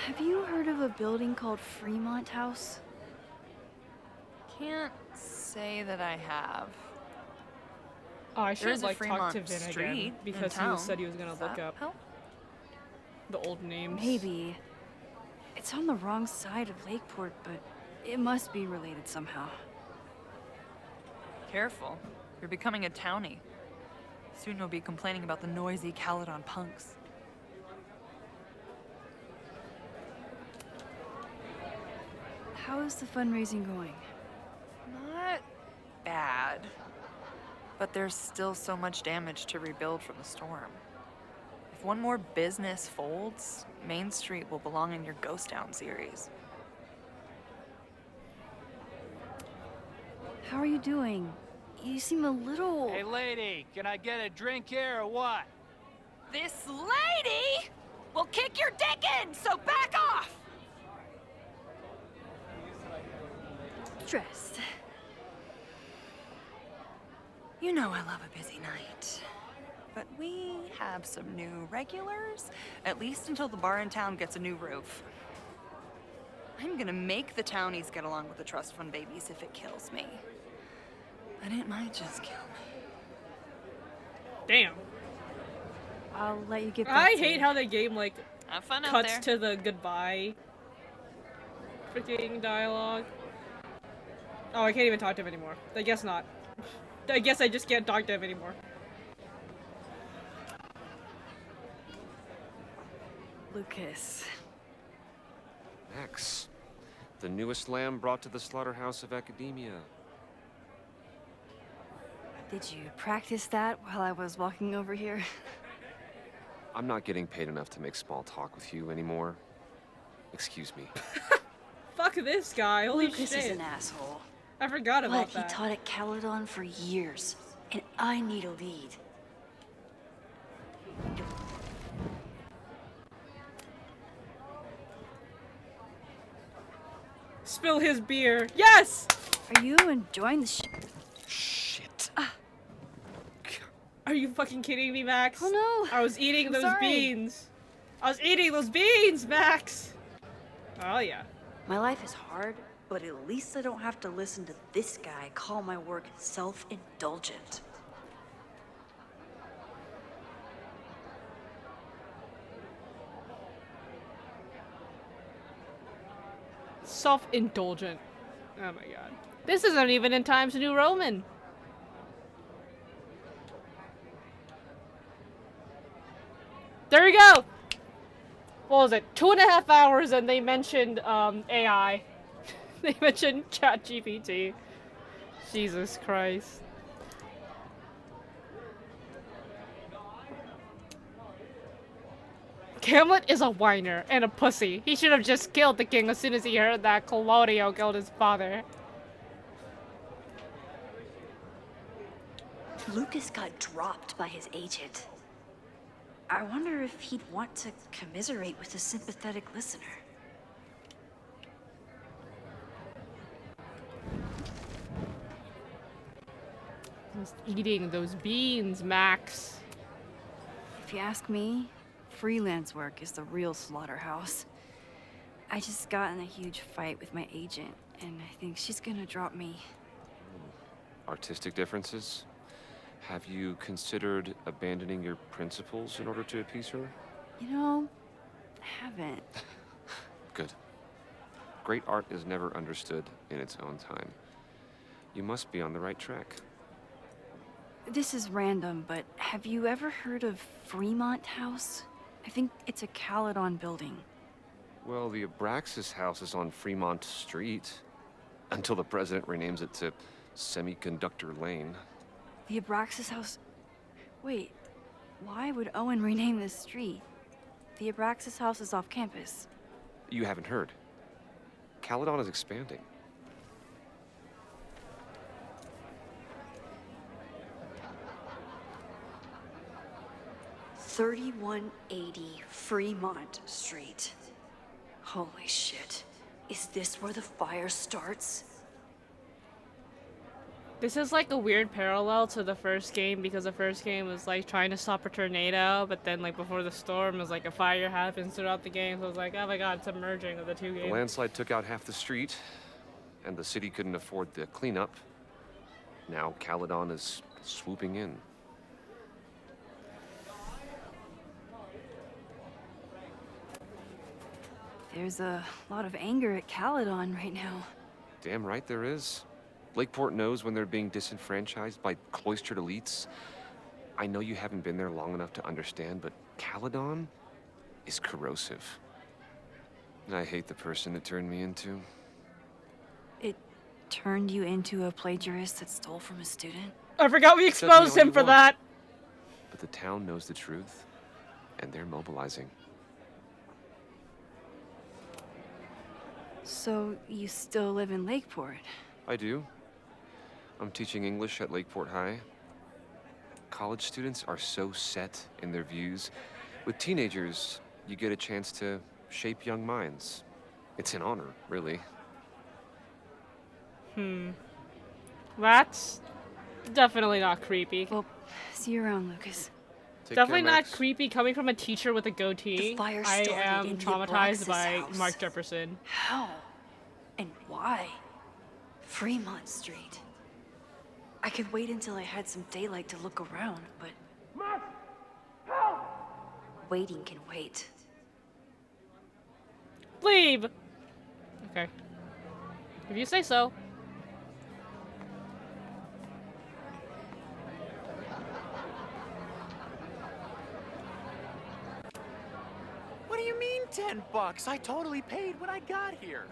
S3: Have you heard of a building called Fremont House?
S11: Can't say that I have.
S1: Oh, I
S11: There
S1: should
S11: is a
S1: like talk
S11: Fremont
S1: to Vin
S11: Street
S1: again
S11: in
S1: because he
S11: town.
S1: said he was gonna
S11: Does
S1: look
S11: that
S1: up
S11: help?
S1: the old names.
S3: Maybe. It's on the wrong side of Lakeport, but It must be related somehow.
S11: Careful. You're becoming a townie. Soon you'll be complaining about the noisy Caledon punks.
S3: How is the fundraising going?
S11: Not bad. But there's still so much damage to rebuild from the storm. If one more business folds, Main Street will belong in your Ghost Town series.
S3: How are you doing? You seem a little...
S7: Hey, lady, can I get a drink here or what?
S11: This lady will kick your dick in, so back off!
S3: Stressed.
S11: You know I love a busy night. But we have some new regulars, at least until the bar in town gets a new roof. I'm gonna make the townies get along with the trust fund babies if it kills me. But it might just kill me.
S1: Damn.
S3: I'll let you get back
S1: I
S3: to
S1: hate
S3: it.
S1: how the game, like,
S11: have fun out
S1: cuts
S11: there.
S1: to the goodbye freaking dialogue. Oh, I can't even talk to him anymore. I guess not. I guess I just can't talk to him anymore.
S3: Lucas.
S22: Max, the newest lamb brought to the slaughterhouse of academia.
S3: Did you practice that while I was walking over here?
S22: I'm not getting paid enough to make small talk with you anymore. Excuse me.
S1: Fuck this guy, holy
S6: Lucas
S1: shit.
S6: is an asshole.
S1: I forgot about
S6: But
S1: that.
S6: he taught at Caledon for years, and I need a lead.
S1: Spill his beer. Yes!
S3: Are you enjoying the
S22: Shit.
S1: Are you fucking kidding me, Max?
S3: Oh no!
S1: I was eating
S3: I'm
S1: those
S3: sorry.
S1: beans. I was eating those beans, Max! Oh yeah.
S6: My life is hard, but at least I don't have to listen to this guy call my work self-indulgent.
S1: Self-indulgent. Oh my god. This isn't even in Times New Roman. There we go! What was it? 2.5 hours and they mentioned AI. They mentioned ChatGPT. Jesus Christ. Hamlet is a whiner and a pussy. He should have just killed the king as soon as he heard that Claudio killed his father.
S6: Lucas got dropped by his agent. I wonder if he'd want to commiserate with a sympathetic listener.
S1: Just eating those beans, Max.
S3: If you ask me, freelance work is the real slaughterhouse. I just got in a huge fight with my agent, and I think she's gonna drop me.
S22: Artistic differences? Have you considered abandoning your principles in order to appease her?
S3: You know, I haven't.
S22: Good. Great art is never understood in its own time. You must be on the right track.
S3: This is random, but have you ever heard of Fremont House? I think it's a Caledon building.
S22: Well, the Abraxas house is on Fremont Street. Until the president renames it to Semiconductor Lane.
S3: The Abraxas House... Wait, why would Owen rename this street? The Abraxas House is off campus.
S22: You haven't heard. Caledon is expanding.
S6: $3180 Fremont Street. Holy shit. Is this where the fire starts?
S1: This is like a weird parallel to the first game because the first game was like trying to stop a tornado, but then like before the storm was like a fire happens throughout the game. So it was like, oh my god, it's a merging of the two games.
S22: The landslide took out half the street, and the city couldn't afford the cleanup. Now Caledon is swooping in.
S3: There's a lot of anger at Caledon right now.
S22: Damn right there is. Lakeport knows when they're being disenfranchised by cloistered elites. I know you haven't been there long enough to understand, but Caledon is corrosive. And I hate the person it turned me into.
S3: It turned you into a plagiarist that stole from a student?
S1: I forgot we exposed him for that.
S22: But the town knows the truth, and they're mobilizing.
S3: So you still live in Lakeport?
S22: I do. I'm teaching English at Lakeport High. College students are so set in their views. With teenagers, you get a chance to shape young minds. It's an honor, really.
S1: That's definitely not creepy.
S3: Well, see you around, Lucas.
S1: Definitely not creepy coming from a teacher with a goatee.
S6: fire
S1: I
S6: started
S1: am
S6: in the
S1: traumatized
S6: Abraxas
S1: by
S6: house.
S1: Mark Jefferson.
S6: How? And why? Fremont Street. I could wait until I had some daylight to look around, but... Waiting can wait.
S1: Leave! Okay. If you say so.
S7: What do you mean $10? I totally paid when I got here.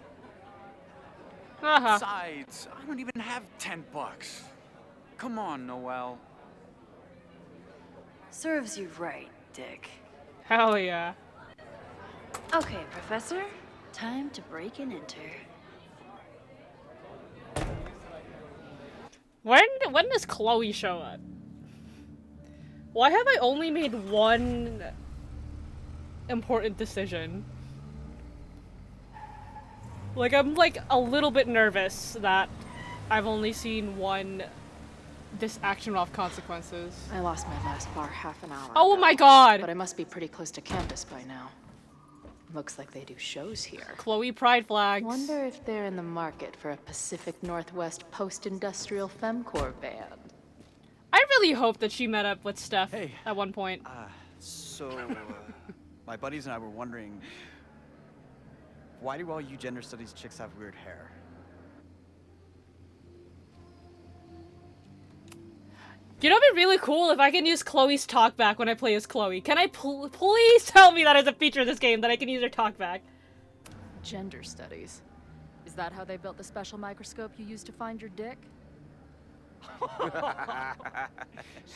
S16: Besides, I don't even have $10. Come on, Noel.
S6: Serves you right, Dick.
S1: Hell yeah.
S6: Okay, Professor. Time to break and enter.
S1: When does Chloe show up? Why have I only made one important decision? Like, I'm like a little bit nervous that I've only seen one this action off consequences.
S2: I lost my last bar half an hour
S1: Oh
S2: ago,
S1: my god!
S2: But I must be pretty close to campus by now. Looks like they do shows here.
S1: Chloe pride flags.
S2: Wonder if they're in the market for a Pacific Northwest post-industrial femcorps band.
S1: I really hope that she met up with Steph at one point.
S9: My buddies and I were wondering, why do all you gender studies chicks have weird hair?
S1: You know, it'd be really cool if I can use Chloe's talkback when I play as Chloe. Can I please tell me that as a feature of this game that I can use her talkback?
S13: Gender studies. Is that how they built the special microscope you used to find your dick?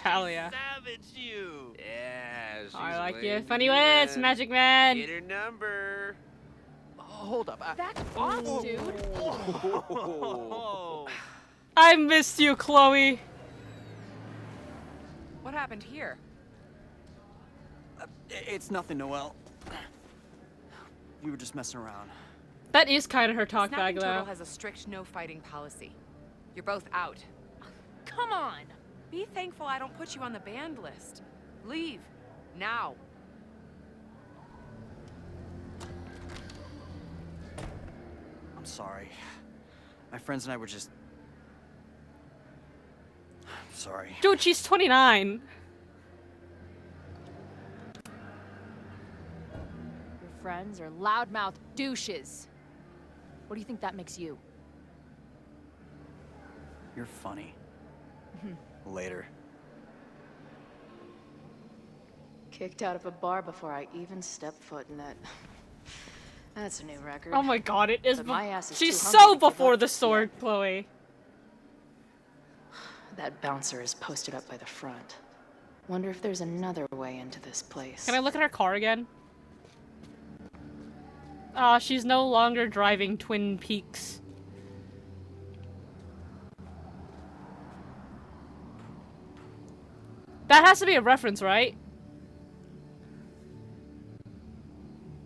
S1: Hell yeah.
S23: Savage you. Yeah, she's
S1: I like your
S23: laying
S1: funny
S23: you
S1: words,
S23: in.
S1: Magic Man.
S23: Get her number.
S16: Hold up.
S13: That's off, dude.
S1: I missed you, Chloe.
S11: What happened here?
S9: It's nothing, Noel. We were just messing around.
S1: That is kind of her talk
S11: Snapping
S1: bag,
S11: Turtle
S1: though.
S11: has a strict no fighting policy. You're both out. Come on! Be thankful I don't put you on the banned list. Leave. Now.
S9: I'm sorry. My friends and I were just... I'm sorry.
S1: Dude, she's 29.
S13: Your friends are loudmouth douches. What do you think that makes you?
S9: You're funny. Later.
S2: Kicked out of a bar before I even stepped foot in it. That's a new record.
S1: Oh my god, it is.
S2: But my ass is
S1: She's
S2: too
S1: so
S2: hungry to give
S1: before
S2: up
S1: the
S2: just
S1: sword,
S2: yet.
S1: Chloe.
S2: That bouncer is posted up by the front. Wonder if there's another way into this place.
S1: Can I look at her car again? Ah, she's no longer driving Twin Peaks. That has to be a reference, right?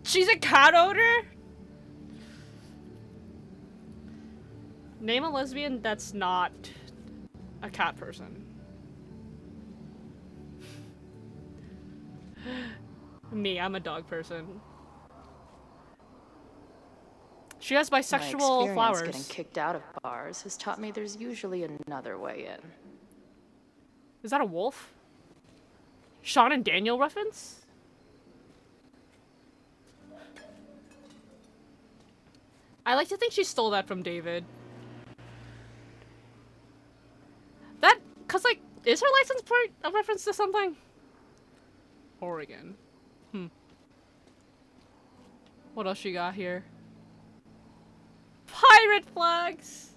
S1: She's a cat owner? Name a lesbian that's not a cat person. Me, I'm a dog person. She has
S2: My
S1: bisexual
S2: experience
S1: flowers.
S2: getting kicked out of bars has taught me there's usually another way in.
S1: Is that a wolf? Sean and Daniel reference? I like to think she stole that from David. Cause like, is her license plate a reference to something? Oregon. What else you got here? Pirate flags!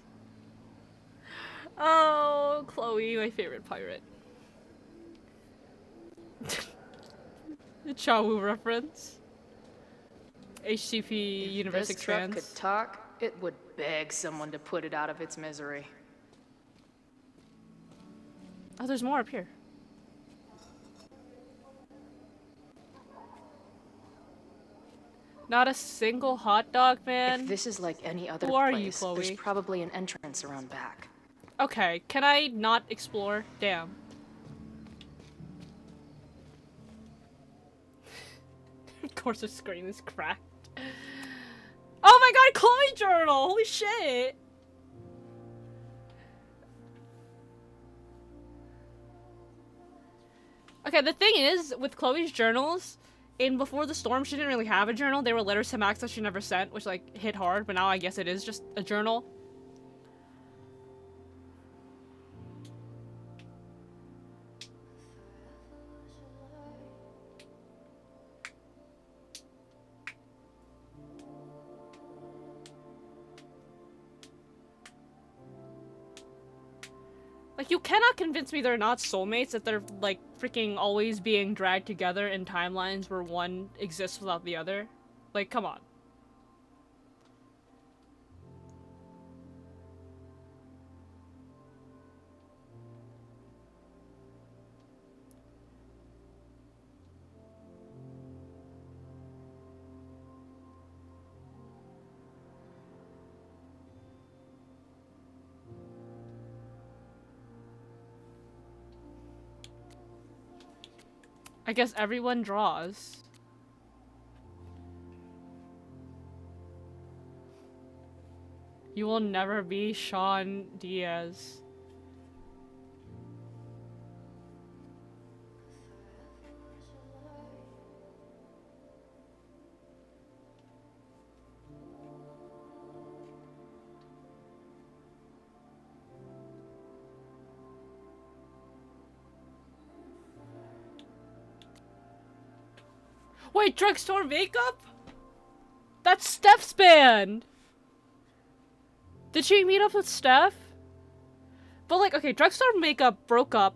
S1: Oh, Chloe, my favorite pirate. The Chawu reference. HCP Universe
S13: This truck
S1: expands.
S13: could talk, it would beg someone to put it out of its misery.
S1: Oh, there's more up here. Not a single hot dog, man.
S13: If this is like any other
S1: Who are
S13: place,
S1: you, Chloe?
S13: there's probably an entrance around back.
S1: Okay, can I not explore? Damn. Of course the screen is cracked. Oh my god, Chloe journal! Holy shit! Okay, the thing is, with Chloe's journals, in Before the Storm, she didn't really have a journal. They were letters to Max that she never sent, which, like, hit hard, but now I guess it is just a journal. Like, you cannot convince me they're not soulmates, that they're, like, freaking always being dragged together in timelines where one exists without the other. Like, come on. I guess everyone draws. You will never be Sean Diaz. Wait, drugstore makeup? That's Steph's band! Did she meet up with Steph? But like, okay, drugstore makeup broke up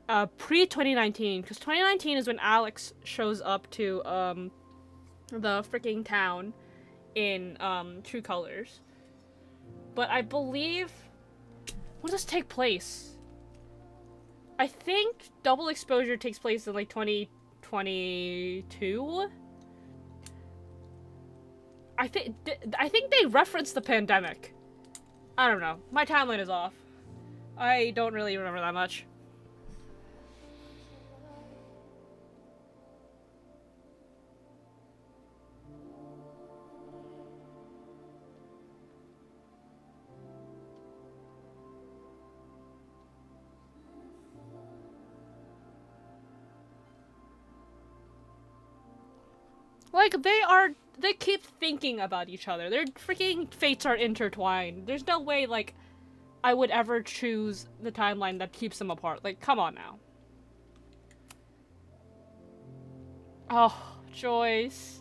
S1: pre-2019, because 2019 is when Alex shows up to the freaking town in True Colors. But I believe, when does this take place? I think Double Exposure takes place in like 2022. I think they referenced the pandemic. I don't know. My timeline is off. I don't really remember that much. Like, they keep thinking about each other. Their freaking fates are intertwined. There's no way, like, I would ever choose the timeline that keeps them apart. Like, come on now. Oh, Joyce.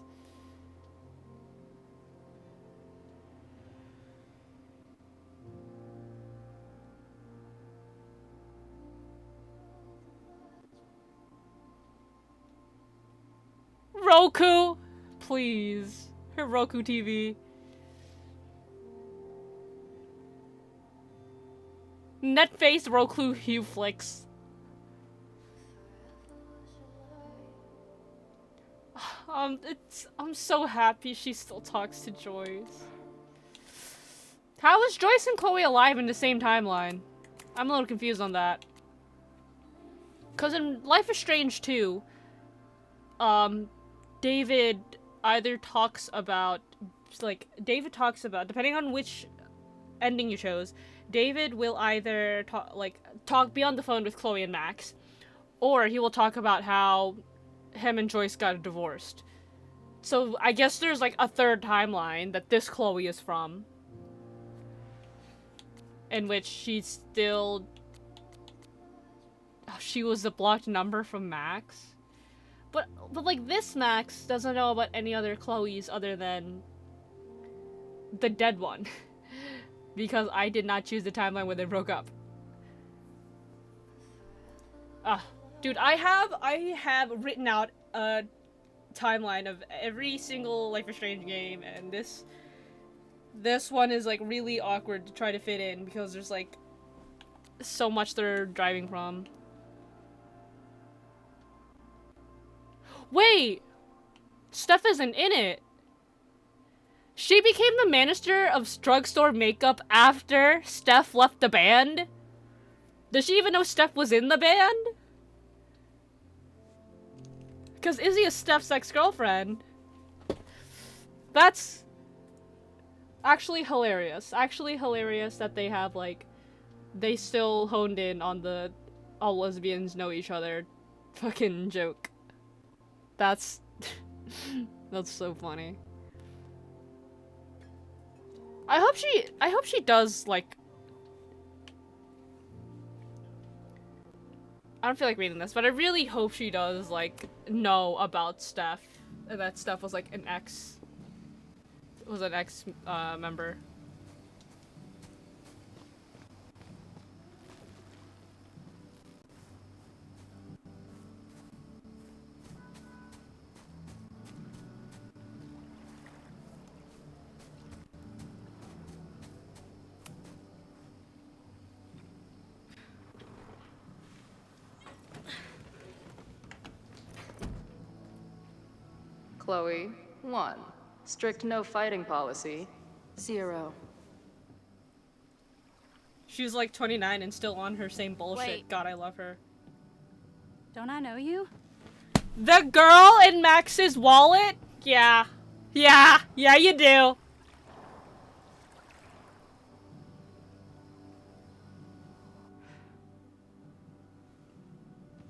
S1: Roku! Please. Her Roku TV. Netface Roku Hue Flicks. I'm so happy she still talks to Joyce. How is Joyce and Chloe alive in the same timeline? I'm a little confused on that. Cause in Life is Strange 2, David either talks about, depending on which ending you chose, David will either be on the phone with Chloe and Max, or he will talk about how him and Joyce got divorced. So I guess there's like a third timeline that this Chloe is from, in which she's still she was a blocked number from Max. But like, this Max doesn't know about any other Chloes other than the dead one. Because I did not choose the timeline where they broke up. Dude, I have written out a timeline of every single Life is Strange game, and this one is like really awkward to try to fit in because there's like so much they're driving from. Wait! Steph isn't in it. She became the manager of drugstore makeup after Steph left the band? Does she even know Steph was in the band? Because Izzy is Steph's ex-girlfriend. That's actually hilarious. Actually hilarious that they have, like, they still honed in on the all lesbians know each other fucking joke. That's that's so funny. I hope she does, like, I don't feel like reading this, but I really hope she does, like, know about Steph. And that Steph was, like, an ex member.
S13: Chloe, 1. Strict no fighting policy. 0.
S1: She's like 29 and still on her same bullshit.
S3: Wait.
S1: God, I love her.
S3: Don't I know you?
S1: The girl in Max's wallet? Yeah. Yeah. Yeah, you do.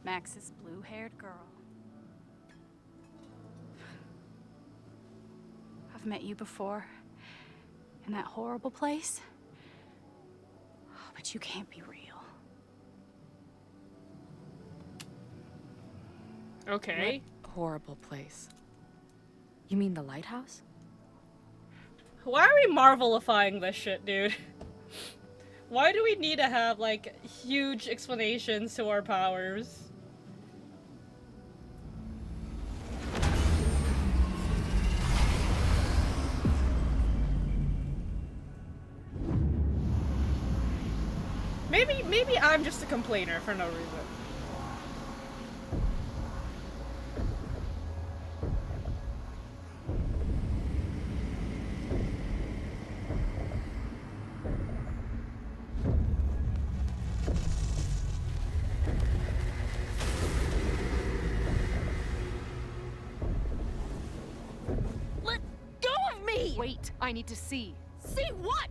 S3: Max's blue-haired girl. I've met you before. In that horrible place. Oh, but you can't be real.
S1: Okay.
S13: What horrible place? You mean the lighthouse?
S1: Why are we Marvelifying this shit, dude? Why do we need to have, like, huge explanations to our powers? Maybe I'm just a complainer for no reason.
S13: Let go of me! Wait, I need to see. See what?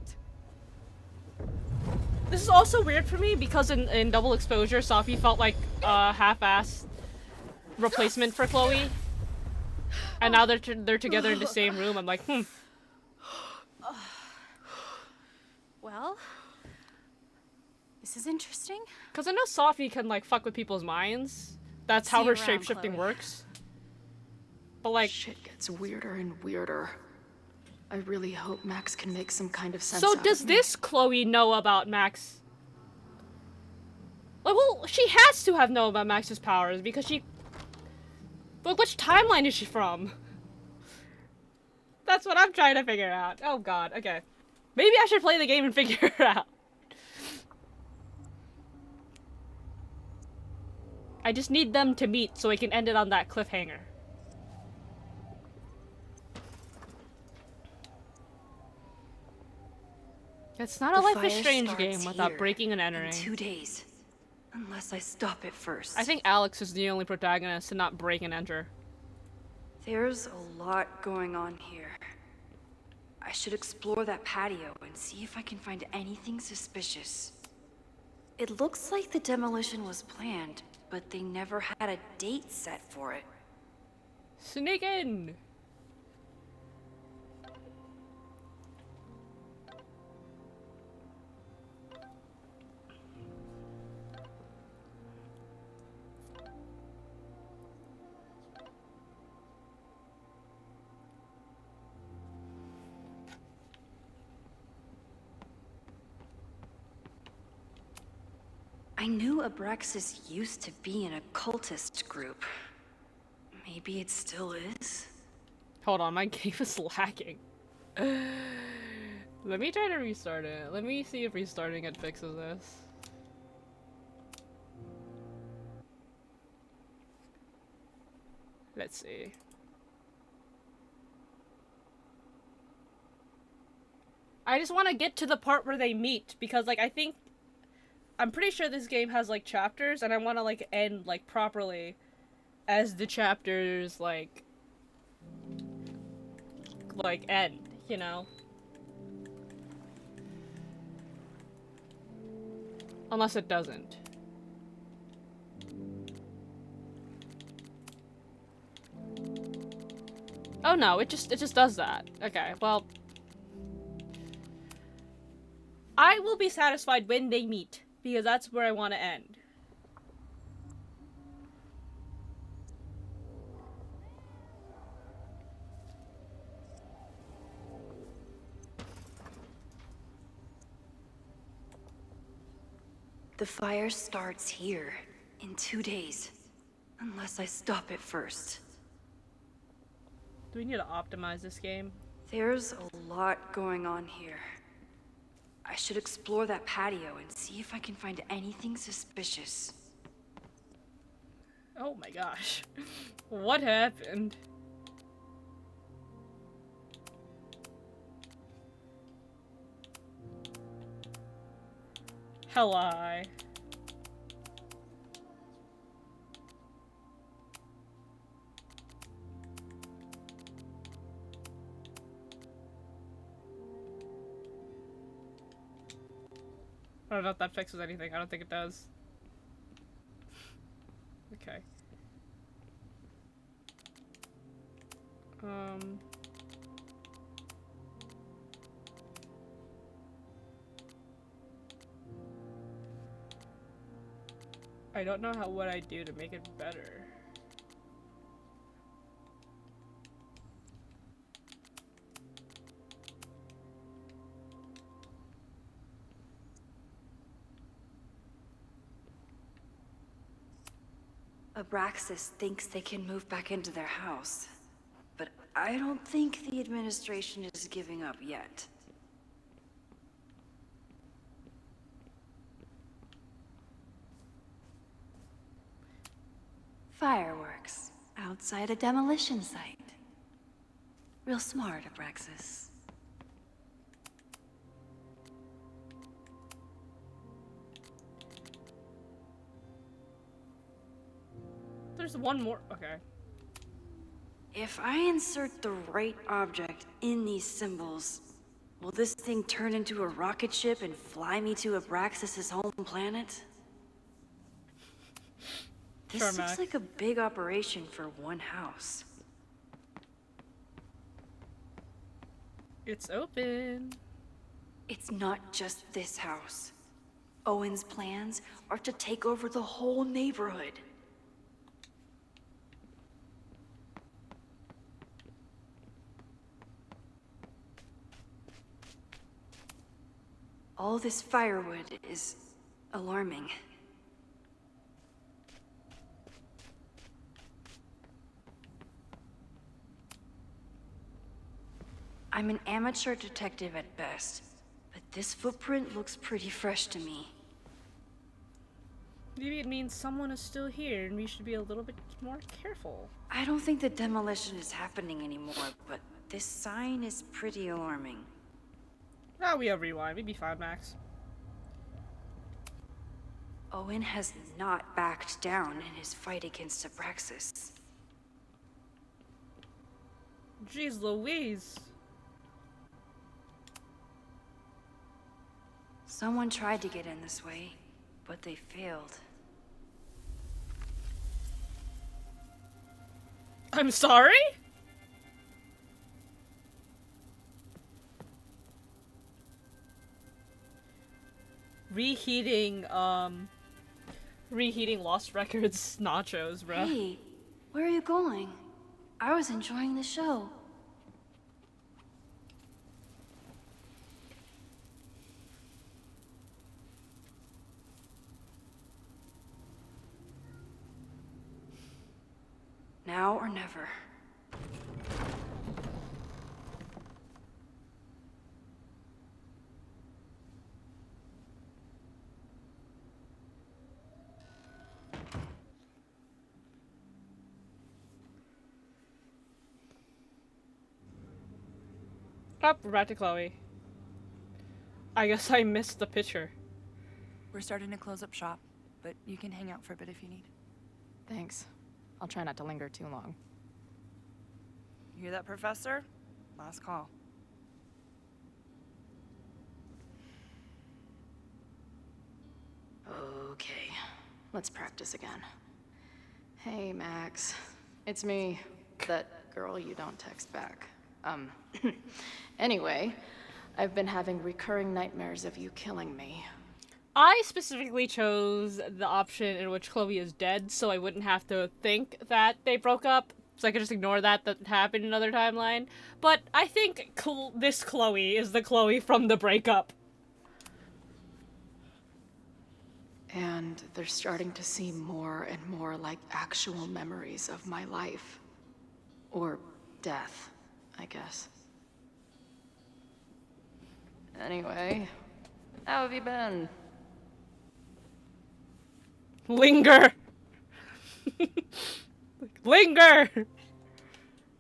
S1: This is also weird for me because in Double Exposure, Safi felt like a half-assed replacement for Chloe. And now they're together in the same room. I'm like,
S3: Well, this is interesting.
S1: Because I know Safi can, like, fuck with people's minds. That's how
S3: See
S1: her
S3: you around,
S1: shape-shifting
S3: Chloe.
S1: works. But, like...
S2: Shit gets weirder and weirder. I really hope Max can make some kind of sense
S1: So
S2: out
S1: does
S2: of me.
S1: this Chloe know about Max? Like, well, she has to have known about Max's powers because she... Like, which timeline is she from? That's what I'm trying to figure out. Oh god, okay. Maybe I should play the game and figure it out. I just need them to meet so I can end it on that cliffhanger. It's not a
S6: The
S1: Life is
S6: fire
S1: Strange
S6: starts
S1: game without
S6: here
S1: breaking and
S6: in
S1: entering.
S6: 2 days. Unless I stop it first.
S1: I think Alex is the only protagonist to not break and enter.
S6: There's a lot going on here. I should explore that patio and see if I can find anything suspicious. It looks like the demolition was planned, but they never had a date set for it.
S1: Sneak in!
S6: I knew Abraxas used to be an occultist group. Maybe it still is?
S1: Hold on, my game is lagging. Let me try to restart it. Let me see if restarting it fixes this. Let's see. I just want to get to the part where they meet because, like, I'm pretty sure this game has, like, chapters, and I want to, like, end, like, properly as the chapters, like, end, you know? Unless it doesn't. Oh no, it just does that. Okay, well, I will be satisfied when they meet, because that's where I want to end.
S6: The fire starts here, in 2 days. Unless I stop it first.
S1: Do we need to optimize this game?
S6: There's a lot going on here. I should explore that patio and see if I can find anything suspicious.
S1: Oh my gosh. What happened? Hello. I don't know if that fixes anything. I don't think it does. Okay. I don't know what I do to make it better.
S6: Abraxas thinks they can move back into their house. But I don't think the administration is giving up yet. Fireworks outside a demolition site. Real smart, Abraxas.
S1: There's one more. Okay.
S6: If I insert the right object in these symbols, will this thing turn into a rocket ship and fly me to Abraxas' home planet? This
S1: Sure,
S6: looks
S1: Max.
S6: like a big operation for one house.
S1: It's open.
S6: It's not just this house. Owen's plans are to take over the whole neighborhood. All this firewood is alarming. I'm an amateur detective at best, but this footprint looks pretty fresh to me.
S1: Maybe it means someone is still here and we should be a little bit more careful.
S6: I don't think the demolition is happening anymore, but this sign is pretty alarming.
S1: Ah, we have rewind. We'd be fine, Max.
S6: Owen has not backed down in his fight against Abraxas.
S1: Jeez Louise.
S6: Someone tried to get in this way, but they failed.
S1: I'm sorry? Reheating Lost Records nachos, bro.
S6: Hey, where are you going? I was enjoying the show. Now or never.
S1: Oh, we're back to Chloe. I guess I missed the picture.
S11: We're starting to close up shop, but you can hang out for a bit if you need.
S13: Thanks. I'll try not to linger too long.
S11: You hear that, Professor? Last call.
S13: Okay, let's practice again. Hey, Max. It's me, that girl you don't text back. Anyway, I've been having recurring nightmares of you killing me.
S1: I specifically chose the option in which Chloe is dead, so I wouldn't have to think that they broke up. So I could just ignore that happened in another timeline. But I think this Chloe is the Chloe from the breakup.
S13: And they're starting to seem more and more like actual memories of my life. Or death, I guess. Anyway, how have you been?
S1: Linger! Linger!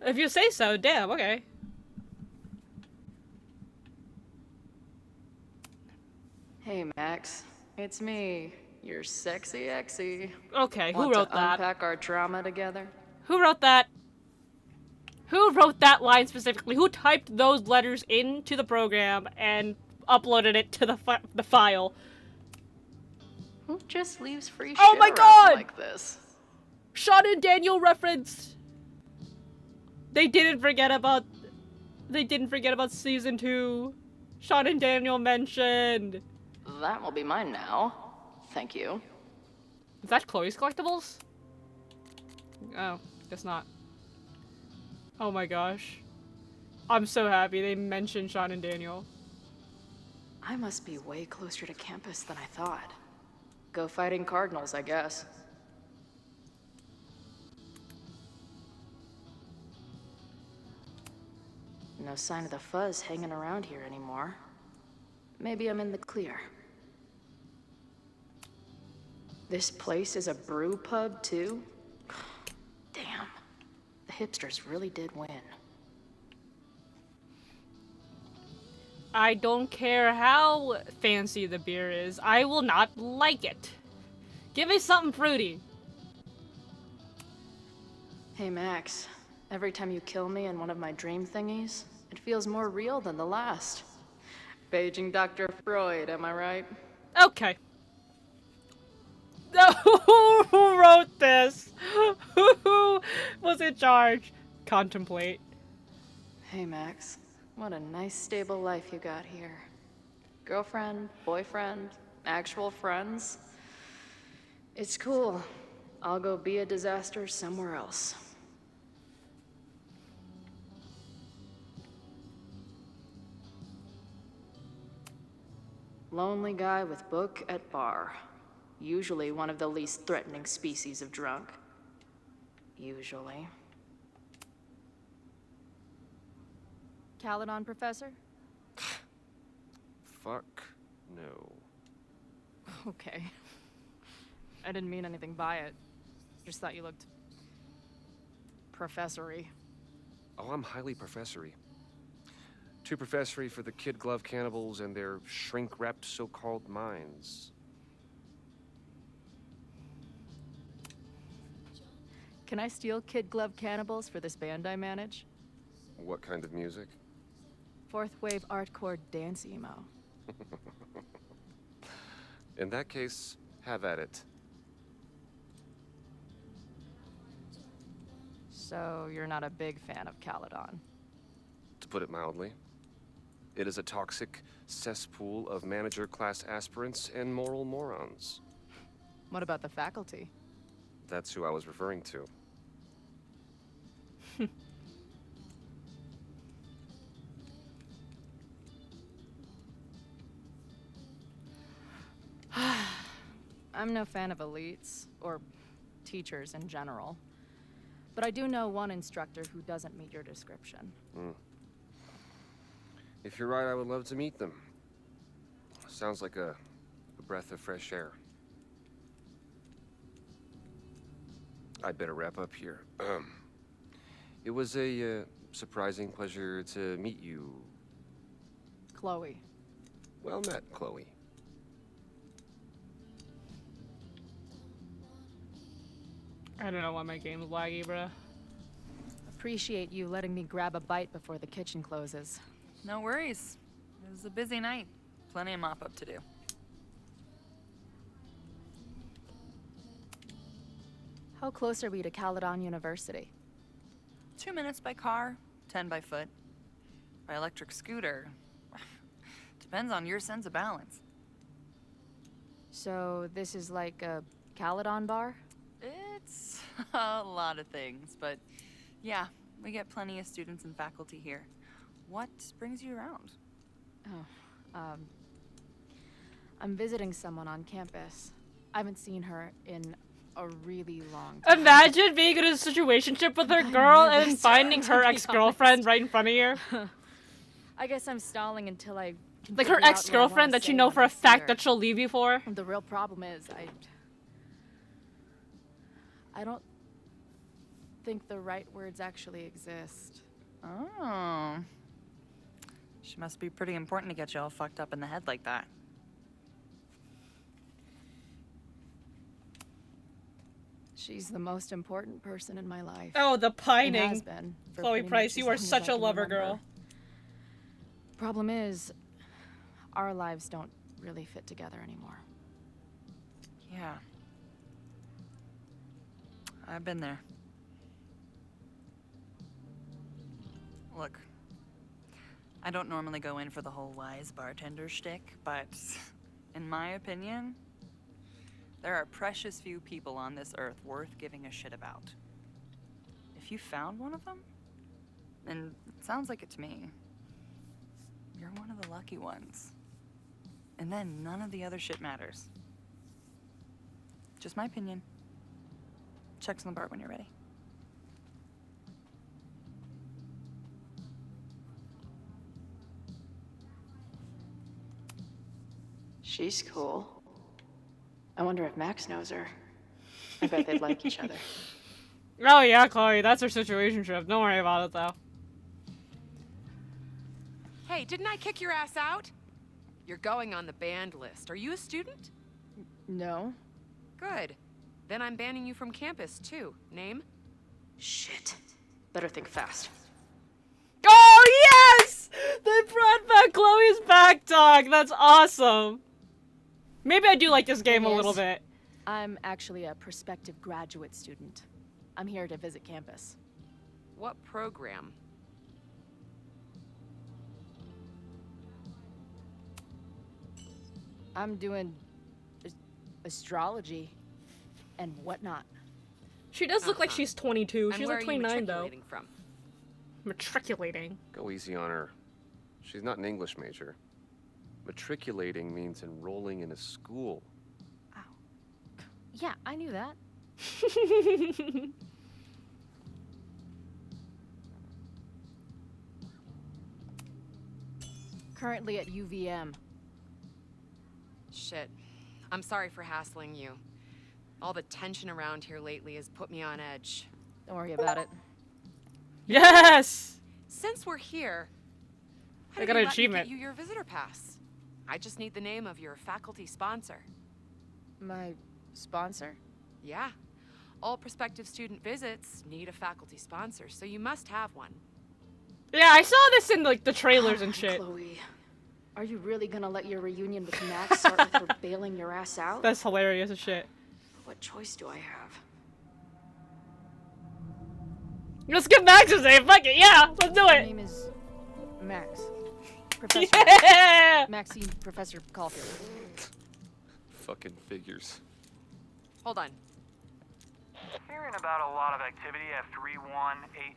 S1: If you say so, damn, okay.
S13: Hey, Max. It's me, your sexy exy.
S1: Okay, who
S13: Want
S1: wrote
S13: to
S1: that?
S13: unpack our trauma together?
S1: Who wrote that? Who wrote that line specifically? Who typed those letters into the program and uploaded it to the file?
S13: Who just leaves free
S1: Oh
S13: shit
S1: my
S13: around
S1: god!
S13: like this?
S1: Sean and Daniel reference! They didn't forget about season 2. Sean and Daniel mentioned.
S13: That will be mine now. Thank you.
S1: Is that Chloe's collectibles? Oh, guess not. Oh my gosh. I'm so happy they mentioned Sean and Daniel.
S13: I must be way closer to campus than I thought. Go fighting Cardinals, I guess. No sign of the fuzz hanging around here anymore. Maybe I'm in the clear. This place is a brew pub, too? Damn. The hipsters really did win.
S1: I don't care how fancy the beer is, I will not like it. Give me something fruity.
S13: Hey, Max. Every time you kill me in one of my dream thingies, it feels more real than the last. Paging Dr. Freud, am I right?
S1: Okay. Who wrote this? Who was in charge? Contemplate.
S13: Hey, Max. What a nice, stable life you got here. Girlfriend, boyfriend, actual friends. It's cool. I'll go be a disaster somewhere else. Lonely guy with book at bar. Usually one of the least threatening species of drunk. Usually. Caledon, Professor?
S22: Fuck no.
S13: Okay. I didn't mean anything by it. Just thought you looked... professory.
S22: Oh, I'm highly professory. Too professory for the kid glove cannibals and their shrink-wrapped so-called minds.
S13: Can I steal kid glove cannibals for this band I manage?
S22: What kind of music?
S13: Fourth wave artcore dance emo.
S22: In that case, have at it.
S13: So you're not a big fan of Caledon?
S22: To put it mildly. It is a toxic cesspool of manager-class aspirants and moral morons.
S13: What about the faculty?
S22: That's who I was referring to.
S13: I'm no fan of elites, or teachers in general.
S4: But I do know one instructor who doesn't meet your description.
S22: If you're right, I would love to meet them. Sounds like a breath of fresh air. I'd better wrap up here. It was a surprising pleasure to meet you.
S4: Chloe.
S22: Well met, Chloe.
S1: I don't know why my game's laggy, bruh.
S4: Appreciate you letting me grab a bite before the kitchen closes.
S11: No worries. It was a busy night. Plenty of mop-up to do.
S4: How close are we to Caledon University?
S11: 2 minutes by car, 10 by foot. By electric scooter. Depends on your sense of balance.
S4: So this is like a Caledon bar?
S11: It's a lot of things, but yeah, we get plenty of students and faculty here. What brings you around?
S4: I'm visiting someone on campus. I haven't seen her in a really long time.
S1: Imagine being in a situationship with her girl and finding her ex-girlfriend right in front of you.
S4: I guess I'm stalling until I can
S1: Like her
S4: figure out what I
S1: ex-girlfriend
S4: wanna
S1: that you
S4: say
S1: know
S4: when
S1: for
S4: I
S1: a
S4: see
S1: fact
S4: her.
S1: that she'll leave you for.
S4: The real problem is I don't think the right words actually exist.
S11: Oh. She must be pretty important to get you all fucked up in the head like that.
S4: She's the most important person in my life.
S1: Oh, the
S4: And
S1: pining.
S4: has been for
S1: Chloe
S4: pretty
S1: Price,
S4: much
S1: you
S4: as
S1: are
S4: long as
S1: such
S4: I
S1: a
S4: can
S1: lover
S4: remember.
S1: girl.
S4: Problem is, our lives don't really fit together anymore.
S11: Yeah. I've been there. Look, I don't normally go in for the whole wise bartender shtick, but in my opinion, there are precious few people on this earth worth giving a shit about. If you found one of them, and it sounds like it to me, you're one of the lucky ones. And then none of the other shit matters. Just my opinion. Check's on the bar when you're ready.
S13: She's cool. I wonder if Max knows her. I bet they'd like each other.
S1: Oh yeah, Chloe, that's her situationship. Don't worry about it though.
S14: Hey, didn't I kick your ass out? You're going on the banned list. Are you a student?
S4: No.
S14: Good. Then I'm banning you from campus, too. Name?
S13: Shit. Better think fast.
S1: Oh yes! They brought back Chloe's back dog. That's awesome. Maybe I do like this game a little bit.
S4: I'm actually a prospective graduate student. I'm here to visit campus.
S14: What program?
S4: I'm doing astrology and whatnot.
S1: She does look like she's 22.
S14: And
S1: She's
S14: where
S1: like
S14: are you
S1: 29 though.
S14: matriculating from?
S1: Matriculating.
S22: Go easy on her. She's not an English major. Matriculating means enrolling in a school.
S4: Yeah, I knew that. Currently at UVM.
S14: Shit. I'm sorry for hassling you. All the tension around here lately has put me on edge.
S4: Don't worry about it.
S1: Yes!
S14: Since we're here,
S1: I got an achievement.
S14: Get you your visitor pass. I just need the name of your faculty sponsor.
S4: My sponsor?
S14: Yeah. All prospective student visits need a faculty sponsor, so you must have one.
S1: Yeah, I saw this in like the trailers and shit.
S13: Chloe, are you really gonna let your reunion with Max start with her bailing your ass out?
S1: That's hilarious as shit.
S13: What choice do I have?
S1: Let's get Max's name. Fuck it. Yeah, let's do
S4: My
S1: it.
S4: name is Max. Professor.
S1: Yeah!
S4: Maxine Professor Caulfield.
S22: Fucking figures.
S14: Hold on.
S15: Hearing about a lot of activity at 3180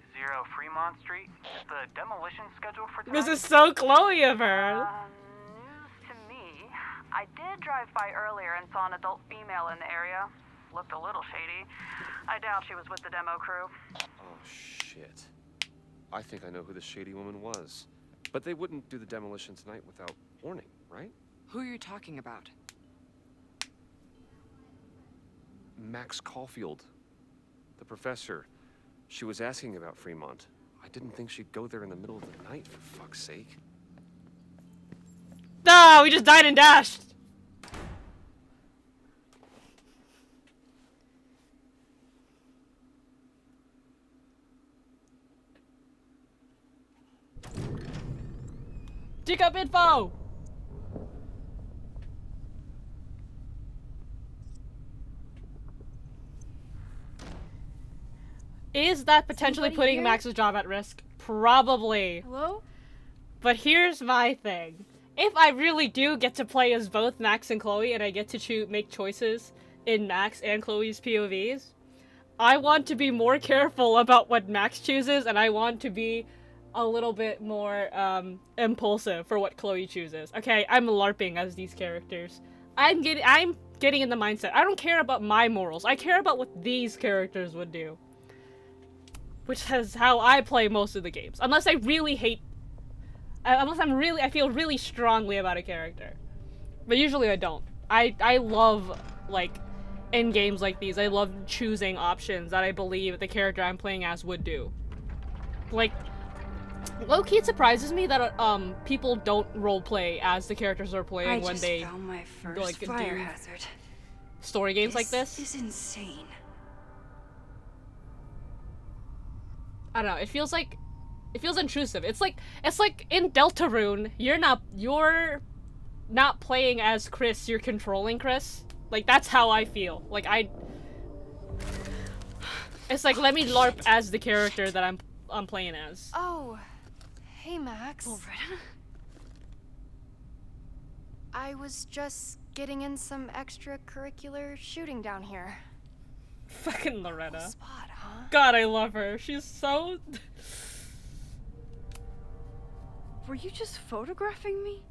S15: Fremont Street. Is the demolition scheduled for tonight?
S1: This is so Chloe of her.
S24: News to me. I did drive by earlier and saw an adult female in the area.
S5: looked a little shady. I doubt she was with the demo crew.
S22: Oh, shit. I think I know who the shady woman was. But they wouldn't do the demolition tonight without warning, right?
S14: Who are you talking about?
S22: Max Caulfield. The professor. She was asking about Fremont. I didn't think she'd go there in the middle of the night, for fuck's sake.
S1: No, we just died and dashed. Dig up info. Is that potentially
S4: Somebody
S1: putting
S4: here?
S1: Max's job at risk? Probably.
S4: Hello?
S1: But here's my thing. If I really do get to play as both Max and Chloe and I get to make choices in Max and Chloe's POVs, I want to be more careful about what Max chooses, and I want to be a little bit more impulsive for what Chloe chooses. Okay, I'm LARPing as these characters. I'm getting in the mindset. I don't care about my morals. I care about what these characters would do. Which is how I play most of the games. Unless I really hate... Unless I feel really strongly about a character. But usually I don't. I love, like, in games like these, I love choosing options that I believe the character I'm playing as would do. Like, low-key it surprises me that people don't roleplay as the characters they're playing when they
S6: found my first
S1: like
S6: fire
S1: do
S6: hazard.
S1: story games like this.
S6: This is insane.
S1: I don't know, it feels intrusive. It's like in Deltarune, you're not playing as Chris, you're controlling Chris. Like, that's how I feel. Like, it's like, let me LARP as the character that I'm playing as.
S2: Oh, hey Max.
S3: Loretta?
S2: I was just getting in some extracurricular shooting down here.
S1: Fucking Loretta.
S2: Cool spot, huh?
S1: God, I love her. She's so...
S3: Were you just photographing me?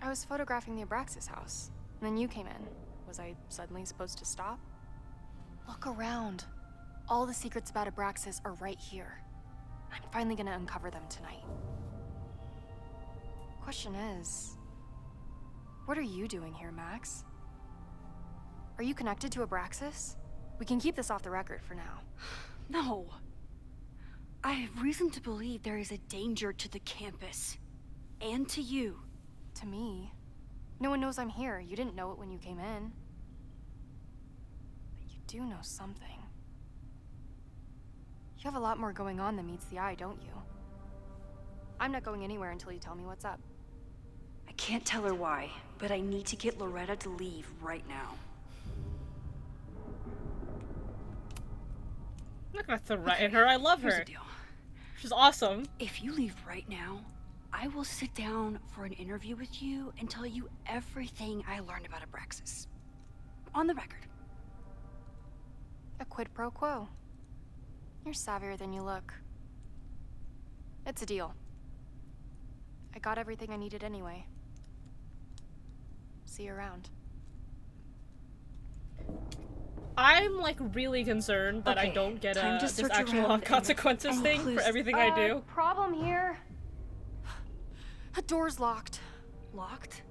S2: I was photographing the Abraxas house, and then you came in. Was I suddenly supposed to stop? Look around. All the secrets about Abraxas are right here. I'm finally gonna uncover them tonight. Question is, what are you doing here, Max? Are you connected to Abraxas? We can keep this off the record for now.
S3: No. I have reason to believe there is a danger to the campus. And to you.
S2: To me? No one knows I'm here. You didn't know it when you came in. But you do know something. You have a lot more going on than meets the eye, don't you? I'm not going anywhere until you tell me what's up.
S6: I can't tell her why, but I need to get Loretta to leave right now.
S1: I'm not gonna threaten her. I love
S3: Here's
S1: her.
S3: the deal.
S1: She's awesome.
S3: If you leave right now, I will sit down for an interview with you and tell you everything I learned about Abraxas. On the record.
S2: A quid pro quo. You're savvier than you look. It's a deal. I got everything I needed anyway. See you around.
S1: I'm like really concerned that I
S6: Okay,
S1: don't get
S6: time to
S1: this
S6: search
S1: actual
S6: around
S1: consequences
S6: and
S1: thing for
S6: clues.
S1: everything I do.
S2: Problem here. The door's locked.
S3: Locked?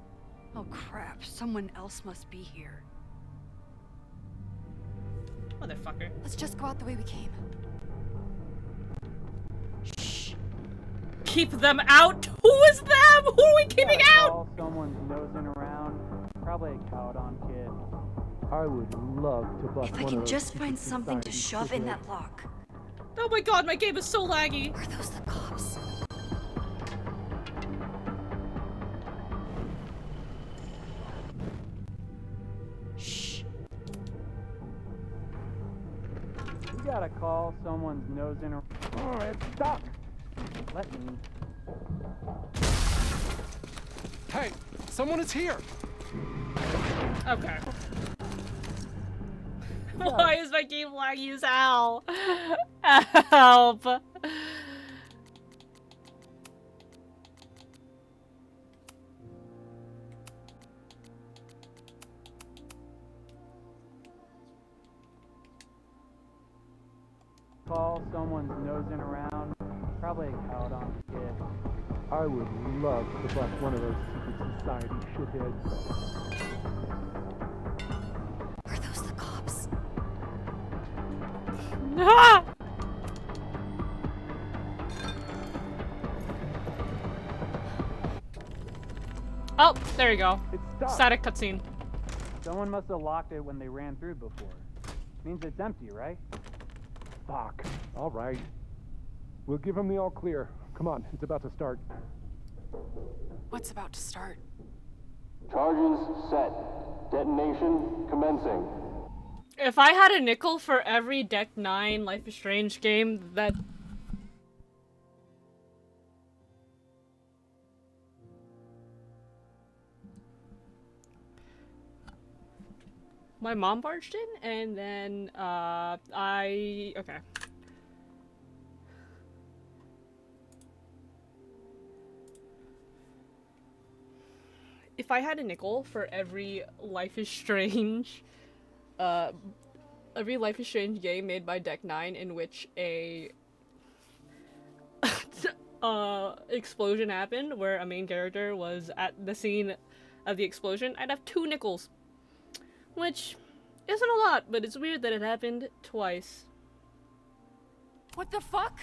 S3: Oh crap, someone else must be here.
S1: Motherfucker.
S2: Let's just go out the way we came.
S1: Keep them out? Who is them? Who are we keeping out?
S15: Someone's nosing around. Probably a Caladon kid.
S12: I would love to bust
S6: If I
S12: one
S6: can
S12: of those
S6: just find
S12: secret
S6: something to
S12: societies
S6: shove in
S12: today.
S6: that lock.
S1: Oh my god, my game is so laggy.
S2: Are those the cops?
S15: Shh. We got a call. Someone's nosing around. Oh, it's stuck. Let me.
S8: Hey, someone is here.
S1: Okay. Why is my game laggy as hell? Help.
S12: call, someone's nosing around. Probably a Caledon kid. I would love to bust one of those secret society shitheads.
S2: Are those the cops?
S1: Ah! Oh, there you go. Static cutscene.
S12: Someone must have locked it when they ran through before. Means it's empty, right?
S18: Fuck. All right. We'll give him the all clear. Come on, it's about to start.
S2: What's about to start?
S19: Charges set. Detonation commencing.
S1: If I had a nickel for every Deck 9 Life is Strange game that... My mom barged in, and then, okay. If I had a nickel for every Life is Strange, every Life is Strange game made by Deck 9 in which a explosion happened where a main character was at the scene of the explosion, I'd have 2 nickels. Which isn't a lot, but it's weird that it happened twice.
S17: What the fuck?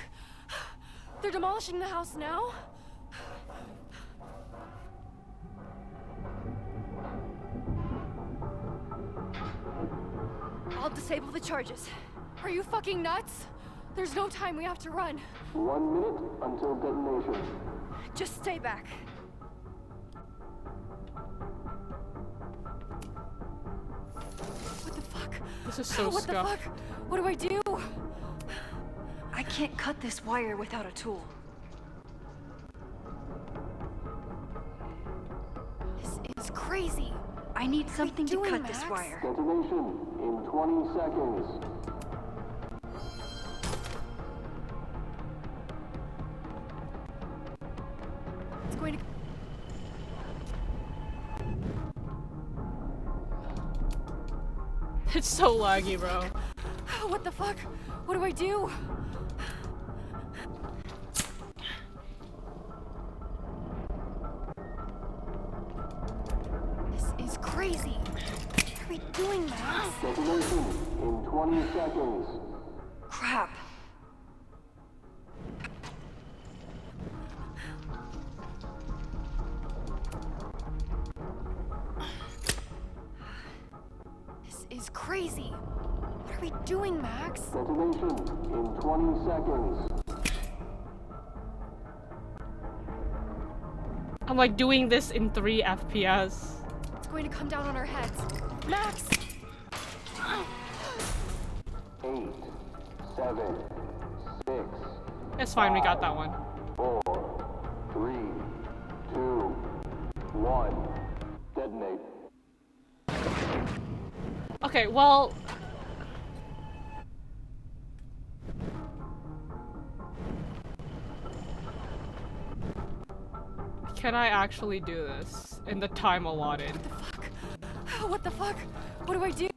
S17: They're demolishing the house now? I'll disable the charges. Are you fucking nuts? There's no time, we have to run.
S19: 1 minute until detonation.
S17: Just stay back. What the fuck?
S1: This is so
S17: What the
S1: scuffed.
S17: fuck? What do I do?
S6: I can't cut this wire without a tool.
S2: This is crazy.
S6: I need something to cut
S2: Max?
S6: this wire.
S19: Detonation in 20 seconds.
S2: It's going to...
S1: It's so laggy, bro.
S17: What the fuck? What do I do?
S2: This is crazy. What are we doing, Max?
S19: Detonation in 20 seconds.
S6: Crap.
S2: This is crazy. What are we doing, Max?
S19: Detonation in 20 seconds.
S1: I'm like doing this in 3 FPS.
S2: It's going to come down on our heads. Max!
S19: 8, 7, 6.
S1: It's fine, we got that one.
S19: 4, 3, 2, 1. Detonate.
S1: Okay, well... Can I actually do this in the time allotted?
S17: What the fuck? What do I do?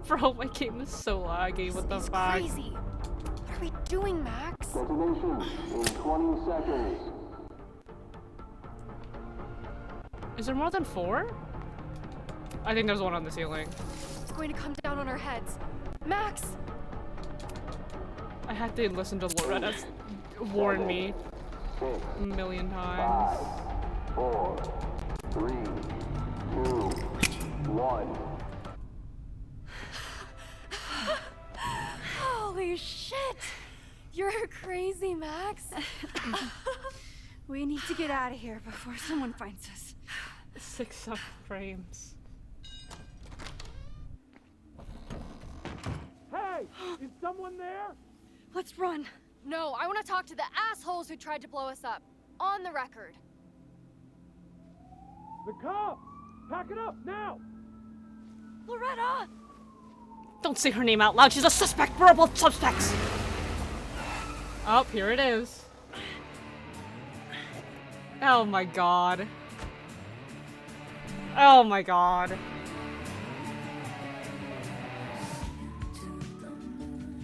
S1: Bro, my game is so laggy, what the fuck?
S2: Crazy. What are we doing, Max?
S19: Detonation in 20 seconds.
S1: Is there more than 4? I think there's one on the ceiling.
S2: It's going to come down on our heads. Max!
S1: I had to listen to Loretta warn me a million times.
S19: 5, 4, 3, 2, 1.
S17: Holy shit! You're crazy, Max.
S3: We need to get out of here before someone finds us.
S1: 6 frames.
S12: Hey! Is someone there?
S17: Let's run.
S4: No, I want to talk to the assholes who tried to blow us up. On the record.
S12: The cops! Pack it up, now!
S17: Loretta!
S1: Don't say her name out loud, she's a suspect! We're both suspects! Oh, here it is. Oh my god. Oh my god.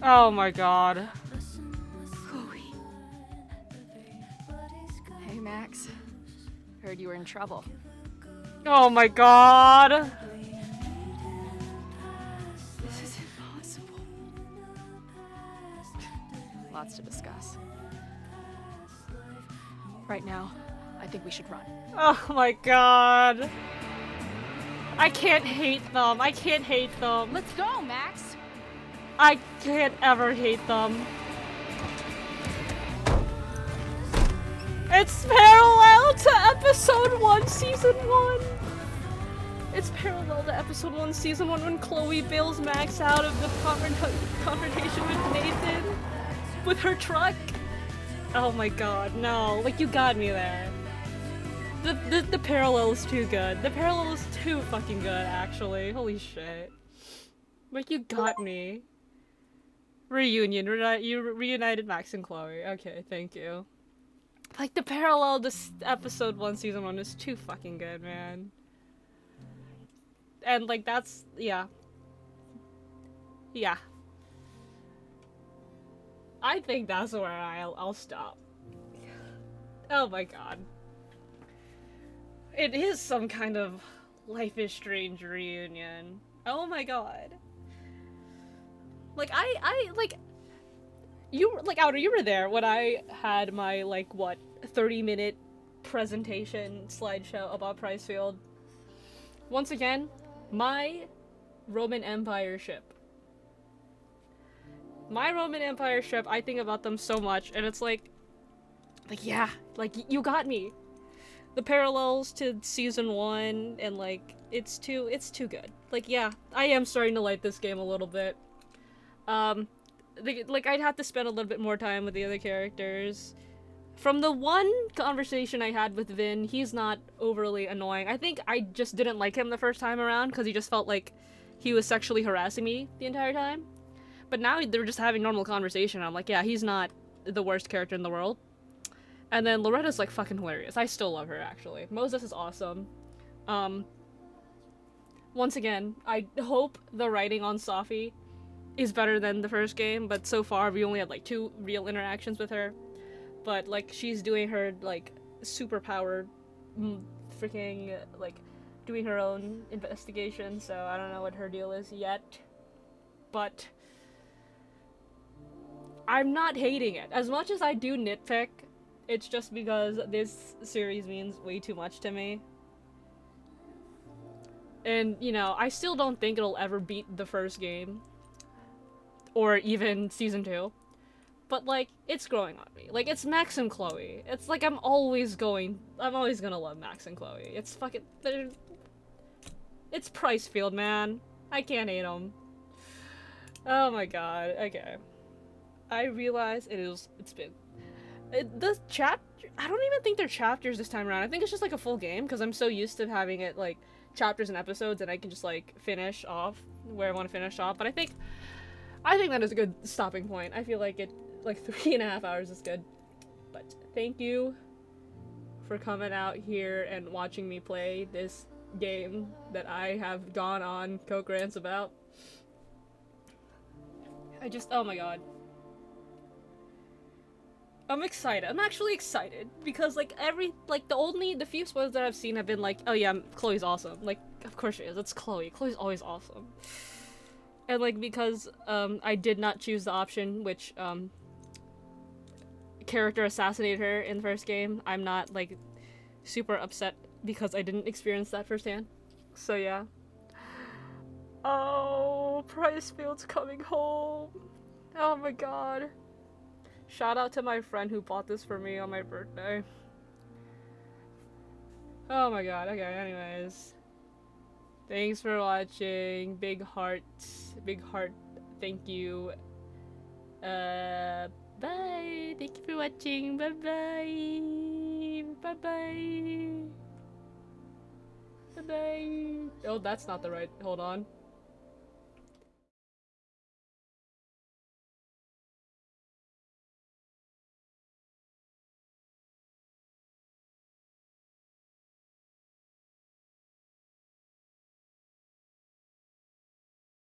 S1: Oh my god.
S4: Chloe. Hey, Max. Heard you were in trouble.
S1: Oh my god.
S4: This is impossible. Lots to discuss. Right now, I think we should run.
S1: Oh my god. I can't hate them. I can't hate them.
S4: Let's go, Max!
S1: I can't ever hate them. It's parallel to episode 1, season 1. It's parallel to episode 1, season 1 when Chloe bails Max out of the confrontation with Nathan with her truck. Oh my god, no. Like, you got me there. The parallel is too good. The parallel is too fucking good, actually. Holy shit. Like, you got me. Reunion. You reunited Max and Chloe. Okay, thank you. Like, the parallel to episode 1, season 1 is too fucking good, man. And, like, that's... yeah. Yeah. I think that's where I'll stop. Oh my god. It is some kind of Life is Strange reunion. Oh my god. Like, like... You, like, Outer, you were there when I had my, like, what, 30-minute presentation slideshow about Pricefield. Once again, my Roman Empire ship. My Roman Empire ship, I think about them so much, and it's like, yeah, like, you got me. The parallels to season 1, and, like, it's too good. Like, yeah, I am starting to like this game a little bit. Like, I'd have to spend a little bit more time with the other characters. From the one conversation I had with Vin, he's not overly annoying. I think I just didn't like him the first time around because he just felt like he was sexually harassing me the entire time. But now they're just having normal conversation. I'm like, yeah, he's not the worst character in the world. And then Loretta's like fucking hilarious. I still love her, actually. Moses is awesome. Once again, I hope the writing on Safi is better than the first game, but so far we only had like 2 real interactions with her. But like, she's doing her like super powered freaking like doing her own investigation, so I don't know what her deal is yet. But I'm not hating it. As much as I do nitpick, it's just because this series means way too much to me. And, you know, I still don't think it'll ever beat the first game. Or even season 2. But, like, it's growing on me. Like, it's Max and Chloe. It's like I'm always gonna love Max and Chloe. It's fucking... It's Pricefield, man. I can't hate them. Oh my god. Okay. I realize it's been... the chapter... I don't even think they're chapters this time around. I think it's just, like, a full game, because I'm so used to having it, like, chapters and episodes, and I can just, like, finish off where I want to finish off. But I think that is a good stopping point. I feel like 3.5 hours is good. But thank you for coming out here and watching me play this game that I have gone on Coke rants about. Oh my god. I'm excited. I'm actually excited because the few spoilers that I've seen have been like, oh yeah, Chloe's awesome. Like, of course she is. It's Chloe. Chloe's always awesome. And like, because I did not choose the option which character assassinated her in the first game, I'm not like super upset because I didn't experience that firsthand. So yeah. Oh, Pricefield's coming home. Oh my god. Shout out to my friend who bought this for me on my birthday. Oh my god, okay, anyways. Thanks for watching. Big heart, thank you. Bye. Thank you for watching. Bye-bye. Bye-bye. Bye-bye. Oh, that's not the right, hold on.